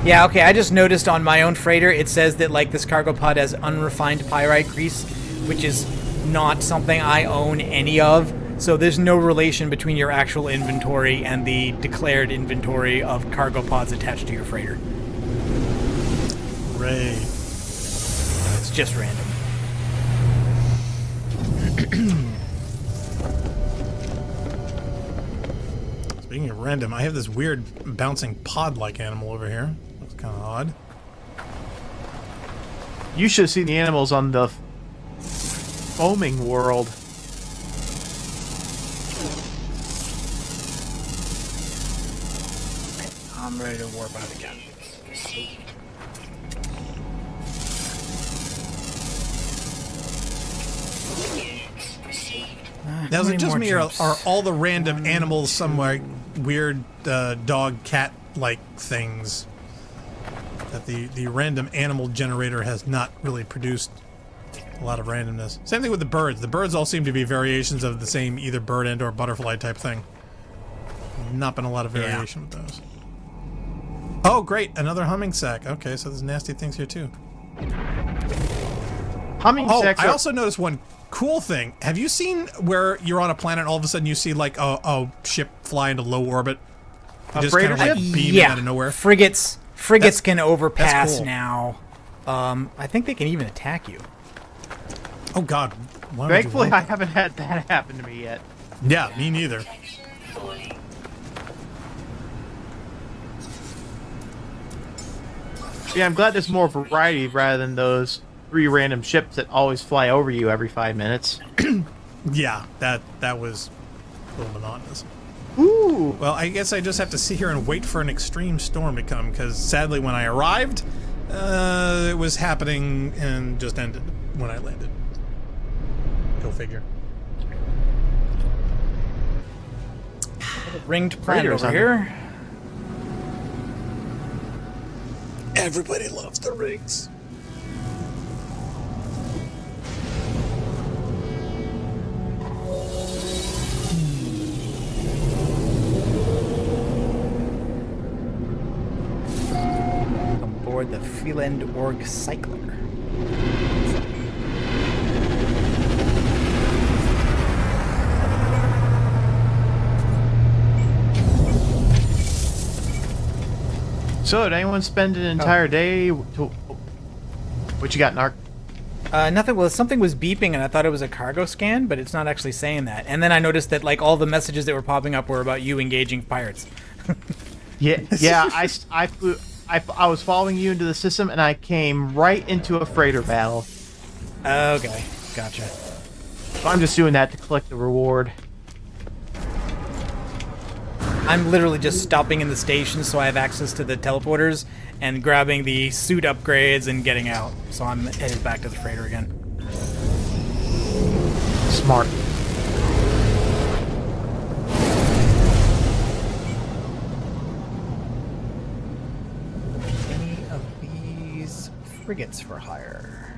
Yeah, okay, I just noticed on my own freighter, it says that, like, this cargo pod has unrefined pyrite grease, which is not something I own any of, so there's no relation between your actual inventory and the declared inventory of cargo pods attached to your freighter. Ray. It's just random. Speaking of random, I have this weird bouncing pod-like animal over here. Looks kind of odd. You should have seen the animals on the foaming world. I'm ready to warp out again. Received. Units received. Now, is it just me, or jumps? are all the random animals some like weird dog, cat-like things that the random animal generator has not really produced a lot of randomness? Same thing with the birds. The birds all seem to be variations of the same either bird and or butterfly type thing. Not been a lot of variation with those. Oh, great! Another humming sack. Okay, so there's nasty things here too. Humming Oh, sacks I are- also noticed one cool thing. Have you seen where you're on a planet and all of a sudden you see like a ship fly into low orbit? A Just freighter kind of like ship? beam Yeah, out of nowhere. frigates can overpass cool. now. I think they can even attack you. Oh God! Why would you Thankfully, want I haven't had that happen to me yet. that? Yeah, me neither. Protection falling. Yeah, I'm glad there's more variety rather than those 3 random ships that always fly over you every 5 minutes. Yeah, that was a little monotonous. Ooh! Well, I guess I just have to sit here and wait for an extreme storm to come, because sadly when I arrived, it was happening and just ended when I landed. Go figure. Ringed planet Raiders over on here. Everybody loves the rings. Aboard the Freeland Org Cycler. So, did anyone spend an entire day to... What you got, Narc? Nothing. Well, something was beeping, and I thought it was a cargo scan, but it's not actually saying that. And then I noticed that like all the messages that were popping up were about you engaging pirates. Yeah, I was following you into the system, and I came right into a freighter battle. Okay, gotcha. So I'm just doing that to collect the reward. I'm literally just stopping in the station so I have access to the teleporters and grabbing the suit upgrades and getting out. So I'm headed back to the freighter again. Smart. Any of these frigates for hire?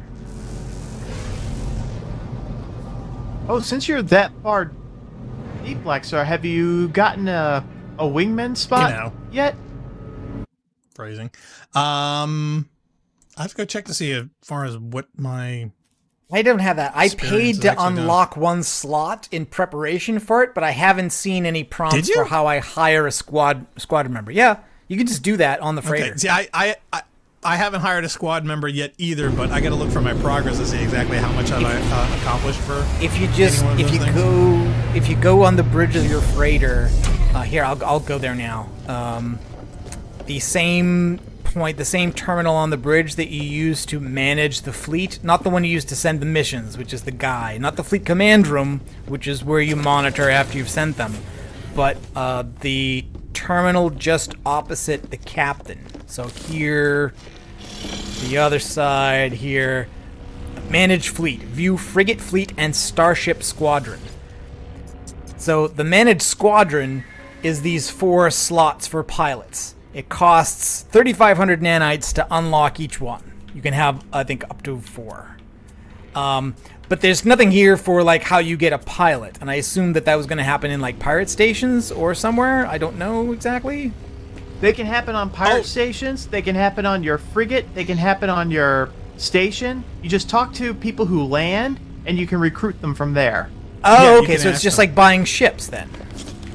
Oh, since you're that far deep, Blackstar, have you gotten a wingman spot You know. yet? Phrasing. I have to go check to see as far as what my... I don't have that. I Experience paid is to actually done. unlock one slot in preparation for it, but I haven't seen any Did prompts you? for how I hire a squadron member. Yeah, you can just do that on the freighter. Okay. See, I haven't hired a squad member yet either, but I got to look for my progress to see exactly how much have I accomplished for. If you just Any one of those if you go on the bridge of your freighter, here I'll go there now. The same point, the same terminal on the bridge that you use to manage the fleet, not the one you use to send the missions, which is the guy, not the fleet command room, which is where you monitor after you've sent them, but the terminal just opposite the captain. So here, the other side here, manage fleet, view frigate fleet and starship squadron. So the managed squadron is these 4 slots for pilots. It costs 3,500 nanites to unlock each one. You can have, I think, up to 4. But there's nothing here for like how you get a pilot, and I assumed that was going to happen in like pirate stations or somewhere. I don't know exactly. They can happen on pirate Oh. stations. They can happen on your frigate. They can happen on your station. You just talk to people who land, and you can recruit them from there. Oh, Yeah, you okay. can So it's ask just them. like buying ships then.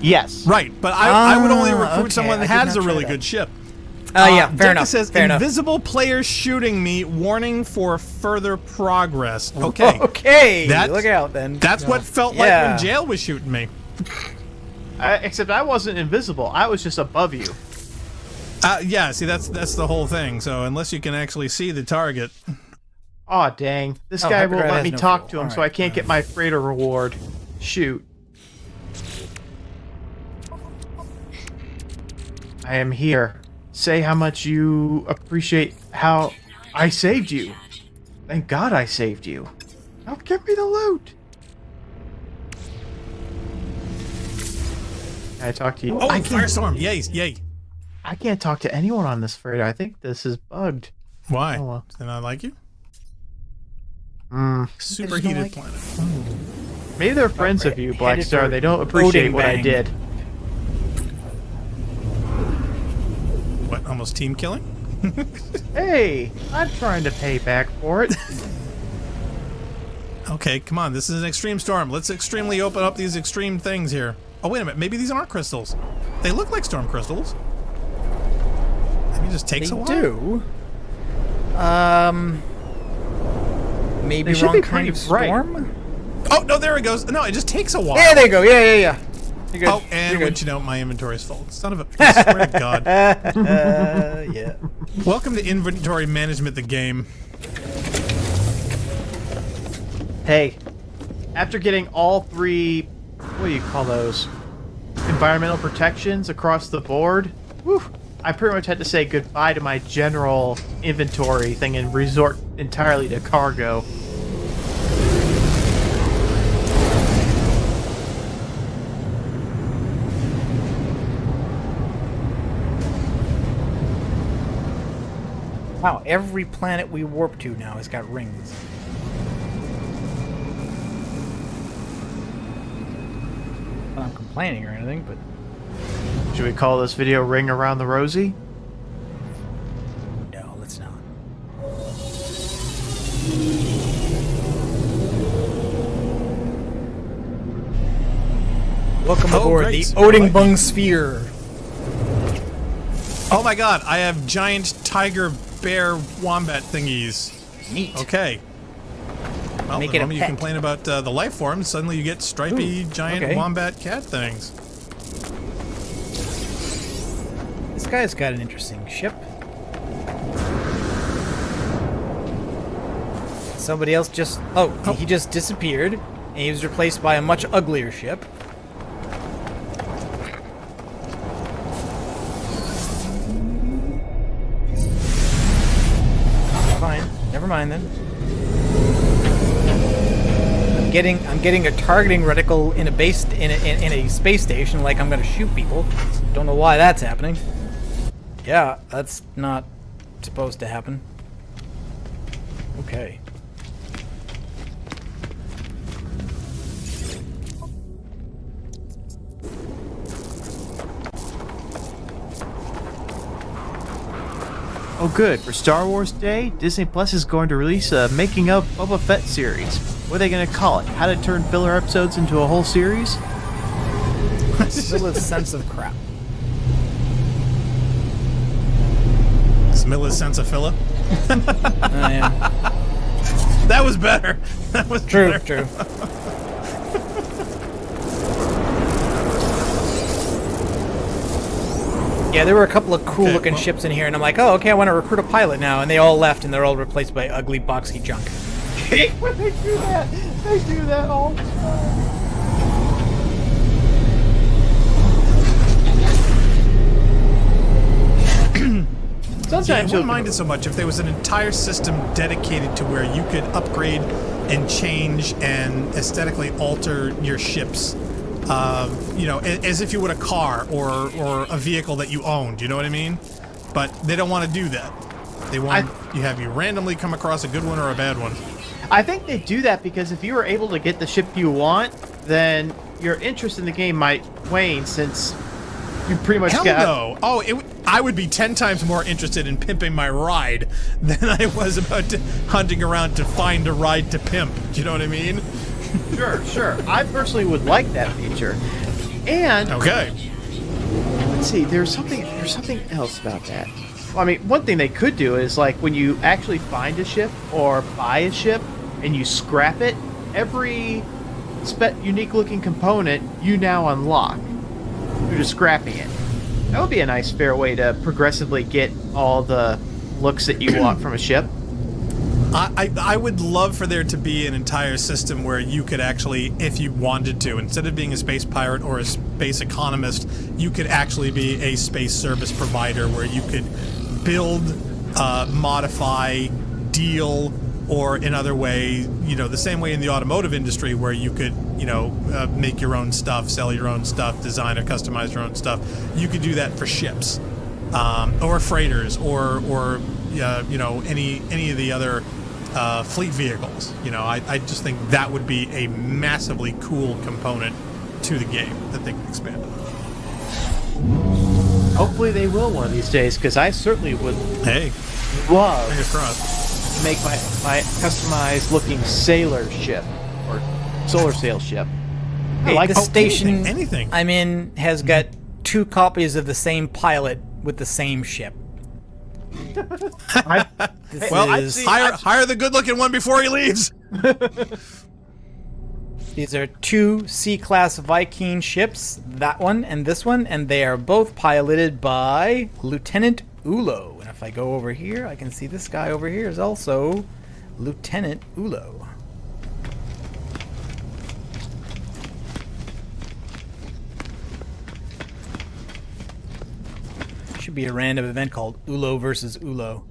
Yes. Right, but I would only recruit okay. someone that I did has not a try really that. good ship. Yeah, fair Decca enough. says, fair enough. invisible players shooting me, warning for further progress. Okay. Okay. That's- Look out then. That's what felt like Yeah. when Jail was shooting me. Except I wasn't invisible. I was just above you. Yeah, see, that's the whole thing. So unless you can actually see the target... Aw, dang. This guy won't let me no talk fuel. to him, All so I can't get my freighter reward. Shoot. I am here. Say how much you appreciate how I saved you. Thank God I saved you. Now give me the loot. Can I talk to you? Oh, I can't, firestorm! Yay, yay! I can't talk to anyone on this freighter. I think this is bugged. Why? Oh, well. Did I like you? Mm. Superheated like planet. Maybe they're friends of you, Black Headed Star. for They don't appreciate voting what I bang. did. What? Almost team killing? Hey, I'm trying to pay back for it. Okay, come on. This is an extreme storm. Let's extremely open up these extreme things here. Oh, wait a minute. Maybe these aren't crystals. They look like storm crystals. Maybe it just takes a while. do. Maybe They should wrong be kind of pretty bright. storm? Oh, no, there it goes. No, it just takes a while. Yeah, there you go. Yeah. You're good. Oh, and You're wouldn't you know, my inventory is full. Son of a... I swear to God. yeah. Welcome to Inventory Management, the game. Hey, after getting all 3, what do you call those? Environmental protections across the board, whew, I pretty much had to say goodbye to my general inventory thing and resort entirely to cargo. Wow, every planet we warp to now has got rings. Not I'm complaining or anything, but Should we call this video Ring Around the Rosie? no, let's not. Welcome aboard great. the Odingbung Sphere. Oh my God, I have giant tiger, bear, wombat thingies. Neat. Okay. Well, Make the it a moment you pet. complain about the life forms, suddenly you get stripy, Ooh, giant okay. wombat cat things. This guy's got an interesting ship. Somebody else just... Oh, he just disappeared, and he was replaced by a much uglier ship. Fine. Never mind then. I'm getting a targeting reticle in a base in a space station, like I'm gonna shoot people. Don't know why that's happening. Yeah, that's not supposed to happen. Okay. Oh good, for Star Wars Day, Disney Plus is going to release a Making of Boba Fett series. What are they going to call it? How to turn filler episodes into a whole series? Scylla's sense of crap. Smilla's sense of filla. Yeah. That was better. That was True, better. true. Yeah, there were a couple of cool looking well- ships in here, and I'm like, oh, okay, I want to recruit a pilot now, and they all left, and they're all replaced by ugly, boxy junk. When they do that, all the time. Yeah, I Sometimes wouldn't mind it so much if there was an entire system dedicated to where you could upgrade and change and aesthetically alter your ships. You know, as if you would a car or a vehicle that you owned. You know what I mean? But they don't want to do that. They want you randomly come across a good one or a bad one. I think they do that because if you were able to get the ship you want, then your interest in the game might wane since you pretty much Hell got... no! Oh, I would be 10 times more interested in pimping my ride than I was about hunting around to find a ride to pimp. Do you know what I mean? Sure. I personally would like that feature. And Okay. let's see, there's something else about that. Well, I mean, one thing they could do is like when you actually find a ship or buy a ship and you scrap it, every unique looking component you now unlock. through to scrapping it. That would be a nice, fair way to progressively get all the looks that you want from a ship. I would love for there to be an entire system where you could actually, if you wanted to, instead of being a space pirate or a space economist, you could actually be a space service provider where you could build, modify, deal, or in other way, the same way in the automotive industry where you could, make your own stuff, sell your own stuff, design or customize your own stuff. You could do that for ships, or freighters, or any of the other fleet vehicles. I just think that would be a massively cool component to the game that they can expand on. Hopefully they will one of these days, because I certainly would love Fingers crossed. to make my customized looking sailor ship or solar sail ship. Hey, the station anything. I'm in has got 2 copies of the same pilot with the same ship. Hire the good-looking one before he leaves. These are 2 C-class Viking ships, that one and this one, and they are both piloted by Lieutenant Ulo. And if I go over here, I can see this guy over here is also Lieutenant Ulo. Should be a random event called Ulo versus Ulo.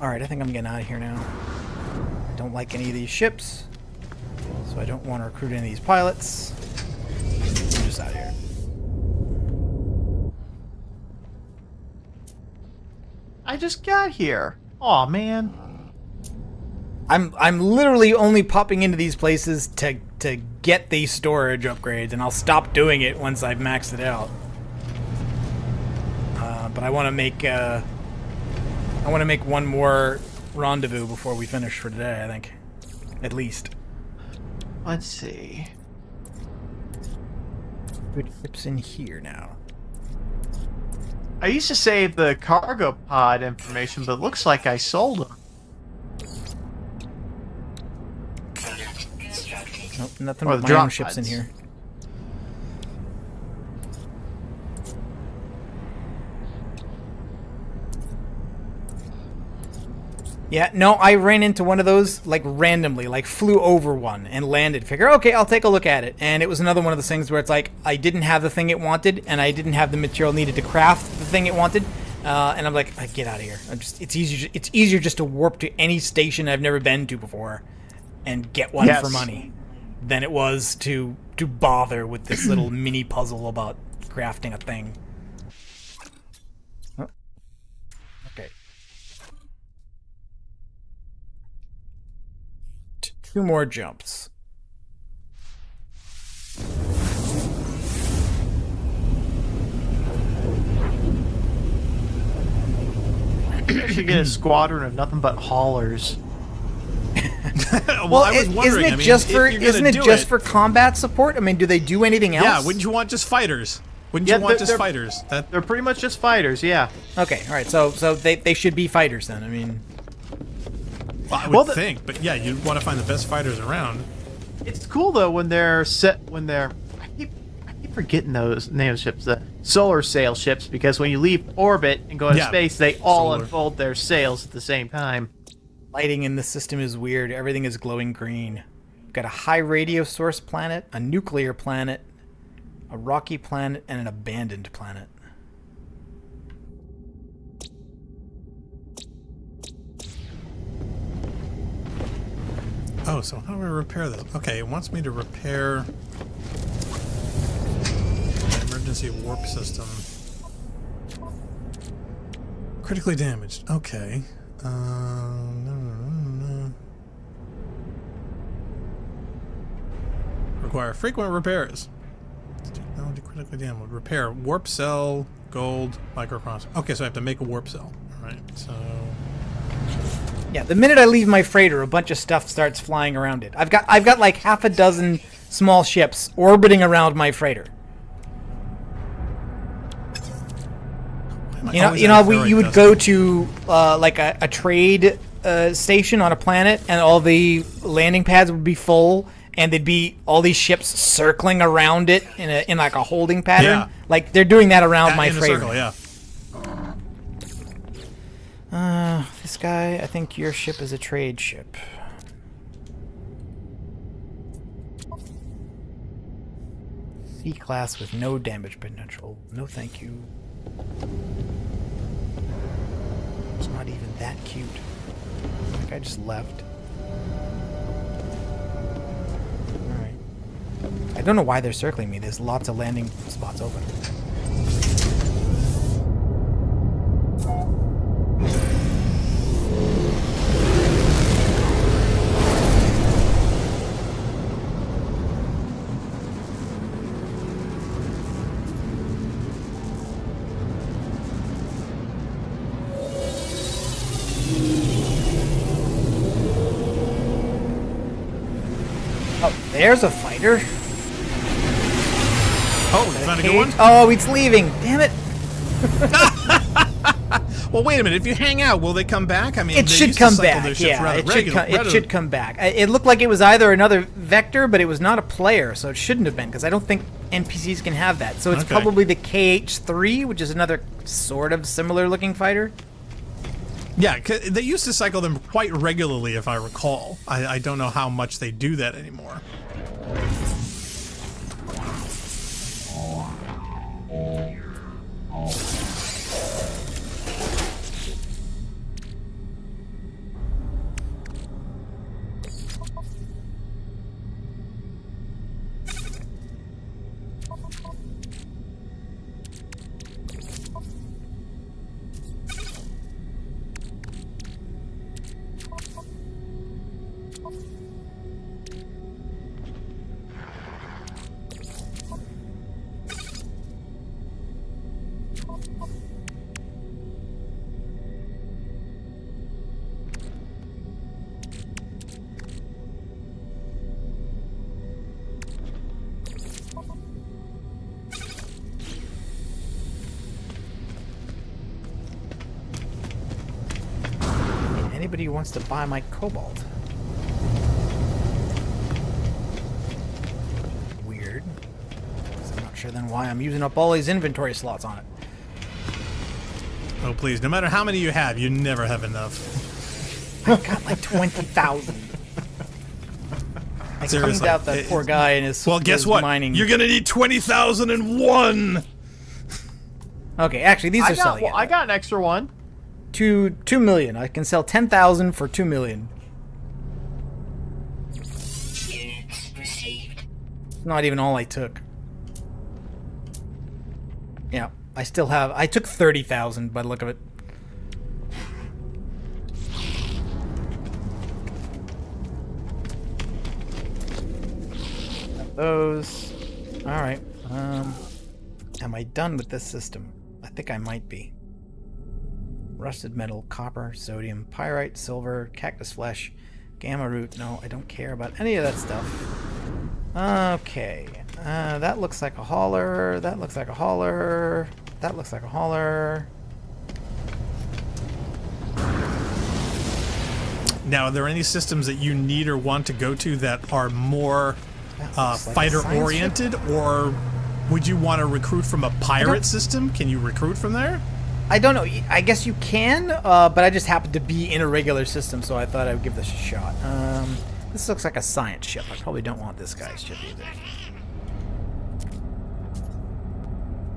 Alright, I think I'm getting out of here now. I don't like any of these ships, so I don't want to recruit any of these pilots. I'm just out of here. I just got here. Aw, man. I'm literally only popping into these places to get these storage upgrades, and I'll stop doing it once I've maxed it out. But I want to make one more rendezvous before we finish for today, I think. At least. Let's see. Good ships in here now. I used to save the cargo pod information, but it looks like I sold them. Nope, nothing Or but the my own drop ships in pods. here. Yeah, no, I ran into one of those, like, randomly, like, flew over one and landed. Figure, okay, I'll take a look at it. And it was another one of those things where it's like, I didn't have the thing it wanted, and I didn't have the material needed to craft the thing it wanted. And I'm like, get out of here. It's easier just to warp to any station I've never been to before and get one for money than it was to bother with this little mini puzzle about crafting a thing. Oh. Okay. 2 more jumps. I should get a squadron of nothing but haulers. Well, I was wondering. Isn't it just for combat support? I mean, do they do anything else? Yeah, wouldn't you want just fighters? Wouldn't you want just fighters? They're pretty much just fighters, yeah. Okay, all right. So they should be fighters then. I mean, well, I would think, but yeah, you'd want to find the best fighters around. It's cool though when they're I keep forgetting those names ships, the solar sail ships, because when you leave orbit and go into space, they all unfold their sails at the same time. Lighting in the system is weird. Everything is glowing green. We've got a high radio source planet, a nuclear planet, a rocky planet, and an abandoned planet. Oh, so how do I repair this? Okay, it wants me to repair emergency warp system. Critically damaged. Okay. No. Require frequent repairs. Technology critically damaged. Repair warp cell, gold, microprocessor. Okay, so I have to make a warp cell. All right. So. Yeah, the minute I leave my freighter, a bunch of stuff starts flying around it. I've got like half a dozen small ships orbiting around my freighter. You would go to like a trade station on a planet, and all the landing pads would be full, and there'd be all these ships circling around it in like a holding pattern. Yeah. Like they're doing that around my in a freighter. circle, yeah. This guy, I think your ship is a trade ship. C-class with no damage potential. No thank you. It's not even that cute. That guy just left. Alright. I don't know why they're circling me. There's lots of landing spots open. Oh, there's a fighter. Oh, we found a good one? Oh, it's leaving. Damn it. Well, wait a minute. If you hang out, will they come back? I mean, It they should used to come cycle back. their ships Yeah, rather it should come back. It looked like it was either another vector, but it was not a player, so it shouldn't have been, because I don't think NPCs can have that. So it's Okay. probably the KH-3, which is another sort of similar-looking fighter. Yeah, they used to cycle them quite regularly, if I recall. I don't know how much they do that anymore. Anybody who wants to buy my cobalt. Weird. 'Cause I'm not sure then why I'm using up all these inventory slots on it. Oh, please. No matter how many you have, you never have enough. I've got like 20,000. I Seriously. cleaned out that poor guy and his Well, guess his what? mining. You're going to need 20,001! Okay, actually, these are selling. I got an extra one. 2 million. I can sell 10,000 for 2 million. Units received. Not even all I took. Yeah, I still have. I took 30,000 by the look of it. Got those. All right. Am I done with this system? I think I might be. Rusted metal, copper, sodium, pyrite, silver, cactus flesh, gamma root. No, I don't care about any of that stuff. Okay. That looks like a hauler. That looks like a hauler. That looks like a hauler. Now, are there any systems that you need or want to go to that are more That looks like a fighter-oriented, or would you want to recruit from a pirate system? Can you recruit from there? I don't know. I guess you can, but I just happened to be in a regular system, so I thought I would give this a shot. This looks like a science ship. I probably don't want this guy's ship either.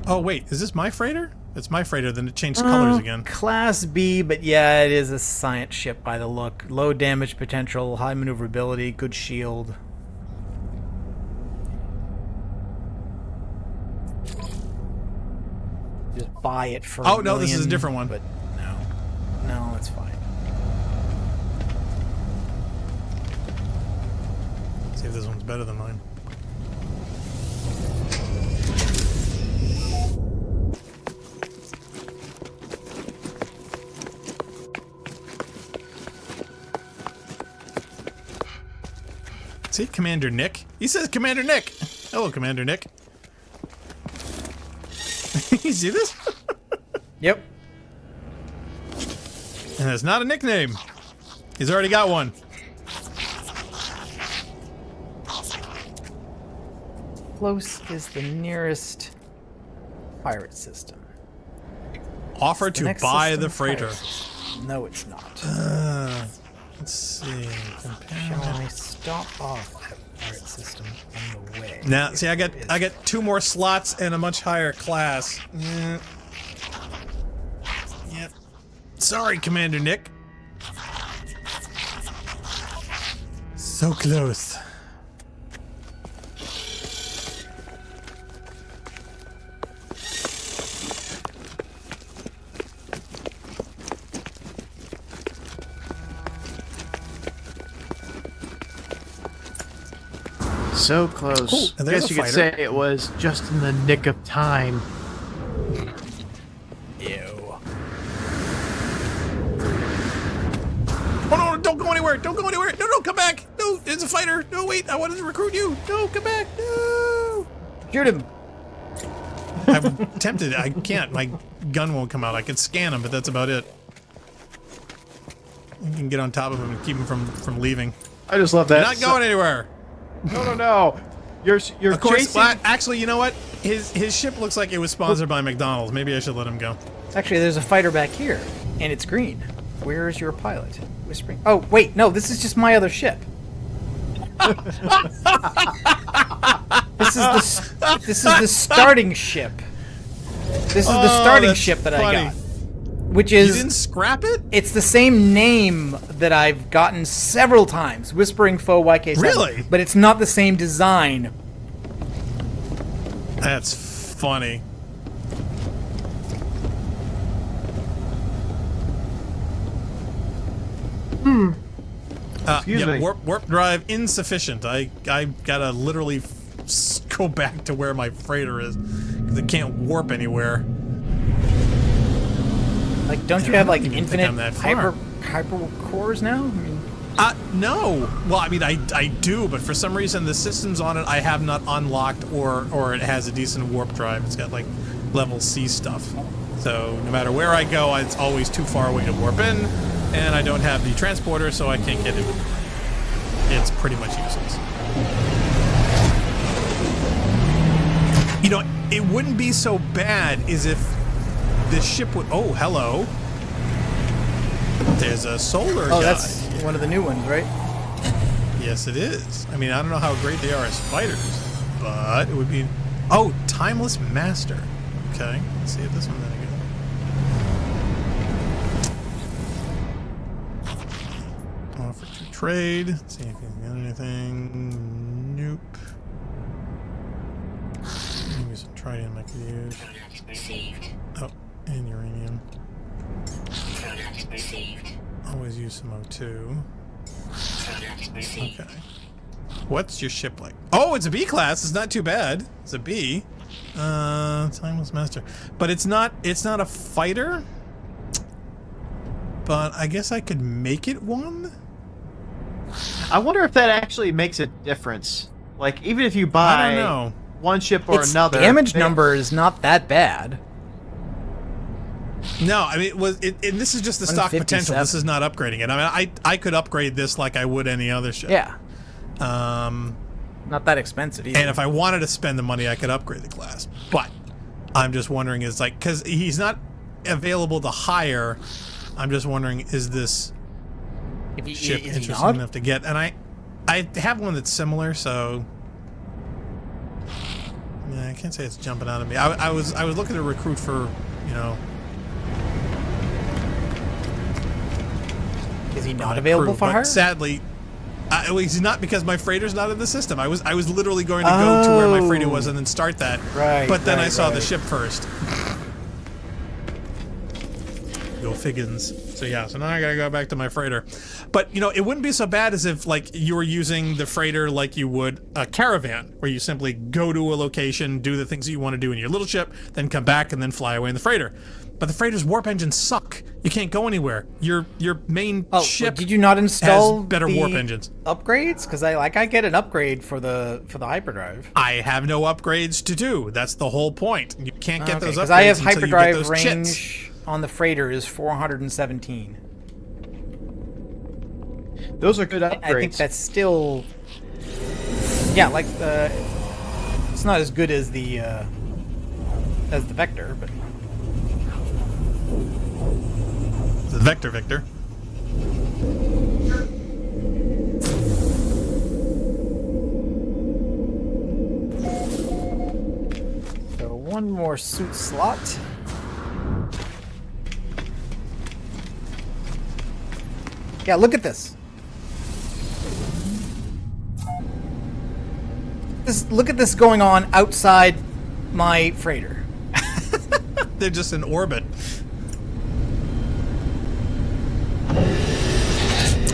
Oh, wait. Is this my freighter? It's my freighter, then it changed colors again. Class B, but yeah, it is a science ship by the look. Low damage potential, high maneuverability, good shield. Just buy it for Oh, $1 no, this is a million, different one. But no, it's fine. See if this one's better than mine. See, Commander Nick. He says Commander Nick. Hello, Commander Nick. You see this? Yep. And it's not a nickname. He's already got one. close is the nearest pirate system? Offer The to next buy system the is freighter. pirate system. No, it's not. Let's see. Shall I stop off at pirate system on the way? Now, see, I get 2 more slots and a much higher class. Yep. Sorry, Commander Nick. So close. So close. Ooh, I and there's guess a you could fighter. say it was just in the nick of time. Ew. Oh no, don't go anywhere! Don't go anywhere! No, come back! No, it's a fighter! No, wait, I wanted to recruit you! No, come back! No! Shoot him! I'm tempted. I can't. My gun won't come out. I can scan him, but that's about it. You can get on top of him and keep him from leaving. I just love that. Not going anywhere! No. You're Of course, chasing. well, actually, you know what? His ship looks like it was sponsored by McDonald's. Maybe I should let him go. Actually, there's a fighter back here, and it's green. Where is your pilot? Whispering. Oh, wait, no, this is just my other ship. This is the starting ship. This is the starting that's ship that funny. I got. Which You is didn't scrap it? it's the same name that I've gotten several times, Whispering Foe YK7. Really? But it's not the same design. That's funny. Excuse me. Warp drive insufficient. I gotta literally go back to where my freighter is because it can't warp anywhere. Like, don't you have like even think infinite I'm that far. hyper cores now? I mean, No. Well, I mean, I do, but for some reason the systems on it I have not unlocked, or it has a decent warp drive. It's got like level C stuff. So no matter where I go, it's always too far away to warp in, and I don't have the transporter, so I can't get in. It's pretty much useless. You know, it wouldn't be so bad as if the ship would. Oh, hello. There's a solar guy. oh, that's one of the new ones, right? Yes, it is. I mean, I don't know how great they are as fighters, but it would be. Oh, Timeless Master. Okay, let's see if this one's any good. Offer to trade. Let's see if we got anything. Nope. Maybe some tritium I could use. Product received. Oh, and uranium. Product received. Always use some O2. Product received. Okay. What's your ship like? Oh, it's a B class. It's not too bad. It's a B. Timeless Master. But it's not a fighter. But I guess I could make it one? I wonder if that actually makes a difference. Like, even if you I buy don't know. one ship or Its another, damage number is not that bad. No, I mean, and this is just the stock potential. 157. This is not upgrading it. I mean, I could upgrade this like I would any other ship. Yeah, Um, not that expensive either. and if I wanted to spend the money, I could upgrade the class. But I'm just wondering, is like, because he's not available to hire. I'm just wondering, is this ship is he interesting not? enough to get? And I have one that's similar, so yeah, I can't say it's jumping out of me. I was looking to recruit for, you know. Is he my not available crew, for but hire? sadly, well, he's not, because my freighter's not in the system. I was literally going to go to where my freighter was and then start that. Right, But then I right, saw the right. ship first. Go Figgins. So yeah, so now I gotta go back to my freighter. But you know, it wouldn't be so bad as if like you were using the freighter like you would a caravan, where you simply go to a location, do the things that you want to do in your little ship, then come back and then fly away in the freighter. But the freighter's warp engines suck. You can't go anywhere. Your main Oh, ship did you not install has better the warp engines. upgrades? Because I get an upgrade for the hyperdrive. I have no upgrades to do. That's the whole point. You can't get those upgrades Because I have until you get hyperdrive those range chits. on the freighter is 417. those are good upgrades. I think that's still, yeah, like It's not as good as the Vector, but The Vector Victor. so one more suit slot. Yeah, look at this. Look at this going on outside my freighter. They're just in orbit.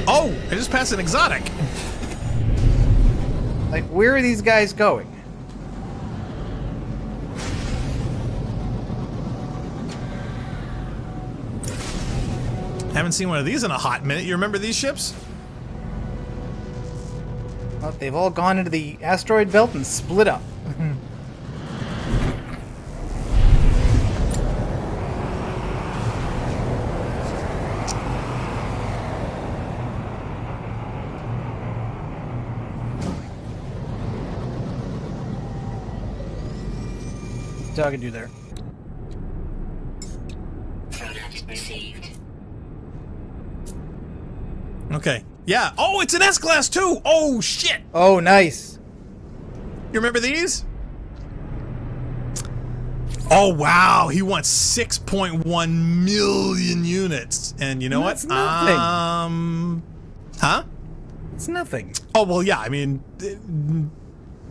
Oh, I just passed an exotic. Like, where are these guys going? Haven't seen one of these in a hot minute. You remember these ships? Well, they've all gone into the asteroid belt and split up. What's all I can do there? Product received. Okay. Yeah. Oh, it's an S-Class too. Oh, shit. Oh, nice. You remember these? Oh, wow. He wants 6.1 million units. And you know what? That's nothing. Huh? It's nothing. Oh, well, yeah. I mean,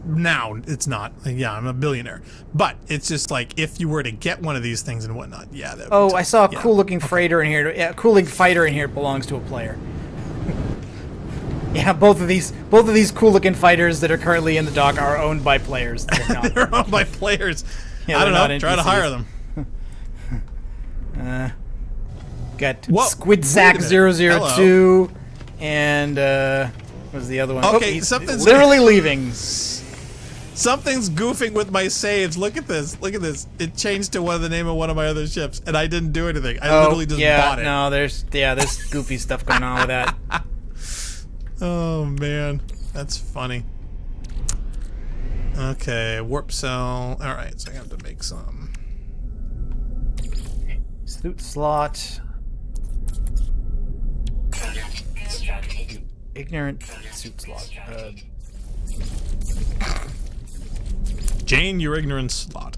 now it's not. Yeah, I'm a billionaire. But it's just like if you were to get one of these things and whatnot. Yeah. That would Oh, be I tough. saw a Yeah. cool-looking freighter in here. Yeah, a cool-looking fighter in here belongs to a player. Yeah, both of these cool-looking fighters that are currently in the dock are owned by players. They're not. They're owned by players. Yeah, I don't they're know. not Try to NPCs. hire them. Got Whoa, Squidsack wait a minute. 002 and what was the other one? Okay, he's something's- literally leaving. Something's goofing with my saves. Look at this. Look at this. It changed to the name of one of my other ships, and I didn't do anything. I literally just bought it. No, there's goofy stuff going on with that. Oh man, that's funny. Okay, warp cell. All right, so I have to make some. Suit slot. Product constructed. Ignorant suit slot. Jane, your ignorance slot.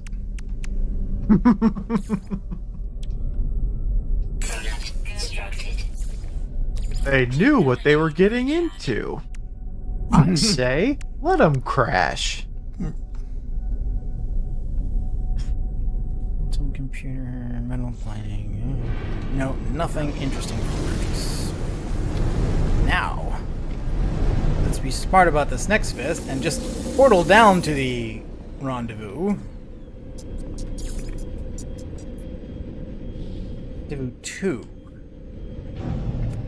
Product constructed. They knew what they were getting into. I say, let them crash. Some computer, mental planning. No, nothing interesting for purchase. Now, let's be smart about this next fist and just portal down to the rendezvous. Rendezvous 2.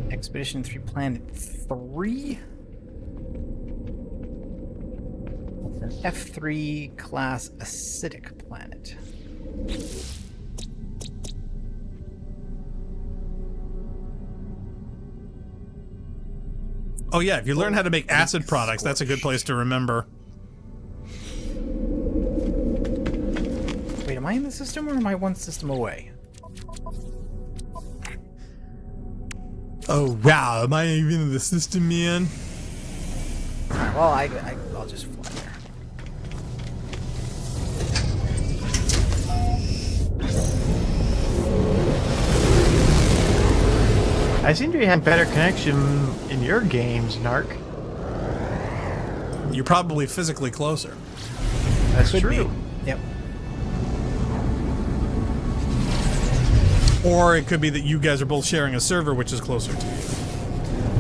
Expedition 3 Planet 3. It's an F3 class acidic planet. Oh yeah, if you learn how to make acid products, that's a good place to remember. Wait, am I in the system or am I one system away? Oh wow, am I even in the system, man? Well, I'll just fly there. I seem to be having better connection in your games, Narc. You're probably physically closer. That's Could true. be. Yep. Or it could be that you guys are both sharing a server, which is closer to you.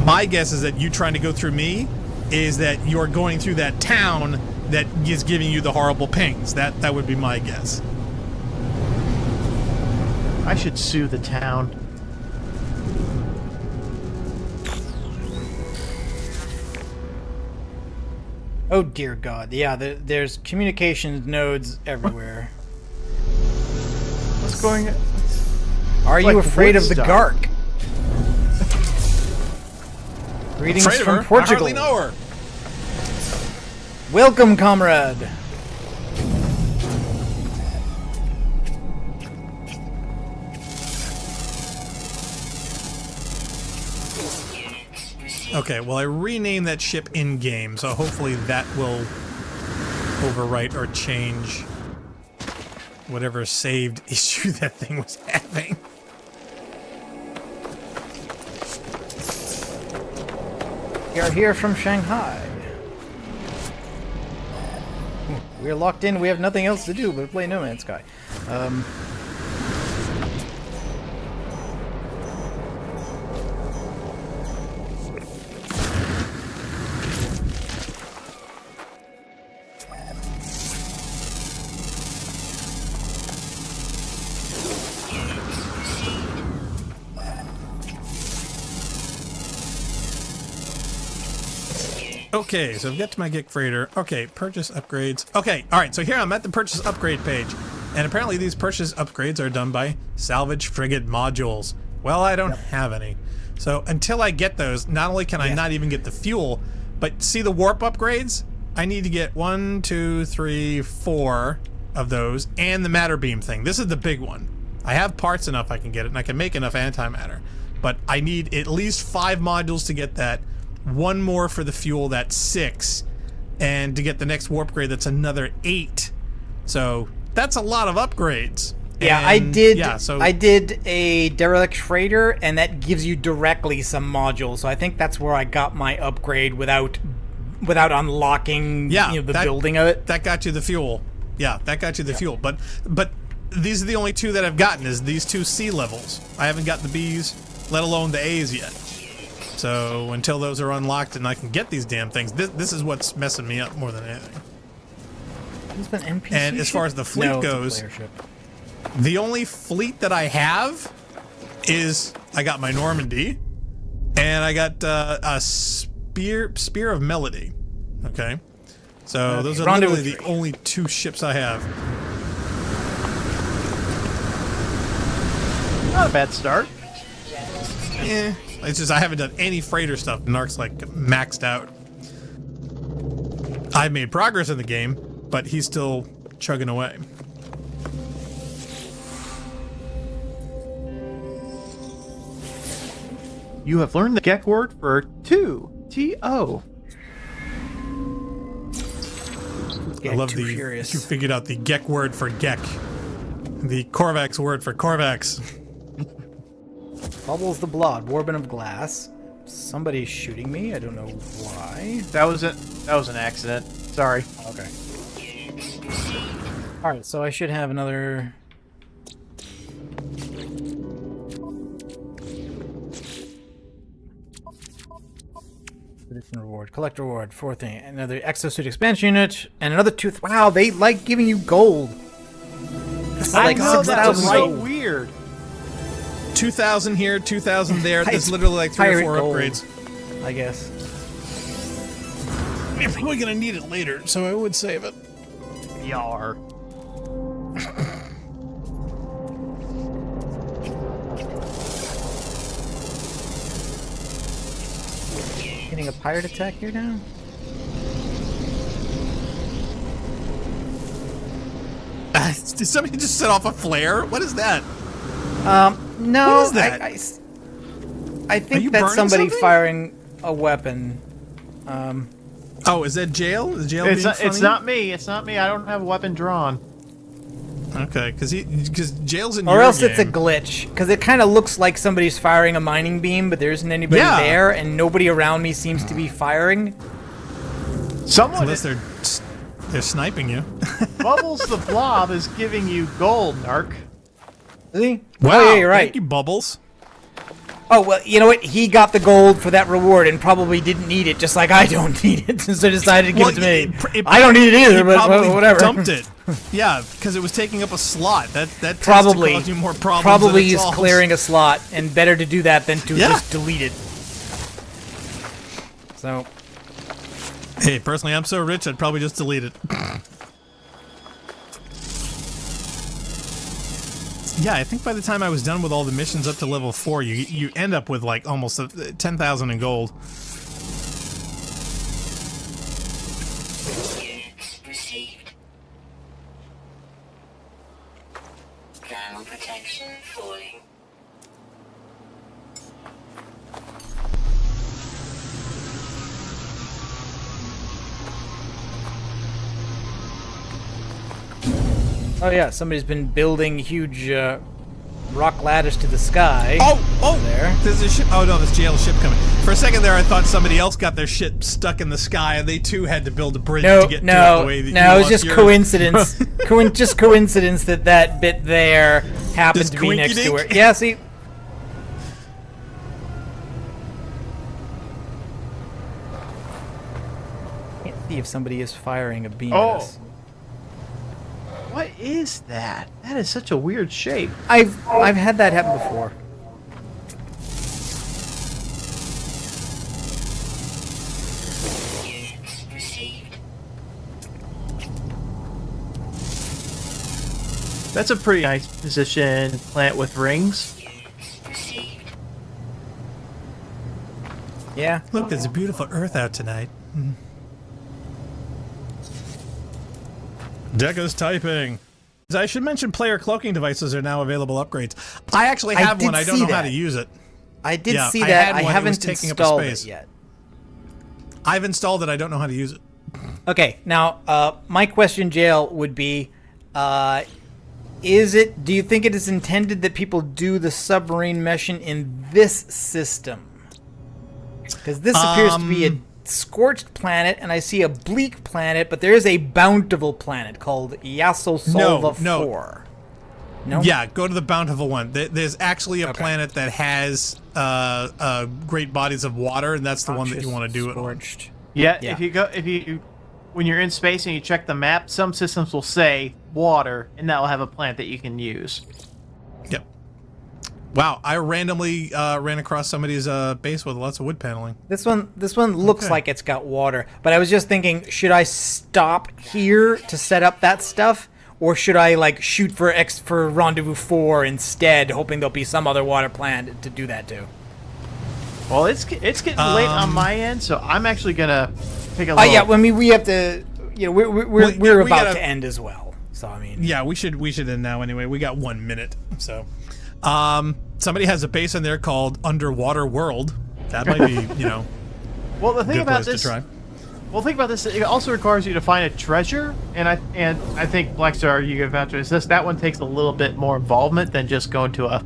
My guess is that you trying to go through me is that you're going through that town that is giving you the horrible pings. That would be my guess. I should sue the town. Oh dear God! Yeah, there's communications nodes everywhere. What's going on? Are you like afraid of the Woodstock. Gark? Greetings Afraid of from her? Portugal. I hardly know her. Welcome, comrade. Okay, well I renamed that ship in game, so hopefully that will overwrite or change whatever saved issue that thing was having. We are here from Shanghai. We're locked in. We have nothing else to do but play No Man's Sky. Okay, so I've got to my Geek Freighter. Okay, purchase upgrades. Okay, alright, so here I'm at the purchase upgrade page. And apparently these purchase upgrades are done by salvage frigate modules. Well, I don't have any. So until I get those, not only can I not even get the fuel, but see the warp upgrades? I need to get 1, 2, 3, 4 of those, and the matter beam thing. This is the big one. I have parts enough I can get it, and I can make enough antimatter. But I need at least 5 modules to get that. 1 more for the fuel, that's 6. And to get the next warp grade, that's another 8. So that's a lot of upgrades. Yeah, and, I did. Yeah, so I did a derelict freighter, and that gives you directly some modules. So I think that's where I got my upgrade without unlocking the building of it. That got you the fuel. Yeah, that got you the fuel. But these are the only 2 that I've gotten, is these 2 C levels. I haven't got the B's, let alone the A's yet. So until those are unlocked and I can get these damn things, this is what's messing me up more than anything. It's been NPC and as far as the fleet goes, the only fleet that I have is I got my Normandy, and I got a Spear of Melody. Okay, so those are literally the only 2 ships I have. Not a bad start. Yeah. It's just I haven't done any freighter stuff. Narc's like maxed out. I've made progress in the game, but he's still chugging away. You have learned the Gek word for 2. T-O. I love you figured out the Gek word for Gek. The Korvax word for Korvax. Bubbles the Blood, Warbin of Glass. Somebody's shooting me. I don't know why. That was an accident. Sorry. Okay. All right, so I should have another. Prediction reward, collect reward, 4th thing, another exosuit expansion unit, and another tooth. Wow, they like giving you gold. This is like that's so weird. 2,000 here, 2,000 there. There's literally like 3 or 4 upgrades. I guess. You're probably gonna need it later, so I would save it. Yar. Getting a pirate attack here now? Did somebody just set off a flare? What is that? No. What is that? I think that's somebody firing a weapon. Oh, is that Jail? Is Jail it's being funny? It's not me. It's not me. I don't have a weapon drawn. Okay, because Jail's in or your else game. It's a glitch, because it kind of looks like somebody's firing a mining beam, but there isn't anybody there, and nobody around me seems to be firing. Unless they're sniping you. Bubbles the Blob is giving you gold, Narc. Is he? Wow, oh, yeah, you're right. Thank you, Bubbles. Oh, well, you know what? He got the gold for that reward and probably didn't need it, just like I don't need it, so decided to give it to me. I don't need it either, but whatever. Dumped it. Yeah, because it was taking up a slot. That probably tends to cause you more problems. Probably he's clearing a slot, and better to do that than to just delete it. So. Hey, personally, I'm so rich, I'd probably just delete it. Yeah, I think by the time I was done with all the missions up to level 4, you end up with like almost 10,000 in gold. Received. Thermal protection falling. Oh yeah, somebody's been building huge rock ladders to the sky. Oh! There. There's a ship. Oh no, there's JL ship coming. For a second there, I thought somebody else got their shit stuck in the sky, and they too had to build a bridge to get to it the way that you it was lost just yours. coincidence. Just coincidence that bit there happened Just to be next to coinkydink? her. Yeah, see. Can't see if somebody is firing a beam at us. What is that? That is such a weird shape. I've had that happen before. Units received. That's a pretty nice position plant with rings. Units received. Yeah. Look, there's a beautiful Earth out tonight. Deca's typing. I should mention player cloaking devices are now available upgrades. I actually have one. I don't know how to use it. I did Yeah, see I that. had I one. It was haven't taking up installed space. it yet. I've installed it. I don't know how to use it. Okay, now my question, Jail, would be, do you think it is intended that people do the submarine mission in this system? Because this appears to be a scorched planet, and I see a bleak planet, but there is a bountiful planet called Yasosolva No. 4. No? Yeah, go to the bountiful one. There's actually a planet that has great bodies of water, and that's the one that you want to do it on. Scorched. Yeah, Yeah. when you're in space and you check the map, some systems will say water, and that will have a planet that you can use. Yep. Wow, I randomly ran across somebody's base with lots of wood paneling. This one looks Okay. like it's got water, but I was just thinking, should I stop here to set up that stuff, or should I like shoot for Rendezvous 4 instead, hoping there'll be some other water planet to do that too? Well, it's getting late on my end, so I'm actually gonna take a look. Yeah, I mean we have to, we're we about gotta- to end as well. So I mean, Yeah, we should end now anyway. We got 1 minute, so somebody has a base in there called Underwater World. That might be, well, the thing good about place this, to try. well, think about this. It also requires you to find a treasure, and I think Blackstar, you can vouch for this. That one takes a little bit more involvement than just going to a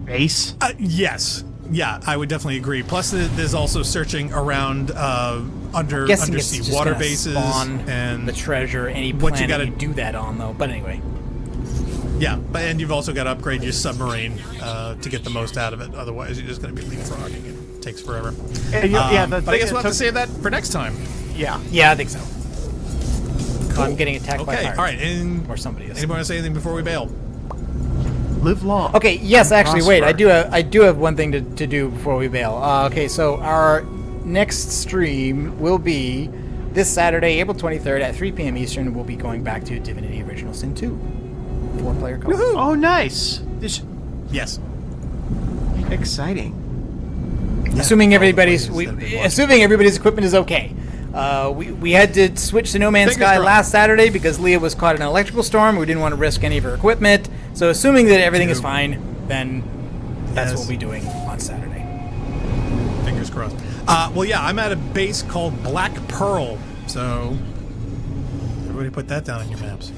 base. Yes. Yeah, I would definitely agree. Plus, there's also searching around guessing it's undersea just water gonna bases spawn and the treasure any what you planet gotta- you do that on though. But anyway, yeah, and you've also got to upgrade your submarine to get the most out of it. Otherwise, you're just going to be leapfrogging. It takes forever. Yeah, But I guess we'll have to save that for next time. Yeah. yeah, I think so. I'm getting attacked by Okay, pirates. all right. And Or somebody is. anybody want to say anything before we bail? Live long. Okay, yes, actually, wait, prosper. I do have one thing to do before we bail. Okay, so our next stream will be this Saturday, April 23rd at 3 p.m. Eastern. We'll be going back to Divinity Original Sin 2. 4-player co-op. Oh, nice. This Yes. exciting. Assuming everybody's places that we watch. assuming everybody's equipment is okay. We had to switch to No Man's Fingers Sky crossed. last Saturday because Leah was caught in an electrical storm. We didn't want to risk any of her equipment. So assuming that everything is fine, then that's Yes. what we'll be doing on Saturday. Fingers crossed. Well, yeah, I'm at a base called Black Pearl. So everybody put that down on your maps.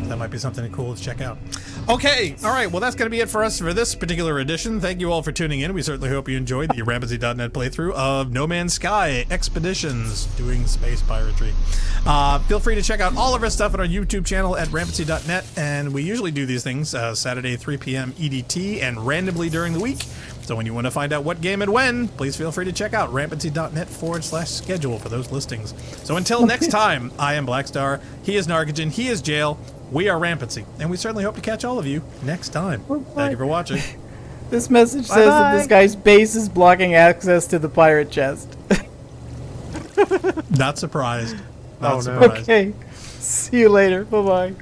That might be something cool to check out. Okay, all right. Well, that's going to be it for us for this particular edition. Thank you all for tuning in. We certainly hope you enjoyed the Rampancy.net playthrough of No Man's Sky Expeditions, doing space piracy. Feel free to check out all of our stuff on our YouTube channel at Rampancy.net, and we usually do these things Saturday 3 p.m. EDT and randomly during the week. So when you want to find out what game and when, please feel free to check out Rampancy.net/schedule for those listings. So until next time, I am Blackstar, he is Nargajan, he is Jail, we are Rampancy, and we certainly hope to catch all of you next time. Thank you for watching. This message says that this guy's base is blocking access to the pirate chest. Not surprised. Not Oh, no. surprised. Okay. See you later. Bye-bye.